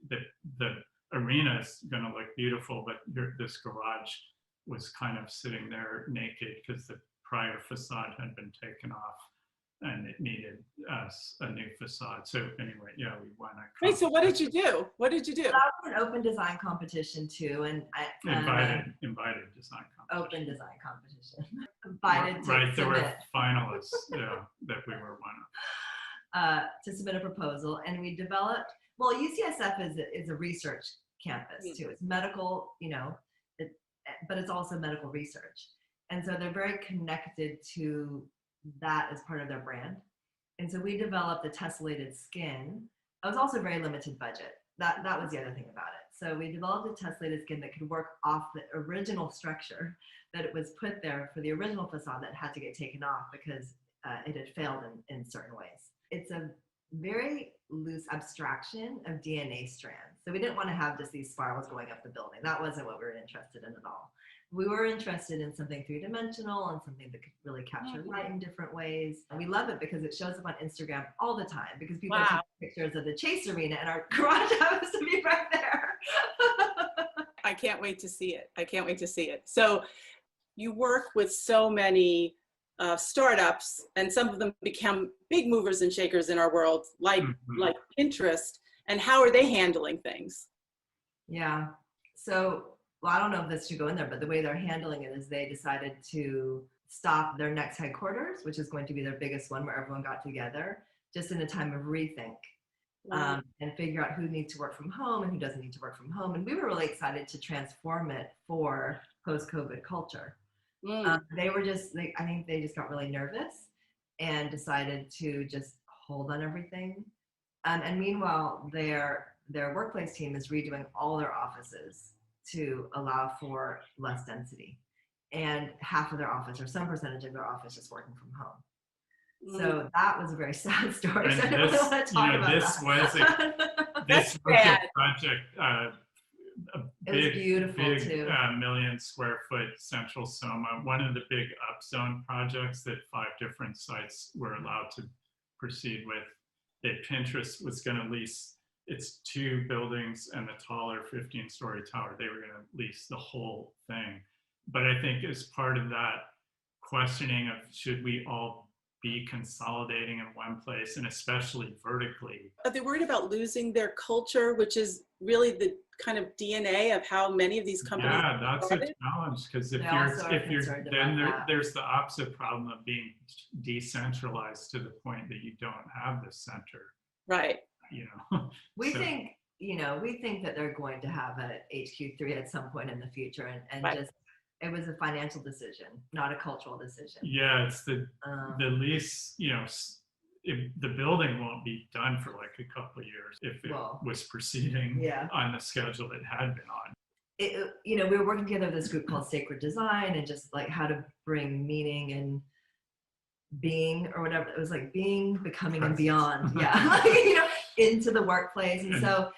that the arena is going to look beautiful, but this garage was kind of sitting there naked because the prior facade had been taken off, and it needed a new facade. So anyway, yeah, we won a Wait, so what did you do? What did you do? that was an open design competition too, and invited design competition. Open design competition. Invited to right, there were submit. finalists, yeah, that we were one of. To submit a proposal, and we developed. Well, UCSF is a research campus too. It's medical, you know, but it's also medical research, and so they're very connected to that as part of their brand. And so we developed a tessellated skin. It was also a very limited budget. That was the other thing about it. So we developed a tessellated skin that could work off the original structure that it was put there for the original facade that had to get taken off because it had failed in certain ways. It's a very loose abstraction of DNA strands. So we didn't want to have just these spirals going up the building. That wasn't what we were interested in at all. We were interested in something three-dimensional and something that could really capture light in different ways. And we love it because it shows up on Instagram all the time because people take pictures of the Chase Arena and our garage happens to be right there. I can't wait to see it. I can't wait to see it. So you work with so many startups, and some of them become big movers and shakers in our world, like Pinterest. And how are they handling things? Yeah. So, well, I don't know if this should go in there, but the way they're handling it is they decided to stop their next headquarters, which is going to be their biggest one where everyone got together, just in a time of rethink. And figure out who needs to work from home and who doesn't need to work from home. And we were really excited to transform it for post-COVID culture. They were just, I think they just got really nervous and decided to just hold on everything. And meanwhile, their workplace team is redoing all their offices to allow for less density. And half of their office, or some percentage of their office, is working from home. So that was a very sad story. So I don't really want to talk about that. This was a project, a big, beautiful too. Million square foot central Soma, one of the big upzone projects that 5 different sites were allowed to proceed with. That Pinterest was going to lease its 2 buildings and the taller 15-story tower. They were going to lease the whole thing. But I think as part of that questioning of should we all be consolidating in one place, and especially vertically. Are they worried about losing their culture, which is really the kind of DNA of how many of these companies Yeah, that's a challenge, because if you're then there's the opposite problem of being decentralized to the point that you don't have the center. Right. You know. We think that they're going to have a HQ3 at some point in the future, and just it was a financial decision, not a cultural decision. Yeah, it's the lease, you know, the building won't be done for like a couple of years if it was proceeding on the schedule it had been on. We were working together with this group called Sacred Design, and just like how to bring meaning and being, or whatever. It was like being, becoming, and beyond. Yeah, into the workplace. And so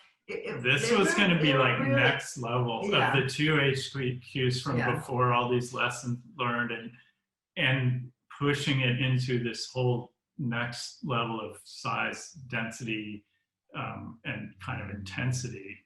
this was going to be like really, next level of the 2 HQs from before, all these lessons learned, and pushing it into this whole next level of size, density, and kind of intensity.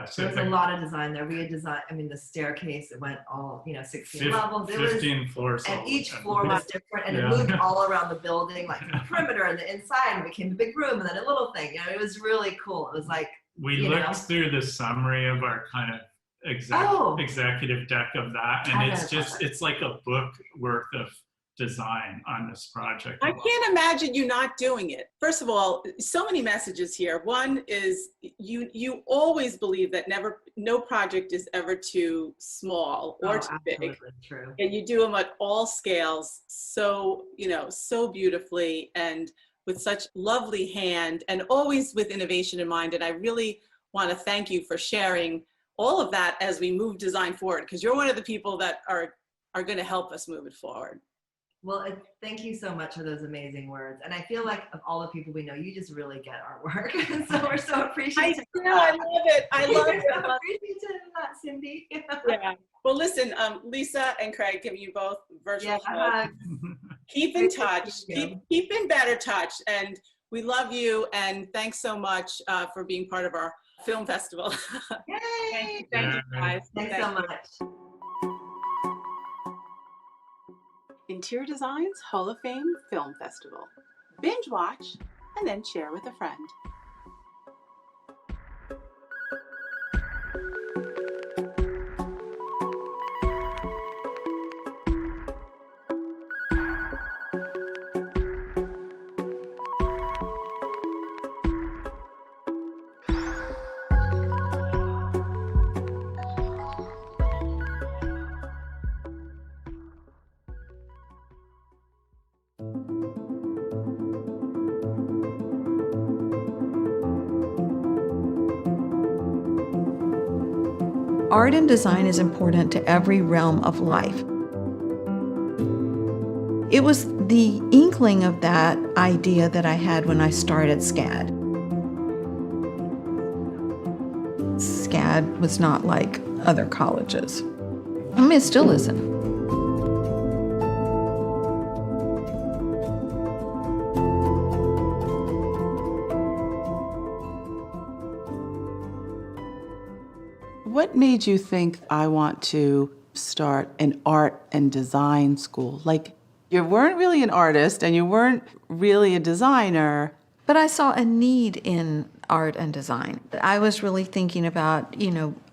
So there was a lot of design there. We had designed, the staircase, it went all, 16 levels. 15 floors. And each floor was different, and it moved all around the building, like the perimeter and the inside, and it became a big room, and then a little thing. It was really cool. It was like, we looked through the summary of our kind of executive deck of that, and it's like a book worth of design on this project. I can't imagine you not doing it. First of all, so many messages here. One is you always believe that no project is ever too small or too big. True. And you do them at all scales so beautifully and with such lovely hand, and always with innovation in mind. And I really want to thank you for sharing all of that as we move design forward, because you're one of the people that are going to help us move it forward. Well, thank you so much for those amazing words. And I feel like of all the people we know, you just really get our work. And so we're so appreciative. I love it. I love it. So appreciative of that, Cindy. Yeah. Well, listen, Lisa and Craig, giving you both virtual hugs. Keep in touch. Keep in better touch. And we love you. And thanks so much for being part of our film festival. Yay! Thank you, guys. Thanks so much. Interior Design's Hall of Fame Film Festival. Binge watch and then share with a friend. Art and design is important to every realm of life. It was the inkling of that idea that I had when I started SCAD. SCAD was not like other colleges. I mean, it still isn't. What made you think I want to start an art and design school? Like, you weren't really an artist and you weren't really a designer. But I saw a need in art and design. I was really thinking about,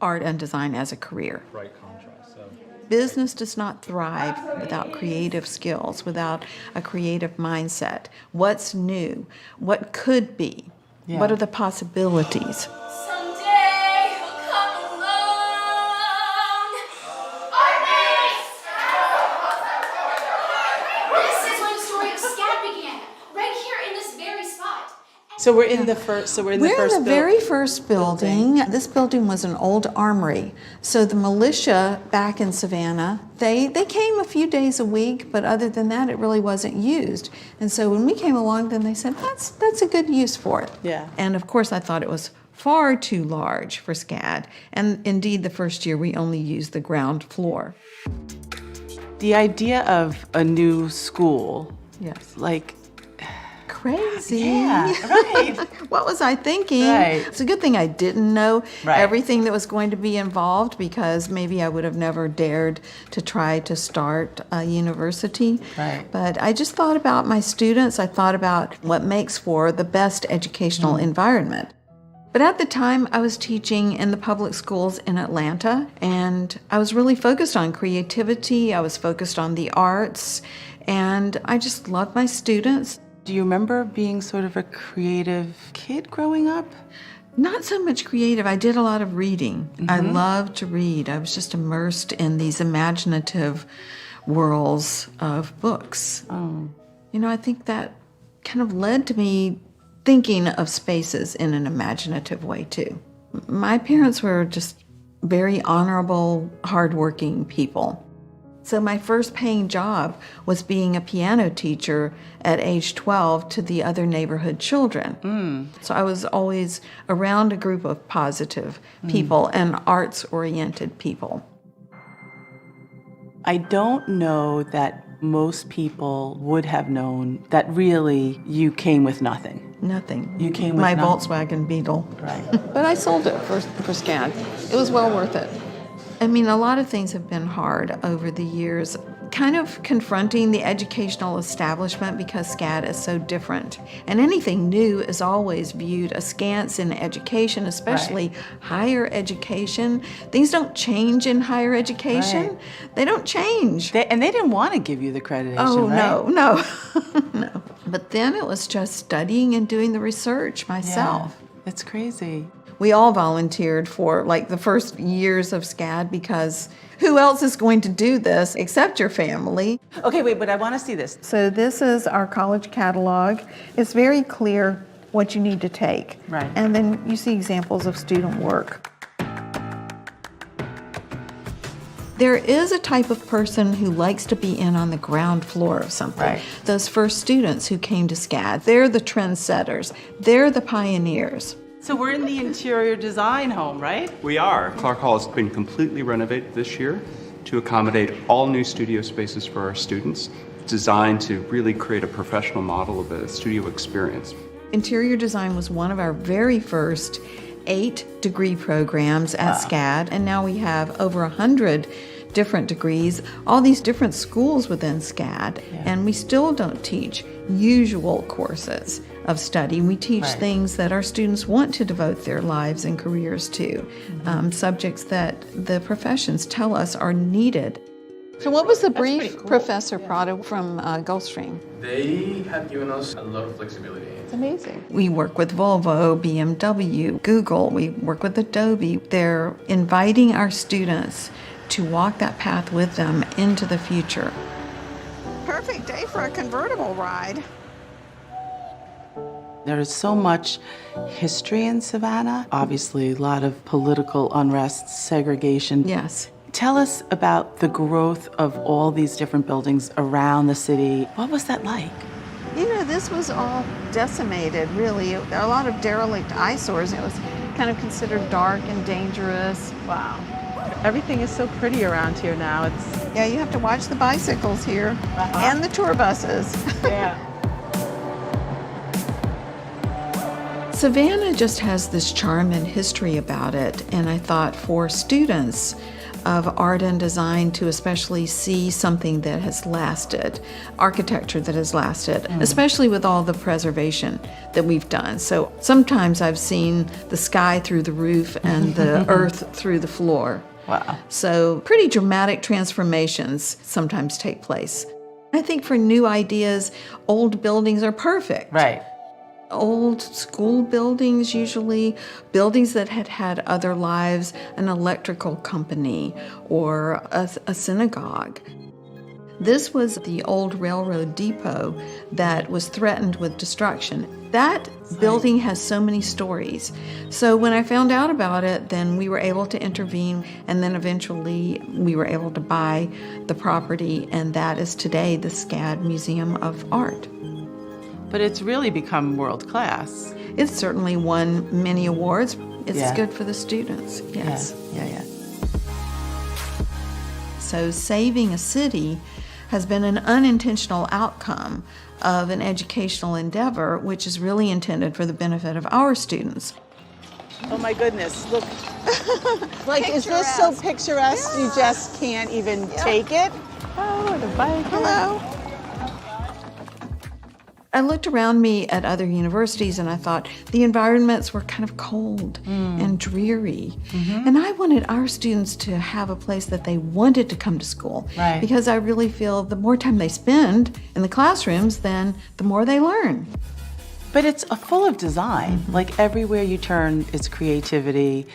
art and design as a career. Right contrast. So. Business does not thrive without creative skills, without a creative mindset. What's new? What could be? Yeah. What are the possibilities? So we're in the first. So we're in the first. We're in the very first building. This building was an old armory. So the militia back in Savannah, they came a few days a week, but other than that, it really wasn't used. And so when we came along, then they said that's a good use for it. Yeah. And of course, I thought it was far too large for SCAD. And indeed, the first year we only used the ground floor. The idea of a new school. Yes. Like. Crazy. Yeah, right. What was I thinking? Right. It's a good thing I didn't know Right. everything that was going to be involved, because maybe I would have never dared to try to start a university. Right. But I just thought about my students. I thought about what makes for the best educational environment. But at the time, I was teaching in the public schools in Atlanta, and I was really focused on creativity. I was focused on the arts, and I just loved my students. Do you remember being sort of a creative kid growing up? Not so much creative. I did a lot of reading. I loved to read. I was just immersed in these imaginative worlds of books. I think that kind of led to me thinking of spaces in an imaginative way, too. My parents were just very honorable, hardworking people. So my first paying job was being a piano teacher at age 12 to the other neighborhood children. So I was always around a group of positive people and arts-oriented people. I don't know that most people would have known that really you came with nothing. Nothing. You came with my nothing. Volkswagen Beetle. Right. But I sold it for SCAD. It was well worth it. I mean, a lot of things have been hard over the years, kind of confronting the educational establishment because SCAD is so different. And anything new is always viewed askance in education, especially higher education. Things don't change in higher education. Right. They don't change. And they didn't want to give you the accreditation, Oh, right? no. No. But then it was just studying and doing the research myself. Yeah, it's crazy. We all volunteered for like the first years of SCAD because who else is going to do this except your family? Okay, wait, but I want to see this. So this is our college catalog. It's very clear what you need to take. Right. And then you see examples of student work. There is a type of person who likes to be in on the ground floor of something. Right. Those first students who came to SCAD, they're the trendsetters. They're the pioneers. So we're in the interior design home, right? We are. Clark Hall has been completely renovated this year to accommodate all new studio spaces for our students, designed to really create a professional model of a studio experience. Interior design was one of our very first 8-degree programs at SCAD, and now we have over 100 different degrees, all these different schools within SCAD, and we still don't teach usual courses of study. We teach things that our students want to devote their lives and careers to, subjects that the professions tell us are needed. So what was the brief Professor Prado from Gulfstream? They have given us a lot of flexibility. It's amazing. We work with Volvo, BMW, Google, we work with Adobe. They're inviting our students to walk that path with them into the future. Perfect day for a convertible ride. There is so much history in Savannah. Obviously, a lot of political unrest, segregation. Yes. Tell us about the growth of all these different buildings around the city. What was that like? You know, this was all decimated, really. There are a lot of derelict eyesores. It was kind of considered dark and dangerous. Wow. Everything is so pretty around here now. Yeah, you have to watch the bicycles here and the tour buses. Yeah. Savannah just has this charm and history about it, and I thought for students of art and design to especially see something that has lasted, architecture that has lasted, especially with all the preservation that we've done. So sometimes I've seen the sky through the roof and the earth through the floor. Wow. So pretty dramatic transformations sometimes take place. I think for new ideas, old buildings are perfect. Right. Old school buildings, usually buildings that had had other lives, an electrical company or a synagogue. This was the old railroad depot that was threatened with destruction. That building has so many stories. So when I found out about it, then we were able to intervene, and then eventually we were able to buy the property, and that is today the SCAD Museum of Art. But it's really become world class. It's certainly won many awards. It's good for the students, yes. Yeah. So saving a city has been an unintentional outcome of an educational endeavor, which is really intended for the benefit of our students. Oh my goodness, look. Like, is this so picturesque you just can't even take it? Oh, the bike. Hello. I looked around me at other universities and I thought the environments were kind of cold and dreary. And I wanted our students to have a place that they wanted to come to school. Right. Because I really feel the more time they spend in the classrooms, then the more they learn. But it's full of design. Like everywhere you turn, it's creativity.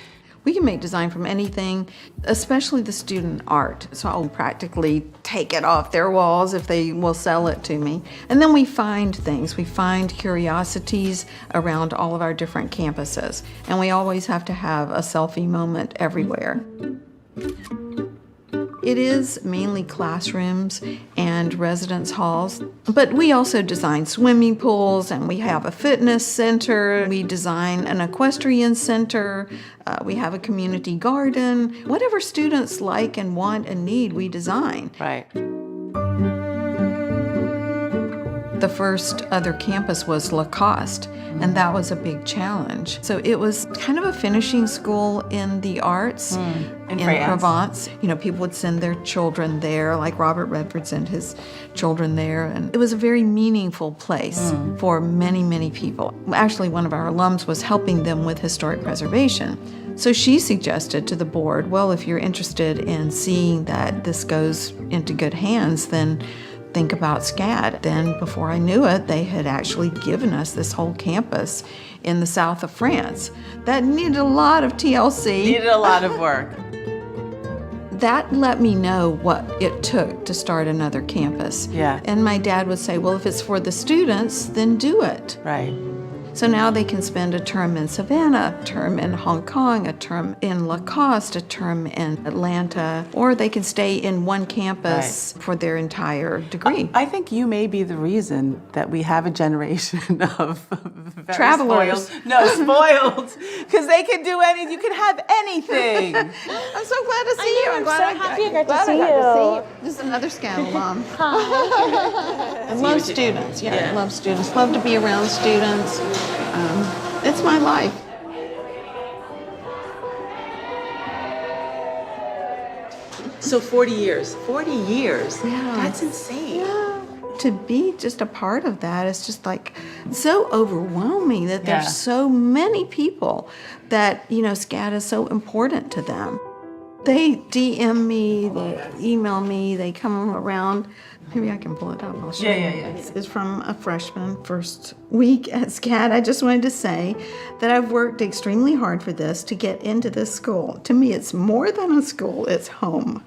We can make design from anything, especially the student art. So I'll practically take it off their walls if they will sell it to me. And then we find things. We find curiosities around all of our different campuses. And we always have to have a selfie moment everywhere. It is mainly classrooms and residence halls, but we also design swimming pools, and we have a fitness center. We design an equestrian center. We have a community garden. Whatever students like and want and need, we design. Right. The first other campus was Lacoste, and that was a big challenge. So it was kind of a finishing school in the arts in Provence. You know, people would send their children there, like Robert Redford sent his children there. And it was a very meaningful place for many, many people. Actually, one of our alums was helping them with historic preservation. So she suggested to the board, well, if you're interested in seeing that this goes into good hands, then think about SCAD. Then before I knew it, they had actually given us this whole campus in the south of France. That needed a lot of TLC. Needed a lot of work. That let me know what it took to start another campus. Yeah. And my dad would say, well, if it's for the students, then do it. Right. So now they can spend a term in Savannah, a term in Hong Kong, a term in Lacoste, a term in Atlanta, or they can stay in one campus for their entire degree. I think you may be the reason that we have a generation of very travelers. Spoiled, because they can do anything. You can have anything. I'm so glad to see you. I'm so happy I got to see you. Just another Scout alum. Hi. I love students. I love students. Love to be around students. It's my life. So 40 years. 40 years. Yeah. That's insane. Yeah. To be just a part of that is just like so overwhelming that there's so many people that, SCAD is so important to them. They DM me, they email me, they come around. Maybe I can pull it up. I'll show you. It's from a freshman, first week at SCAD. I just wanted to say that I've worked extremely hard for this to get into this school. To me, it's more than a school, it's home.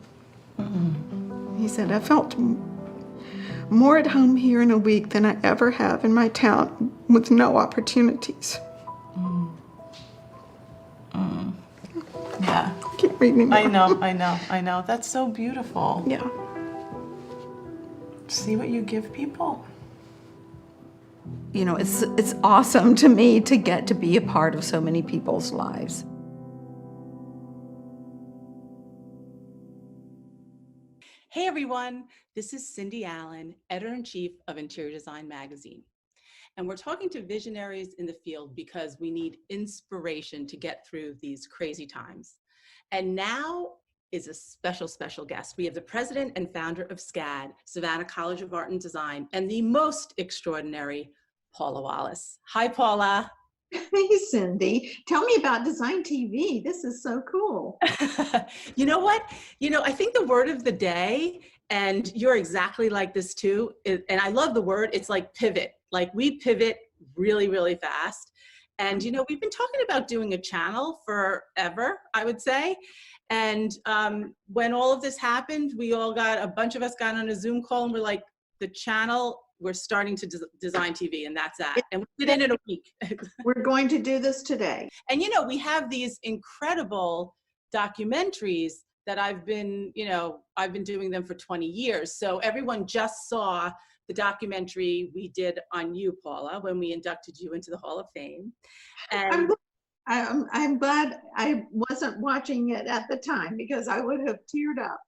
He said, I felt more at home here in a week than I ever have in my town with no opportunities. Yeah. Keep reading more. I know. That's so beautiful. Yeah. See what you give people. It's awesome to me to get to be a part of so many people's lives. Hey everyone, this is Cindy Allen, Editor-in-Chief of Interior Design Magazine. And we're talking to visionaries in the field because we need inspiration to get through these crazy times. And now is a special guest. We have the president and founder of SCAD, Savannah College of Art and Design, and the most extraordinary Paula Wallace. Hi, Paula. Hey, Cindy. Tell me about Design TV. This is so cool. You know what? I think the word of the day, and you're exactly like this too, and I love the word, it's like pivot. Like we pivot really, really fast. And, we've been talking about doing a channel forever, I would say. And when all of this happened, a bunch of us got on a Zoom call and we're like, the channel, we're starting to design TV and that's that. And we did it in a week. We're going to do this today. And, we have these incredible documentaries that I've been doing them for 20 years. So everyone just saw the documentary we did on you, Paula, when we inducted you into the Hall of Fame. And I'm glad I wasn't watching it at the time because I would have teared up.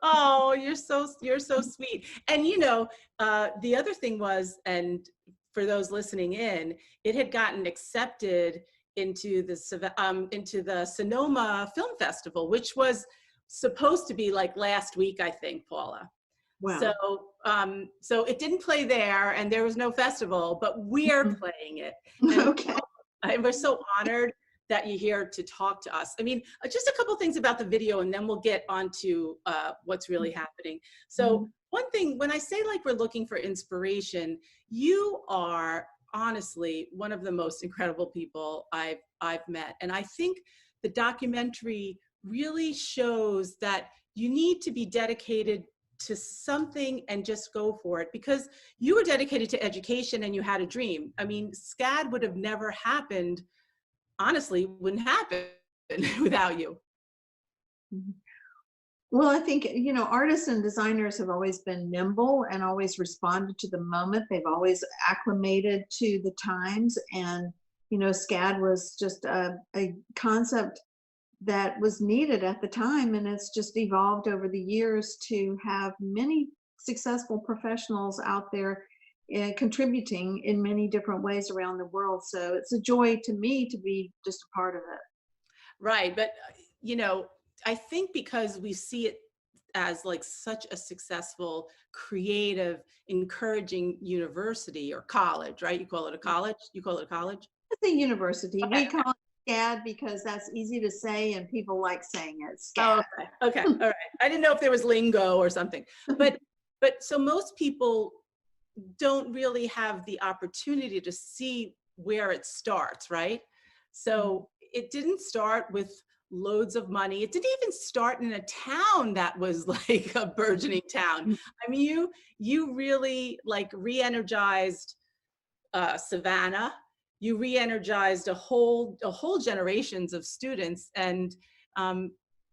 Oh, you're so sweet. And the other thing was, and for those listening in, it had gotten accepted into the Sonoma Film Festival, which was supposed to be like last week, I think, Paula. Wow. So it didn't play there, and there was no festival, but we're playing it. Okay. And we're so honored that you're here to talk to us. I mean, just a couple things about the video, and then we'll get on to what's really happening. So one thing, when I say like we're looking for inspiration, you are honestly one of the most incredible people I've met. And I think the documentary really shows that you need to be dedicated to something and just go for it, because you were dedicated to education and you had a dream. I mean, SCAD would have never happened, honestly, wouldn't happen without you. Well, I think, artists and designers have always been nimble and always responded to the moment. They've always acclimated to the times. And, SCAD was just a concept that was needed at the time. And it's just evolved over the years to have many successful professionals out there contributing in many different ways around the world. So it's a joy to me to be just a part of it. Right. But, I think because we see it as like such a successful, creative, encouraging university or college, right? You call it a college? You call it a college? It's a university. Okay. We call it SCAD because that's easy to say and people like saying it. Oh, SCAD. okay. All right. I didn't know if there was lingo or something, but so most people don't really have the opportunity to see where it starts, right? So it didn't start with loads of money. It didn't even start in a town that was like a burgeoning town. I mean, you really like re-energized Savannah. you re-energized a whole generations of students. And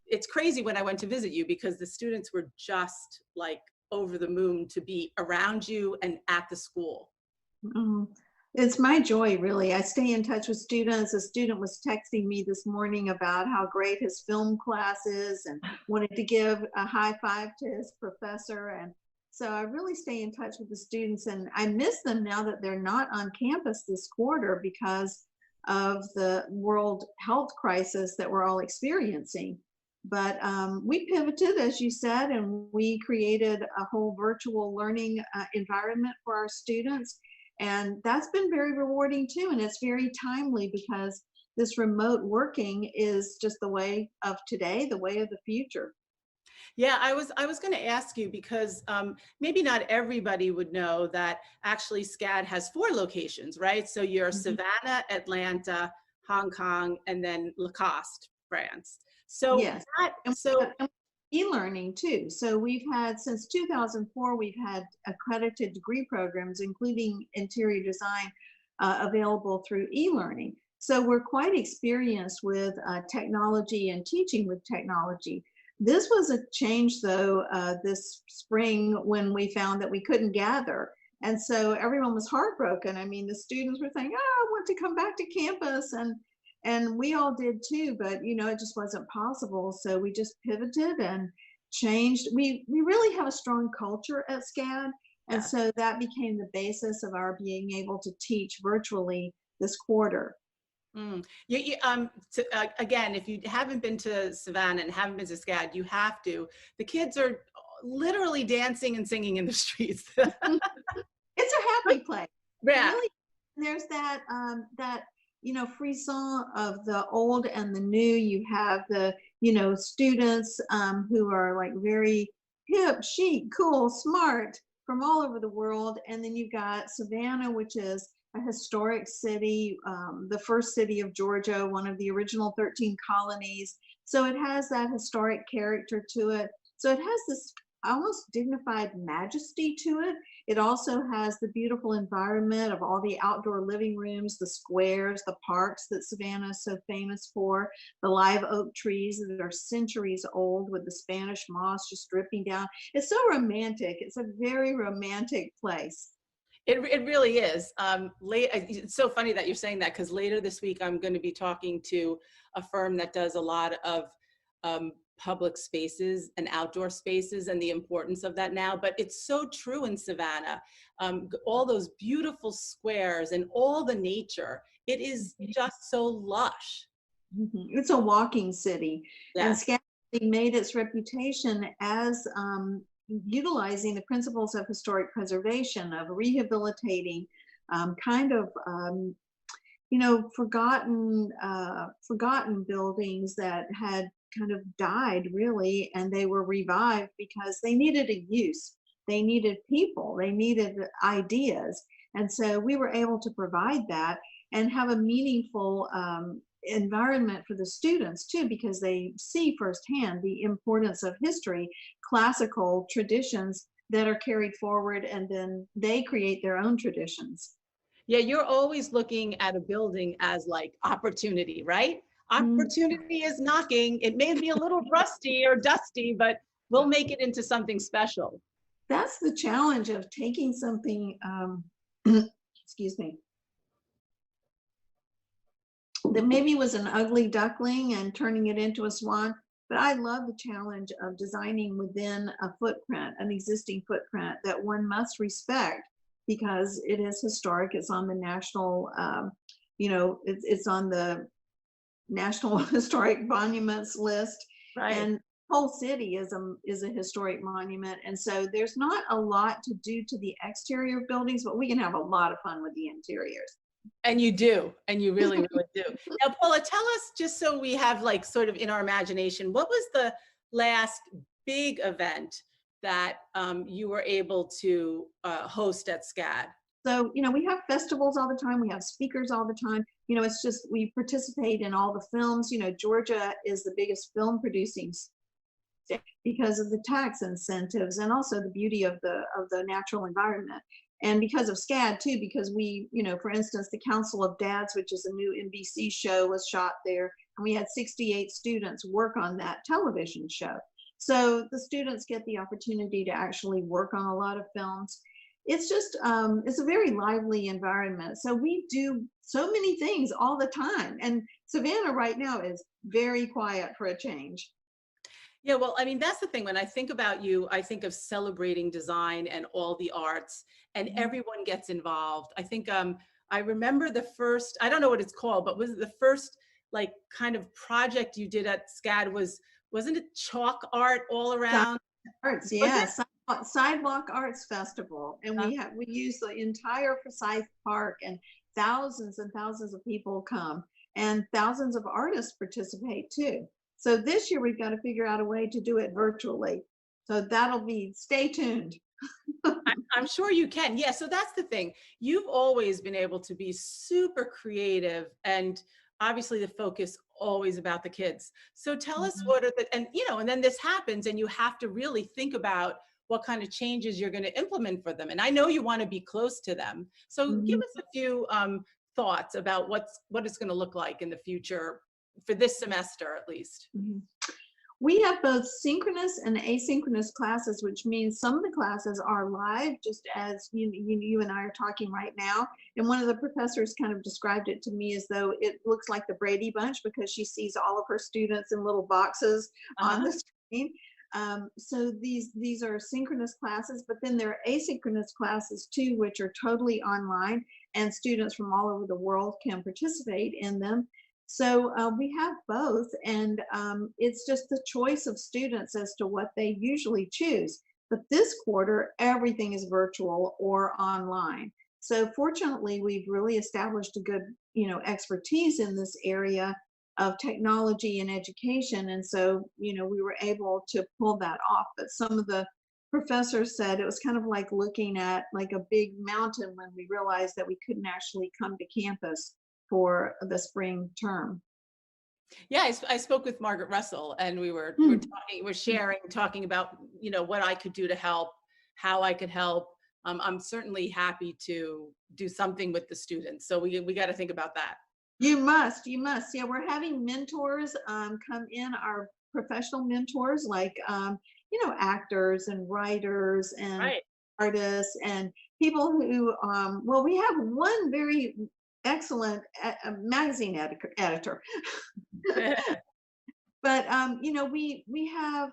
it's crazy when I went to visit you, because the students were just like over the moon to be around you and at the school. It's my joy, really. I stay in touch with students. A student was texting me this morning about how great his film class is and wanted to give a high five to his professor. And so I really stay in touch with the students, and I miss them now that they're not on campus this quarter because of the world health crisis that we're all experiencing. But we pivoted, as you said, and we created a whole virtual learning environment for our students. And that's been very rewarding too. And it's very timely because this remote working is just the way of today, the way of the future. Yeah, I was going to ask you, because maybe not everybody would know that actually SCAD has 4 locations, right? So you're Savannah, Atlanta, Hong Kong, and then Lacoste, France. So yes, e-learning too. So we've had, since 2004, we've had accredited degree programs, including interior design, available through e-learning. So we're quite experienced with technology and teaching with technology. This was a change, though, this spring when we found that we couldn't gather. And so everyone was heartbroken. I mean, the students were saying, oh, I want to come back to campus. And we all did too, but you know, it just wasn't possible. So we just pivoted and changed. We really have a strong culture at SCAD. And so that became the basis of our being able to teach virtually this quarter. Again, if you haven't been to Savannah and haven't been to SCAD, you have to. The kids are literally dancing and singing in the streets. It's a happy place. Yeah. Really, there's that you know, frisson of the old and the new. You have the, you know, students who are like very hip, chic, cool, smart from all over the world. And then you've got Savannah, which is a historic city, the first city of Georgia, one of the original 13 colonies. So it has that historic character to it. So it has this almost dignified majesty to it. It also has the beautiful environment of all the outdoor living rooms, the squares, the parks that Savannah is so famous for, the live oak trees that are centuries old with the Spanish moss just dripping down. It's so romantic. It's a very romantic place. It really is. It's so funny that you're saying that, because later this week I'm going to be talking to a firm that does a lot of public spaces and outdoor spaces and the importance of that now. But it's so true in Savannah. All those beautiful squares and all the nature. It is just so lush. It's a walking city. Yes. And SCAD made its reputation as utilizing the principles of historic preservation, of rehabilitating you know, forgotten buildings that had kind of died, really, and they were revived because they needed a use. They needed people, they needed ideas. And so we were able to provide that and have a meaningful environment for the students too, because they see firsthand the importance of history, classical traditions that are carried forward, and then they create their own traditions. Yeah, you're always looking at a building as like opportunity, right? Opportunity is knocking. It may be a little rusty or dusty, but we'll make it into something special. That's the challenge of taking something, excuse me, that maybe was an ugly duckling and turning it into a swan. But I love the challenge of designing within a footprint, an existing footprint that one must respect because it is historic. It's on the national, you know, it's on the National Historic Monuments list. Right. And the whole city is a historic monument. And so there's not a lot to do to the exterior buildings, but we can have a lot of fun with the interiors. And you do, and you really, really do. Now, Paula, tell us, just so we have like sort of in our imagination, what was the last big event that you were able to host at SCAD? So, you know, we have festivals all the time. We have speakers all the time. You know, it's just, we participate in all the films. You know, Georgia is the biggest film producing state because of the tax incentives and also the beauty of the natural environment. And because of SCAD too, because we, for instance, the Council of Dads, which is a new NBC show, was shot there, and we had 68 students work on that television show. So the students get the opportunity to actually work on a lot of films. It's just, it's a very lively environment. So we do so many things all the time. And Savannah right now is very quiet for a change. Yeah, well, I mean, that's the thing. When I think about you, I think of celebrating design and all the arts, and everyone gets involved. I think I remember the first, I don't know what it's called, but was it the first like kind of project you did at SCAD wasn't it chalk art all around? Arts, yes. Sidewalk Arts Festival, and we use the entire Forsyth Park, and thousands of people come, and thousands of artists participate too. So this year we've got to figure out a way to do it virtually. So that'll be, stay tuned. I'm sure you can. Yeah, so that's the thing. You've always been able to be super creative, and obviously the focus always about the kids. So tell us what are the, and then this happens and you have to really think about what kind of changes you're going to implement for them. And I know you want to be close to them. So give us a few thoughts about what it's going to look like in the future for this semester, at least. We have both synchronous and asynchronous classes, which means some of the classes are live, just as you and I are talking right now. And one of the professors kind of described it to me as though it looks like the Brady Bunch, because she sees all of her students in little boxes on the screen. So these are synchronous classes, but then there are asynchronous classes too, which are totally online, and students from all over the world can participate in them. So we have both, and it's just the choice of students as to what they usually choose. But this quarter, everything is virtual or online. So fortunately, we've really established a good, expertise in this area of technology and education. And so, we were able to pull that off. But some of the professors said it was kind of like looking at like a big mountain when we realized that we couldn't actually come to campus for the spring term. Yeah, I spoke with Margaret Russell, and we're talking about what I could do to help, how I could help. I'm certainly happy to do something with the students. So we got to think about that. You must. Yeah, we're having mentors come in, our professional mentors, like actors and writers and artists and people who. Well, we have one very excellent magazine editor. But we have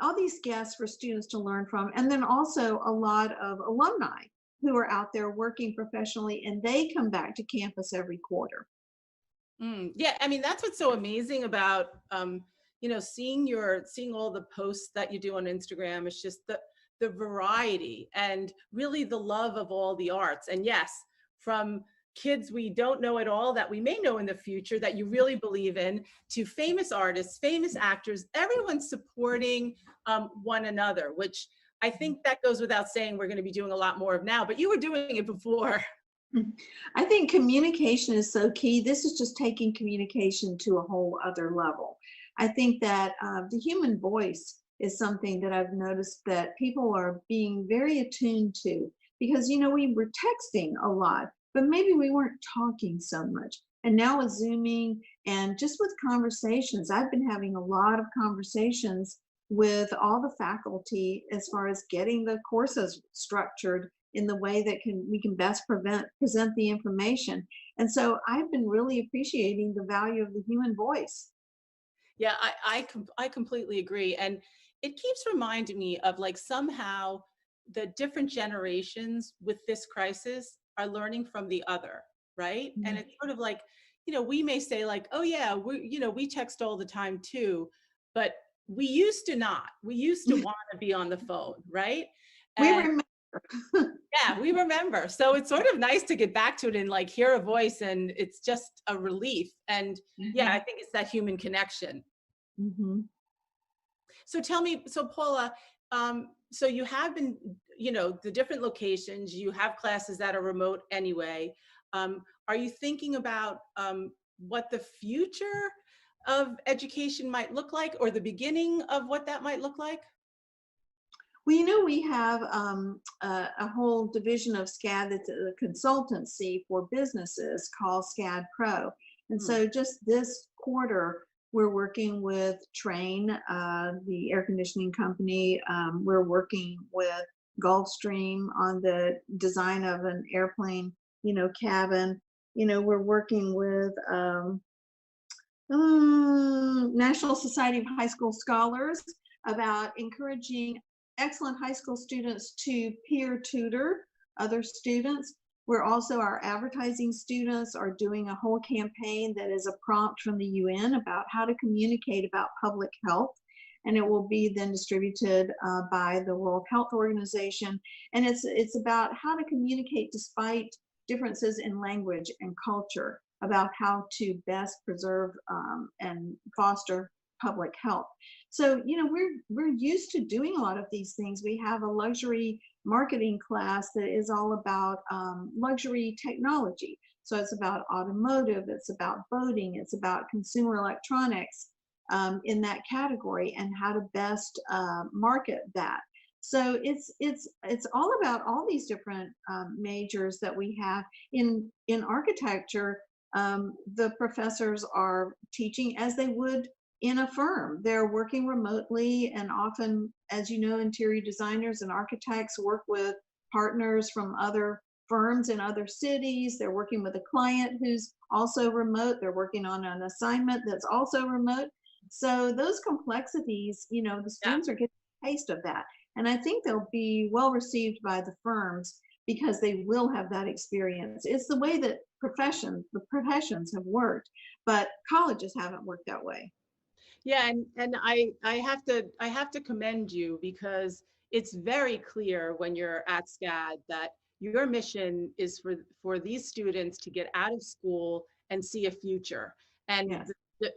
all these guests for students to learn from, and then also a lot of alumni who are out there working professionally, and they come back to campus every quarter. Yeah, I mean, that's what's so amazing about seeing all the posts that you do on Instagram. It's just the variety and really the love of all the arts. And yes, from kids we don't know at all that we may know in the future that you really believe in, to famous artists, famous actors, everyone supporting one another, which I think that goes without saying we're going to be doing a lot more of now, but you were doing it before. I think communication is so key. This is just taking communication to a whole other level. I think that the human voice is something that I've noticed that people are being very attuned to, because we were texting a lot, but maybe we weren't talking so much. And now with Zooming and just with conversations, I've been having a lot of conversations with all the faculty as far as getting the courses structured in the way that we can best present the information. And so I've been really appreciating the value of the human voice. Yeah, I completely agree. And it keeps reminding me of like somehow the different generations with this crisis are learning from the other, right? And it's sort of like, we may say like, oh yeah, we text all the time too, but we used to not. We used to want to be on the phone, right? And we remember. Yeah, we remember. So it's sort of nice to get back to it and like hear a voice, and it's just a relief. And yeah, I think it's that human connection. So tell me, so Paula, so you have been, the different locations, you have classes that are remote anyway. Are you thinking about what the future of education might look like, or the beginning of what that might look like? Well, you know, we have a whole division of SCAD that's a consultancy for businesses called SCAD Pro. And so just this quarter, we're working with Train, the air conditioning company. We're working with Gulfstream on the design of an airplane, you know, cabin. You know, we're working with National Society of High School Scholars about encouraging excellent high school students to peer tutor other students. We're also, our advertising students are doing a whole campaign that is a prompt from the UN about how to communicate about public health. And it will be then distributed by the World Health Organization. And it's about how to communicate despite differences in language and culture, about how to best preserve and foster public health. So, you know, we're used to doing a lot of these things. We have a luxury marketing class that is all about luxury technology. So it's about automotive, it's about boating, it's about consumer electronics in that category, and how to best market that. So it's all about all these different majors that we have in architecture. The professors are teaching as they would in a firm. They're working remotely, and often, as you know, interior designers and architects work with partners from other firms in other cities. They're working with a client who's also remote. They're working on an assignment that's also remote. So those complexities, you know, the students are getting a taste of that. And I think they'll be well received by the firms because they will have that experience. It's the way that the professions have worked, but colleges haven't worked that way. Yeah, and I have to commend you, because it's very clear when you're at SCAD that your mission is for these students to get out of school and see a future. And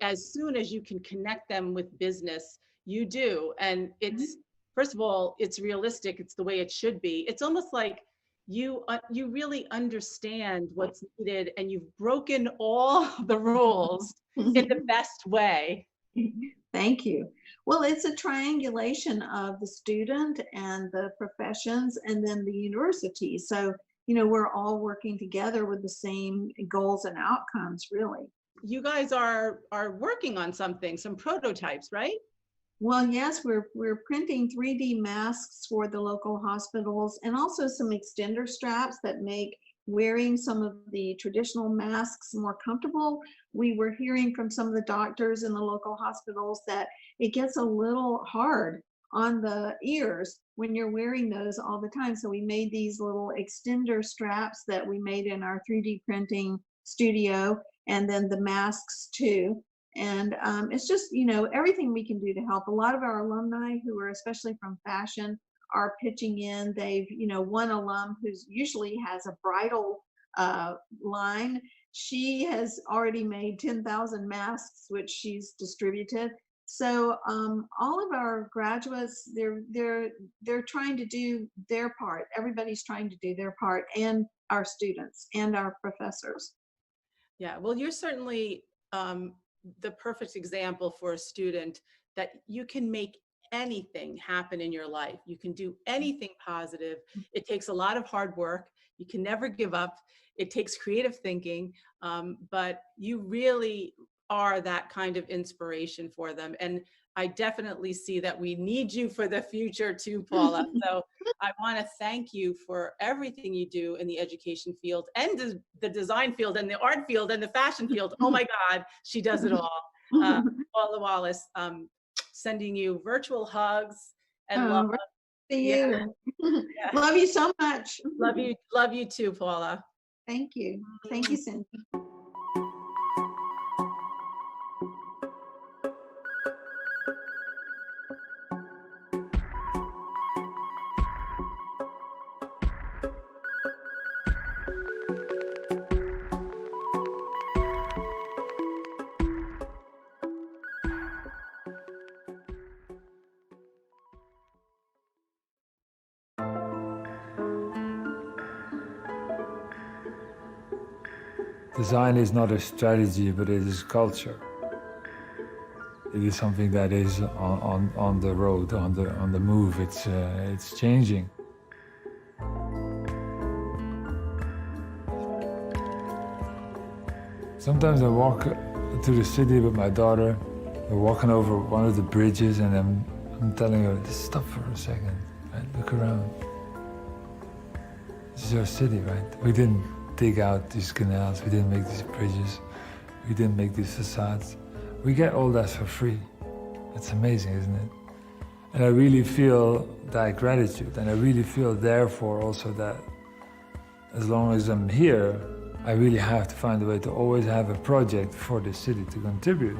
as soon as you can connect them with business, you do. And it's, first of all, it's realistic. It's the way it should be. It's almost like you really understand what's needed, and you've broken all the rules in the best way. Thank you. Well, it's a triangulation of the student and the professions and then the university. So, you know, we're all working together with the same goals and outcomes, really. You guys are working on something, some prototypes, right? Well, yes, we're printing 3D masks for the local hospitals, and also some extender straps that make wearing some of the traditional masks more comfortable. We were hearing from some of the doctors in the local hospitals that it gets a little hard on the ears when you're wearing those all the time. So we made these little extender straps that we made in our 3D printing studio, and then the masks too. And it's just, you know, everything we can do to help. A lot of our alumni who are especially from fashion are pitching in. They've, you know, one alum who's usually has a bridal line, she has already made 10,000 masks, which she's distributed. So all of our graduates, they're trying to do their part. Everybody's trying to do their part, and our students and our professors. Yeah, well, you're certainly the perfect example for a student that you can make anything happen in your life. You can do anything positive. It takes a lot of hard work. You can never give up. It takes creative thinking, but you really are that kind of inspiration for them. And I definitely see that we need you for the future too, Paula. So I want to thank you for everything you do in the education field, and the design field, and the art field, and the fashion field. Oh my God, she does it all. Paula Wallace, sending you virtual hugs and love. To you. Yeah. Love you so much. Love you too, Paula. Thank you. Thank you, Cindy. Design is not a strategy, but it is culture. It is something that is on the road, on the move. It's changing. Sometimes I walk through the city with my daughter. We're walking over one of the bridges, and I'm telling her, just stop for a second, right? Look around. This is our city, right? We didn't dig out these canals. We didn't make these bridges. We didn't make these facades. We get all that for free. It's amazing, isn't it? And I really feel that gratitude, and I really feel therefore also that as long as I'm here, I really have to find a way to always have a project for the city to contribute.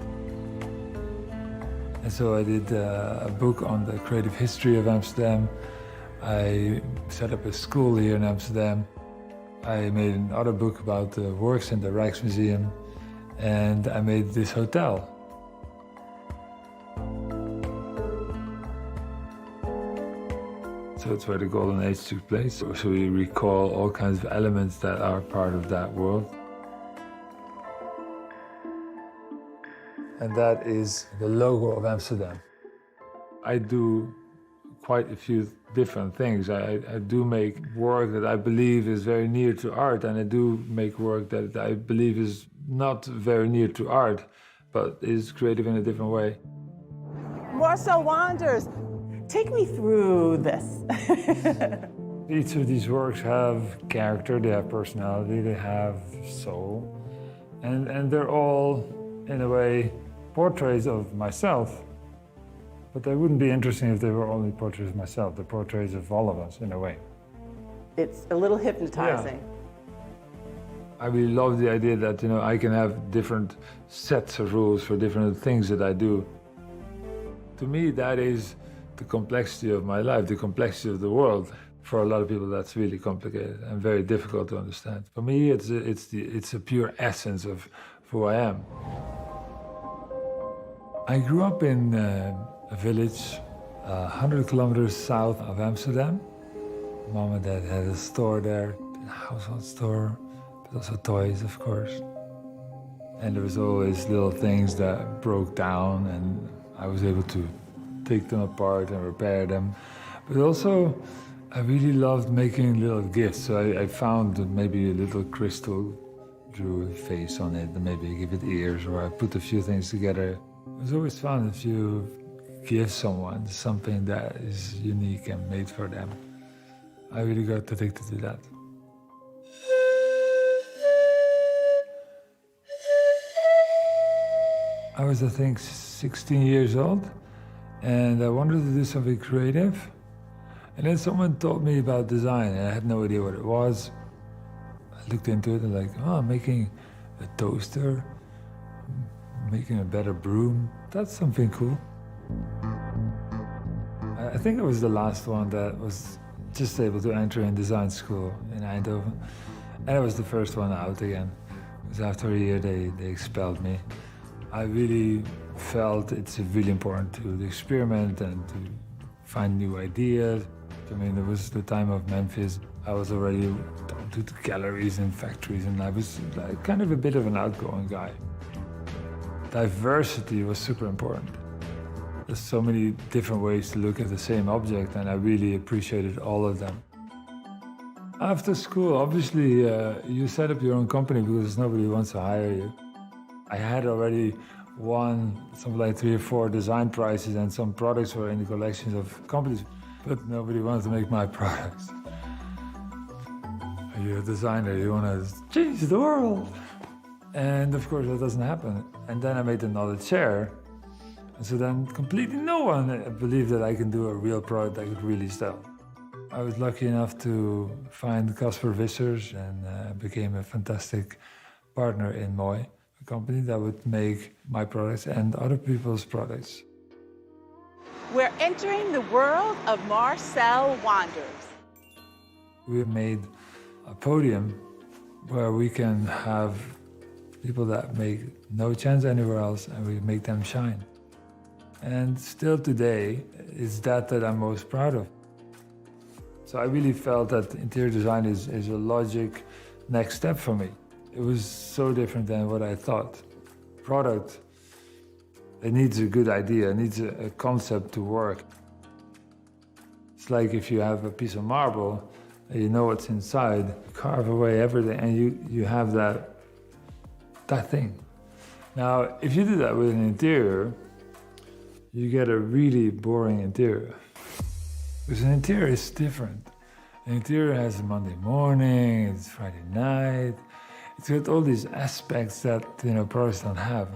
And so I did a book on the creative history of Amsterdam. I set up a school here in Amsterdam. I made another book about the works in the Rijksmuseum, and I made this hotel. So it's where the Golden Age took place. So we recall all kinds of elements that are part of that world. And that is the logo of Amsterdam. I do quite a few different things. I do make work that I believe is very near to art, and I do make work that I believe is not very near to art, but is creative in a different way. Marcel Wanders, take me through this. Each of these works have character, they have personality, they have soul, and they're all, in a way, portraits of myself. But they wouldn't be interesting if they were only portraits of myself. They're portraits of all of us, in a way. It's a little hypnotizing. Yeah. I really love the idea that, I can have different sets of rules for different things that I do. To me, that is the complexity of my life, the complexity of the world. For a lot of people, that's really complicated and very difficult to understand. For me, it's a pure essence of who I am. I grew up in a village 100 kilometers south of Amsterdam. Mom and Dad had a store there, a household store, but also toys, of course. And there was always little things that broke down, and I was able to take them apart and repair them. But also, I really loved making little gifts. So I found maybe a little crystal, drew a face on it, and maybe give it ears, or I put a few things together. It was always fun if you give someone something that is unique and made for them. I really got addicted to that. I was, I think, 16 years old, and I wanted to do something creative. And then someone told me about design, and I had no idea what it was. I looked into it and making a toaster, making a better broom, that's something cool. I think I was the last one that was just able to enter in design school in Eindhoven. And I was the first one out again, because after a year they expelled me. I really felt it's really important to experiment and to find new ideas. I mean, it was the time of Memphis. I was already to the galleries and factories, and I was kind of a bit of an outgoing guy. Diversity was super important. There's so many different ways to look at the same object, and I really appreciated all of them. After school, obviously, you set up your own company because nobody wants to hire you. I had already won something like 3 or 4 design prizes, and some products were in the collections of companies, but nobody wanted to make my products. You're a designer, you want to change the world. And of course that doesn't happen. And then I made another chair. And so then completely no one believed that I can do a real product I could really sell. I was lucky enough to find Casper Vissers and became a fantastic partner in Mooi, a company that would make my products and other people's products. We're entering the world of Marcel Wanders. We made a podium where we can have people that make no chance anywhere else, and we make them shine. And still today, it's that I'm most proud of. So I really felt that interior design is a logic next step for me. It was so different than what I thought. Product It needs a good idea, it needs a concept to work. It's like if you have a piece of marble, and you know what's inside, you carve away everything, and you have that thing. Now, if you do that with an interior, you get a really boring interior. Because an interior is different. An interior has a Monday morning, it's Friday night. It's got all these aspects that products don't have.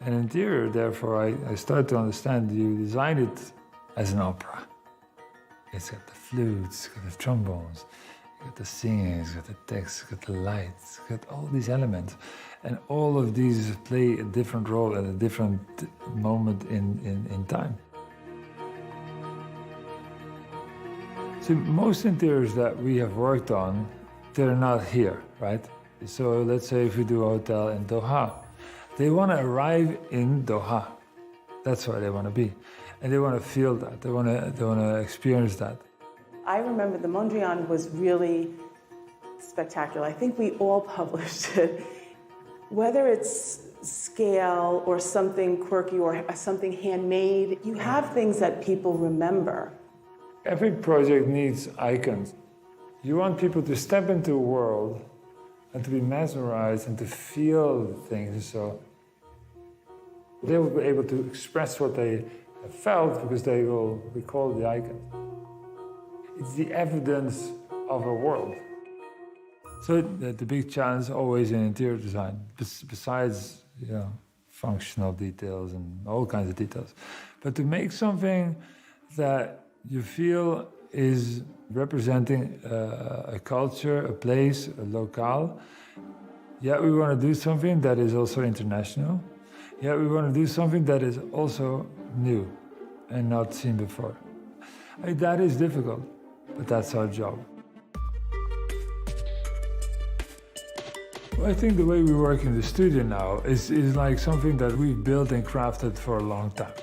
An interior, therefore, I started to understand you design it as an opera. It's got the flutes, it's got the trombones, it's got the singing, it's got the text, it's got the lights, it's got all these elements. And all of these play a different role at a different moment in time. See, most interiors that we have worked on, they're not here, right? So let's say if we do a hotel in Doha, they want to arrive in Doha. That's where they want to be. And they want to feel that, they want to experience that. I remember the Mondrian was really spectacular. I think we all published it. Whether it's scale or something quirky or something handmade, you have things that people remember. Every project needs icons. You want people to step into a world and to be mesmerized and to feel things, so they will be able to express what they have felt because they will recall the icon. It's the evidence of a world. So the big challenge always in interior design, besides functional details and all kinds of details, but to make something that you feel is representing a culture, a place, a locale. Yet we want to do something that is also international. Yet we want to do something that is also new and not seen before. That is difficult, but that's our job. I think the way we work in the studio now is like something that we've built and crafted for a long time.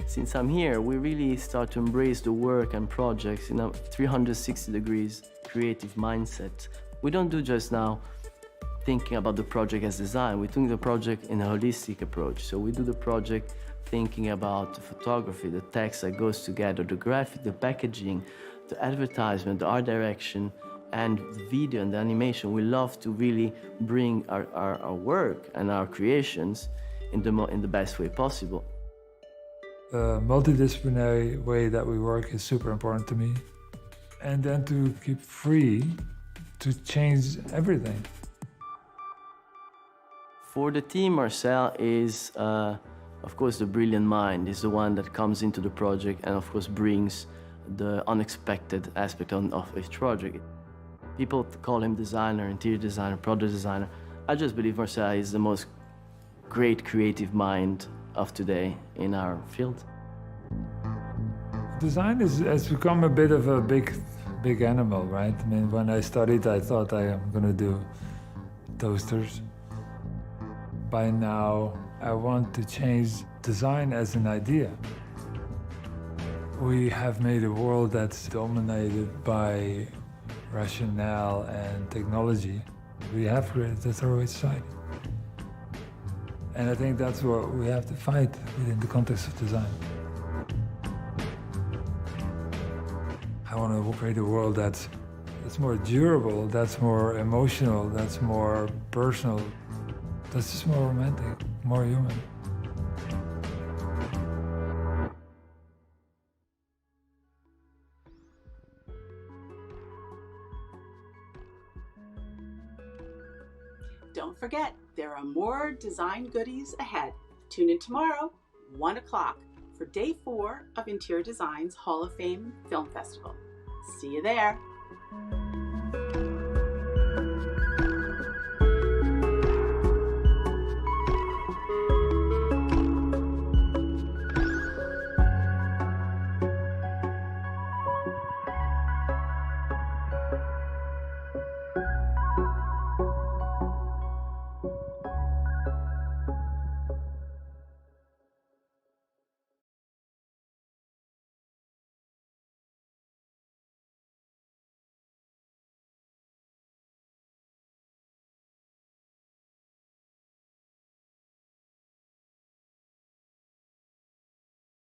Since I'm here, we really start to embrace the work and projects in a 360 degrees creative mindset. We don't do just now thinking about the project as design, we think the project in a holistic approach. So we do the project thinking about the photography, the text that goes together, the graphic, the packaging, the advertisement, the art direction, and the video and the animation. We love to really bring our work and our creations in the best way possible. The multidisciplinary way that we work is super important to me. And then to keep free to change everything. For the team, Marcel is, of course, the brilliant mind. Is the one that comes into the project and, of course, brings the unexpected aspect of each project. People call him designer, interior designer, product designer. I just believe Marcel is the most great creative mind of today in our field. Design has become a bit of a big animal, right? I mean, when I studied, I thought I am going to do toasters. By now, I want to change design as an idea. We have made a world that's dominated by rationale and technology. We have created a throwaway society. And I think that's what we have to fight within the context of design. I want to create a world that's more durable, that's more emotional, that's more personal, that's just more romantic, more human. Don't forget, there are more design goodies ahead. Tune in tomorrow, 1 o'clock, for Day 4 of Interior Design's Hall of Fame Film Festival. See you there.